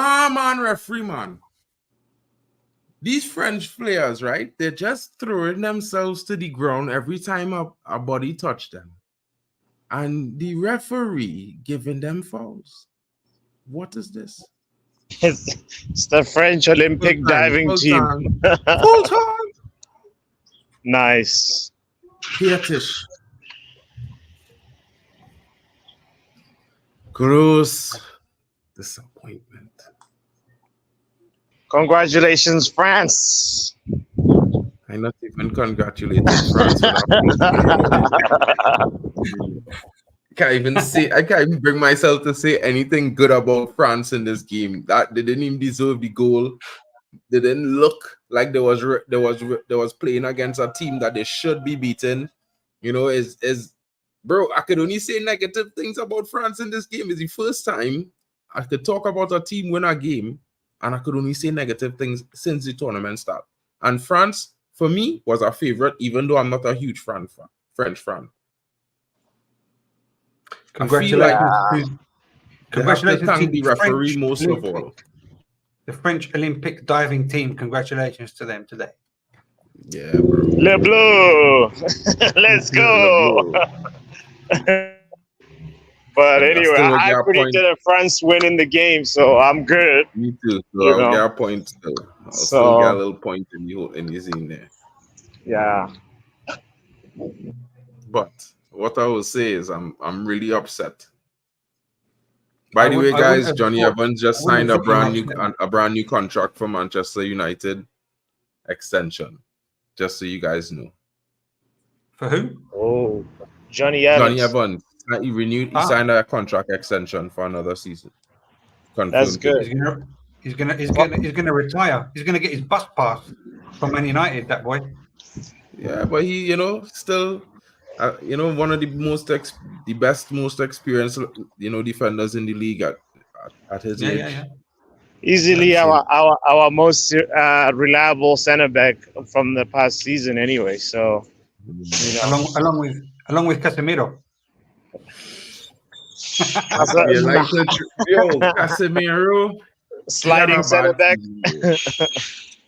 These French players, right? They're just throwing themselves to the ground every time a body touch them. And the referee giving them fouls. What is this? It's the French Olympic diving Full team. time. Full time. Nice. Pietish. Gross disappointment. Congratulations, France. I'm not even congratulating France for that. I can't even bring myself to say anything good about France in this game. That they didn't even deserve the goal. They didn't look like they was playing against a team that they should be beaten. You know, bro, I could only say negative things about France in this game. It's the first time I could talk about a team win a game, and I could only say negative things since the tournament started. And France, for me, was a favorite, even though I'm not a huge French fan. Congratulations! Congratulations to thank to the referee most of Olympic, all. the French Olympic diving team. Congratulations to them today. Yeah, bro. Le Bleu. Let's go. But anyway, I predicted France winning the game, so I'm good. Me too. So I'll get a point still. I'll still get a little point in the scene there. Yeah. But what I will say is I'm really upset. By the way, guys, Johnny Evans just signed a brand new contract for Manchester United extension. Just so you guys know. For who? Oh, Johnny Evans. Johnny Evans. He signed a contract extension for another season. Confirmed. That's good. He's gonna retire. He's gonna get his bus pass from Man United. That boy. Yeah, but he, still, one of the best, most experienced, defenders in the league at his age. Yeah. Easily our most reliable center back from the past season, anyway. So, along with Casemiro. Casemiro, sliding center back.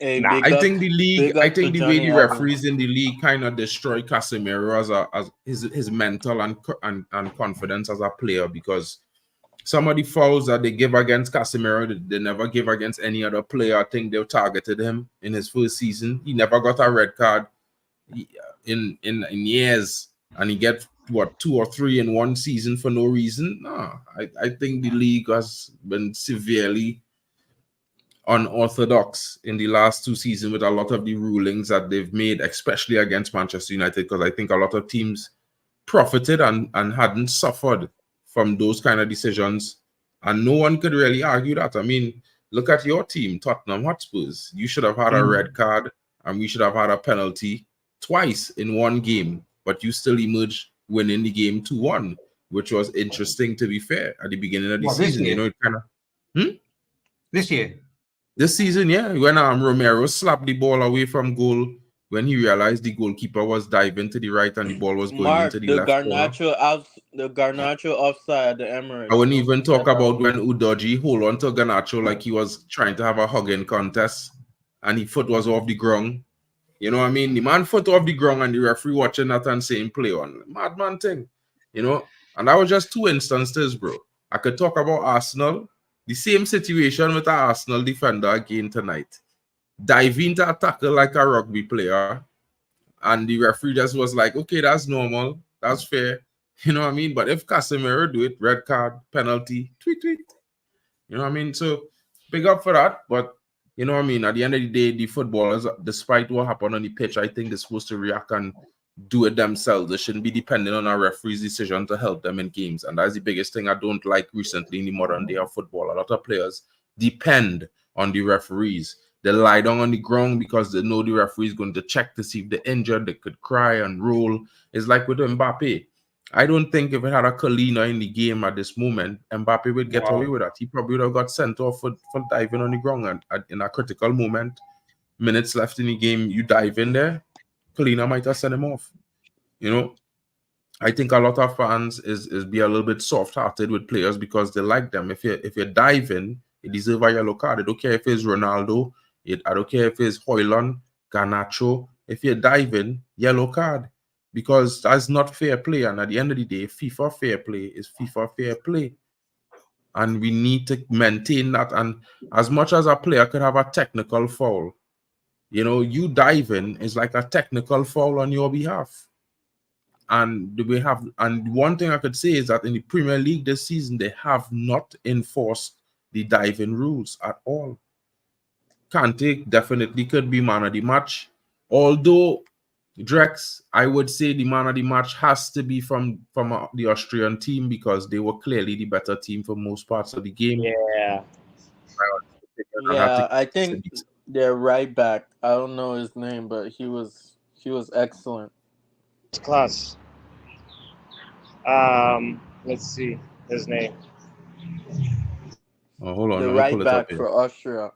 I think the league. I think the way the referees in the league kind of destroy Casemiro as his mental and confidence as a player, because some of the fouls that they give against Casemiro, they never give against any other player. I think they targeted him in his first season. He never got a red card in years, and he gets 2 or 3 in one season for no reason. No, I think the league has been severely unorthodox in the last 2 seasons with a lot of the rulings that they've made, especially against Manchester United, because I think a lot of teams profited and hadn't suffered from those kind of decisions, and no one could really argue that. I mean, look at your team, Tottenham Hotspurs. You should have had a red card, and we should have had a penalty twice in one game, but you still emerged winning the game 2-1, which was interesting, to be fair, at the beginning of the season. It kind of This season, yeah, when Romero slapped the ball away from goal, when he realized the goalkeeper was diving to the right and the ball was going into the left corner. The Garnacho offside at the Emirates. I wouldn't even talk about when Udoji hold on to Garnacho like he was trying to have a hugging contest and his foot was off the ground. You know what I mean? The man foot off the ground and the referee watching that and saying play on. Madman thing. And that was just 2 instances, bro. I could talk about Arsenal. The same situation with our Arsenal defender again tonight. Diving to a tackle like a rugby player. And the referee just was like, okay, that's normal. That's fair. You know what I mean? But if Casemiro do it, red card, penalty, tweet. You know what I mean? So, big up for that. But, you know what I mean? At the end of the day, the footballers, despite what happened on the pitch, I think they're supposed to react and do it themselves. They shouldn't be dependent on a referee's decision to help them in games. And that's the biggest thing I don't like recently in the modern day of football. A lot of players depend on the referees. They lie down on the ground because they know the referee is going to check to see if they're injured. They could cry and roll. It's like with Mbappe. I don't think if it had a Colina in the game at this moment, Mbappe would get away with that. He probably would have got sent off for diving on the ground. And in a critical moment, minutes left in the game, you dive in there, Colina might have sent him off. I think a lot of fans is be a little bit soft-hearted with players because they like them. If you dive in, you deserve a yellow card. I don't care if it's Ronaldo, I don't care if it's Hoyland, Garnacho. If you're diving, yellow card. Because that's not fair play. And at the end of the day, FIFA fair play is FIFA fair play. And we need to maintain that. And as much as a player could have a technical foul, you know, you diving is like a technical foul on your behalf. And one thing I could say is that in the Premier League this season, they have not enforced the diving rules at all. Kante definitely could be man of the match. Although, Drex, I would say the man of the match has to be from the Austrian team because they were clearly the better team for most parts of the game. Yeah. Yeah, I think their right back. I don't know his name, but he was excellent. Class. Let's see his name. Oh, hold on. The right back for Austria.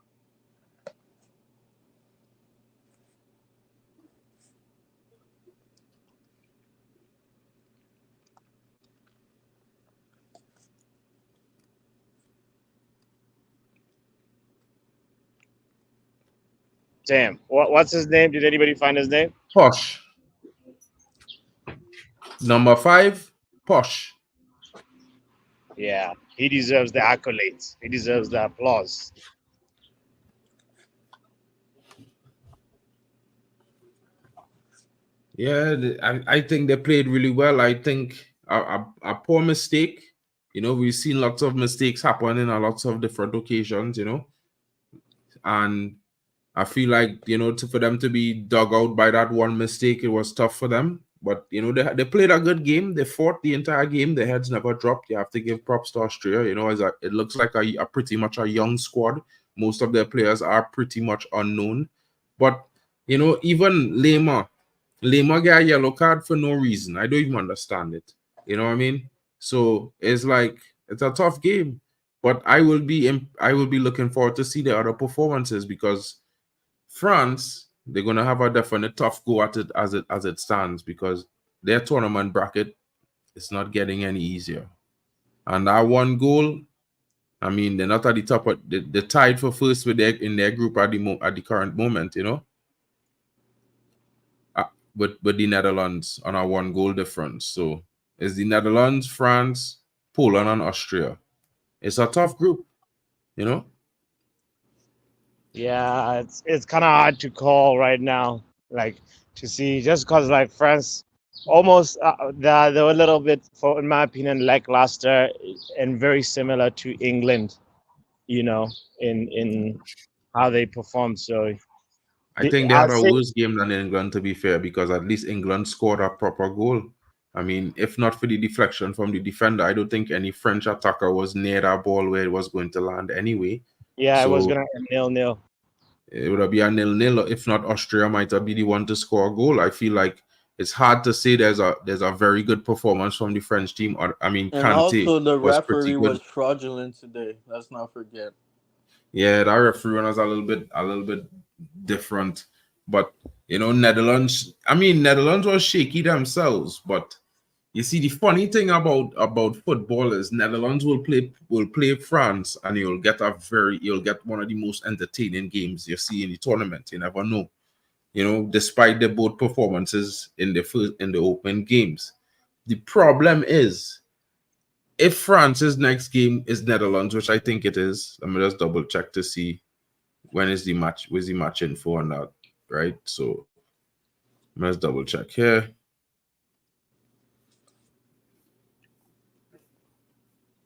Damn. What's his name? Did anybody find his name? Posh. Number 5, Posh. Yeah, he deserves the accolades. He deserves the applause. Yeah, I think they played really well. I think a poor mistake. You know, we've seen lots of mistakes happen in lots of different occasions, you know. And I feel like, you know, for them to be dug out by that one mistake, it was tough for them. But, you know, they played a good game. They fought the entire game. Their heads never dropped. You have to give props to Austria. You know, it looks like a pretty much a young squad. Most of their players are pretty much unknown. But, you know, even Lema got a yellow card for no reason. I don't even understand it. You know what I mean? So it's like, it's a tough game. But I will be looking forward to see the other performances because France, they're gonna have a definite tough go at it as it stands because their tournament bracket is not getting any easier. And that one goal, I mean, they're not at the top. They're tied for first in their group at the current moment, you know. But the Netherlands on a 1 goal difference. So it's the Netherlands, France, Poland, and Austria. It's a tough group, you know. Yeah, it's kind of hard to call right now, like to see just because like France almost they were a little bit, in my opinion, lackluster and very similar to England, you know, in how they performed. So I think they had a worse game than England, to be fair, because at least England scored a proper goal. I mean, if not for the deflection from the defender, I don't think any French attacker was near that ball where it was going to land anyway. Yeah, so it was going to be 0-0. It would be a 0-0. If not, Austria might be the one to score a goal. I feel like it's hard to say there's a very good performance from the French team. I mean, and Kante also the was referee was fraudulent today. Let's not forget. Yeah, that referee was a little bit different. But you know, Netherlands was shaky themselves. But you see, the funny thing about football is Netherlands will play France, and you'll get one of the most entertaining games you see in the tournament. You never know, you know, despite the both performances in the open games. The problem is, if France's next game is Netherlands, which I think it is, let me just double check to see when is the match. Where's the match info on that? Right, so let's double check here.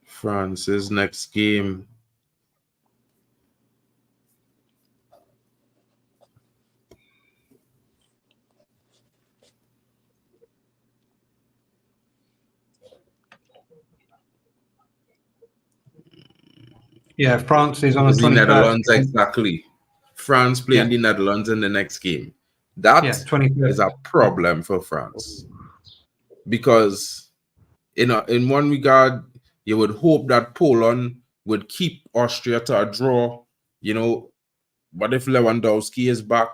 France's next game. Yeah, France is on the 21st. Netherlands, exactly. France playing the Netherlands in the next game. That is a problem for France. Because in one regard, you would hope that Poland would keep Austria to a draw, you know. But if Lewandowski is back,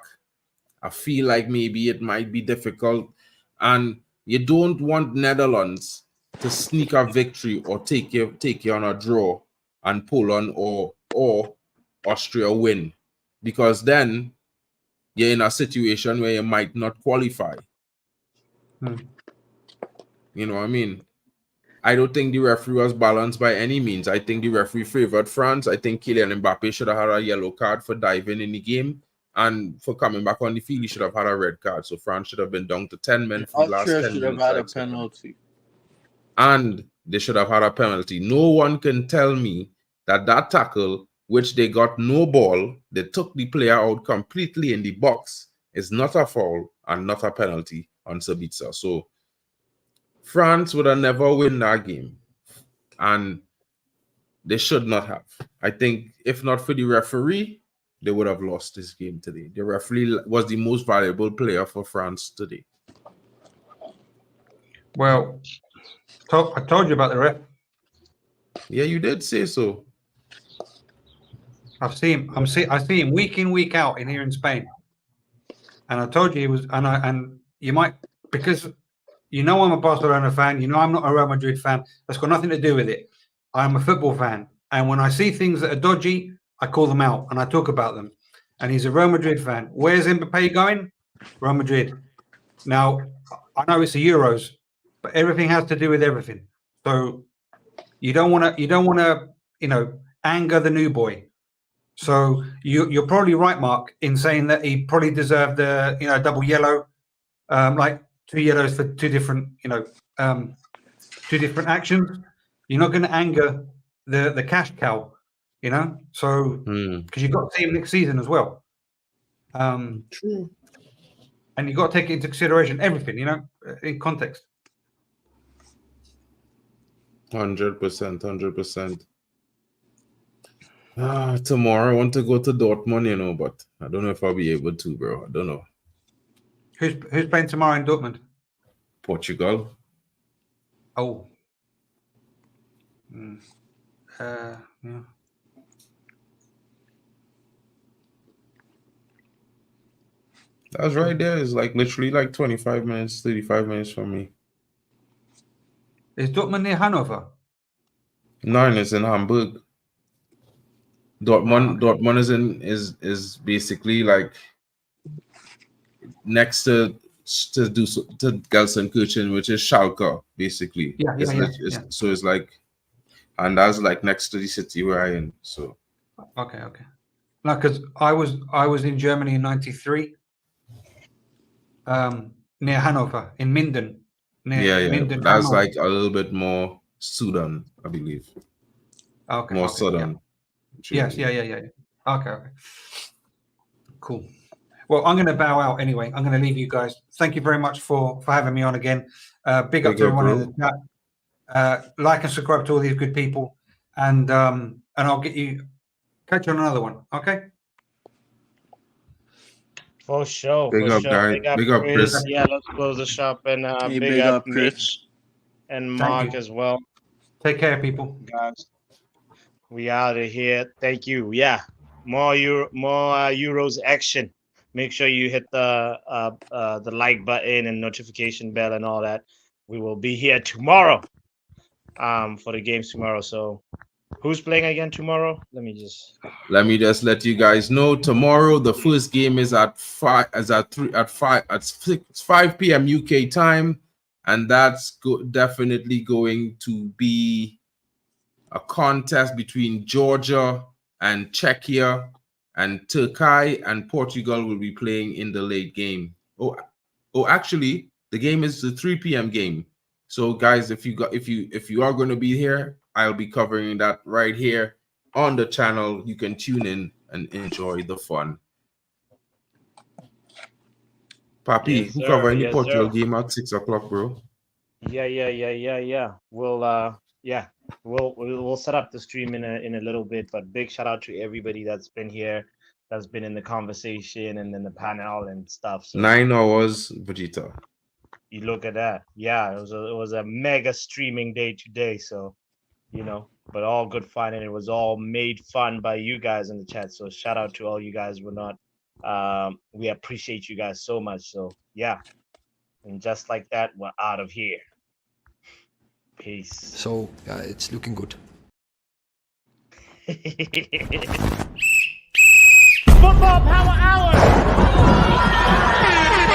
I feel like maybe it might be difficult. And you don't want Netherlands to sneak a victory or take you on a draw and Poland or Austria win. because then you're in a situation where you might not qualify. You know what I mean? I don't think the referee was balanced by any means. I think the referee favored France. I think Kylian Mbappe should have had a yellow card for diving in the game, and for coming back on the field, he should have had a red card. So France should have been down to 10 men for the last Austria 10 should have minutes. had a penalty. And they should have had a penalty. No one can tell me that tackle, which they got no ball, they took the player out completely in the box, is not a foul and not a penalty on Sabitzer. So France would have never win that game, and they should not have. I think if not for the referee, they would have lost this game today. The referee was the most valuable player for France today. Well, I told you about the ref. Yeah, you did say so. I see him week in, week out in here in Spain. And I told you he was, and you might, because you know I'm a Barcelona fan, you know I'm not a Real Madrid fan. That's got nothing to do with it. I'm a football fan. And when I see things that are dodgy, I call them out and I talk about them. And he's a Real Madrid fan. Where's Mbappe going? Real Madrid. Now, I know it's the Euros, but everything has to do with everything. So you don't want to, anger the new boy. So you're probably right, Mark, in saying that he probably deserved a double yellow, like 2 yellows for two different actions. You're not going to anger the cash cow, So because you've got to see him next season as well. True. And you've got to take into consideration everything, in context. 100%. Tomorrow I want to go to Dortmund, but I don't know if I'll be able to, bro. I don't know. Who's playing tomorrow in Dortmund? Portugal. Oh. Yeah. That's right there. It's like literally like 25 minutes, 35 minutes from me. Is Dortmund near Hanover? No, it's in Hamburg. Dortmund is basically like next to Gelsenkirchen, which is Schalke, basically. Yeah. So it's like, and that's like next to the city where I am. So okay. No, because I was in Germany in '93, near Hanover, in Minden. Minden, that's Hanover. like a little bit more Sudan, I believe. Okay. More southern. Yeah. Yes. Yeah. Okay. Cool. Well, I'm going to bow out anyway. I'm going to leave you guys. Thank you very much for having me on again. Big up to everyone in the chat. Like and subscribe to all these good people, and I'll catch you on another one. Okay. For sure. Big up, guys. Big up, Chris. Yeah, let's close the shop, and Big up, Chris. Mitch and Mark as well. Take care, people. Guys, we out of here. Thank you. Yeah, more Euros action. Make sure you hit the like button and notification bell and all that. We will be here tomorrow for the games tomorrow. So who's playing again tomorrow? Let me just let you guys know. Tomorrow the first game is at 5 p.m. UK time, and that's definitely going to be a contest between Georgia and Czechia, and Turkey and Portugal will be playing in the late game. Oh, actually, the game is the 3 p.m. game. So, guys, if you are going to be here, I'll be covering that right here on the channel. You can tune in and enjoy the fun. Papi, who covering the Portugal game at 6 o'clock, bro? Yeah. We'll set up the stream in a little bit, but big shout out to everybody that's been here, that's been in the conversation and in the panel and stuff. So 9 hours, Vegeta. You look at that. Yeah, it was a mega streaming day today. So, but all good fun, and it was all made fun by you guys in the chat. So shout out to all you guys. We appreciate you guys so much. So yeah, and just like that, we're out of here. Peace. So yeah, it's looking good. Football Power Hour.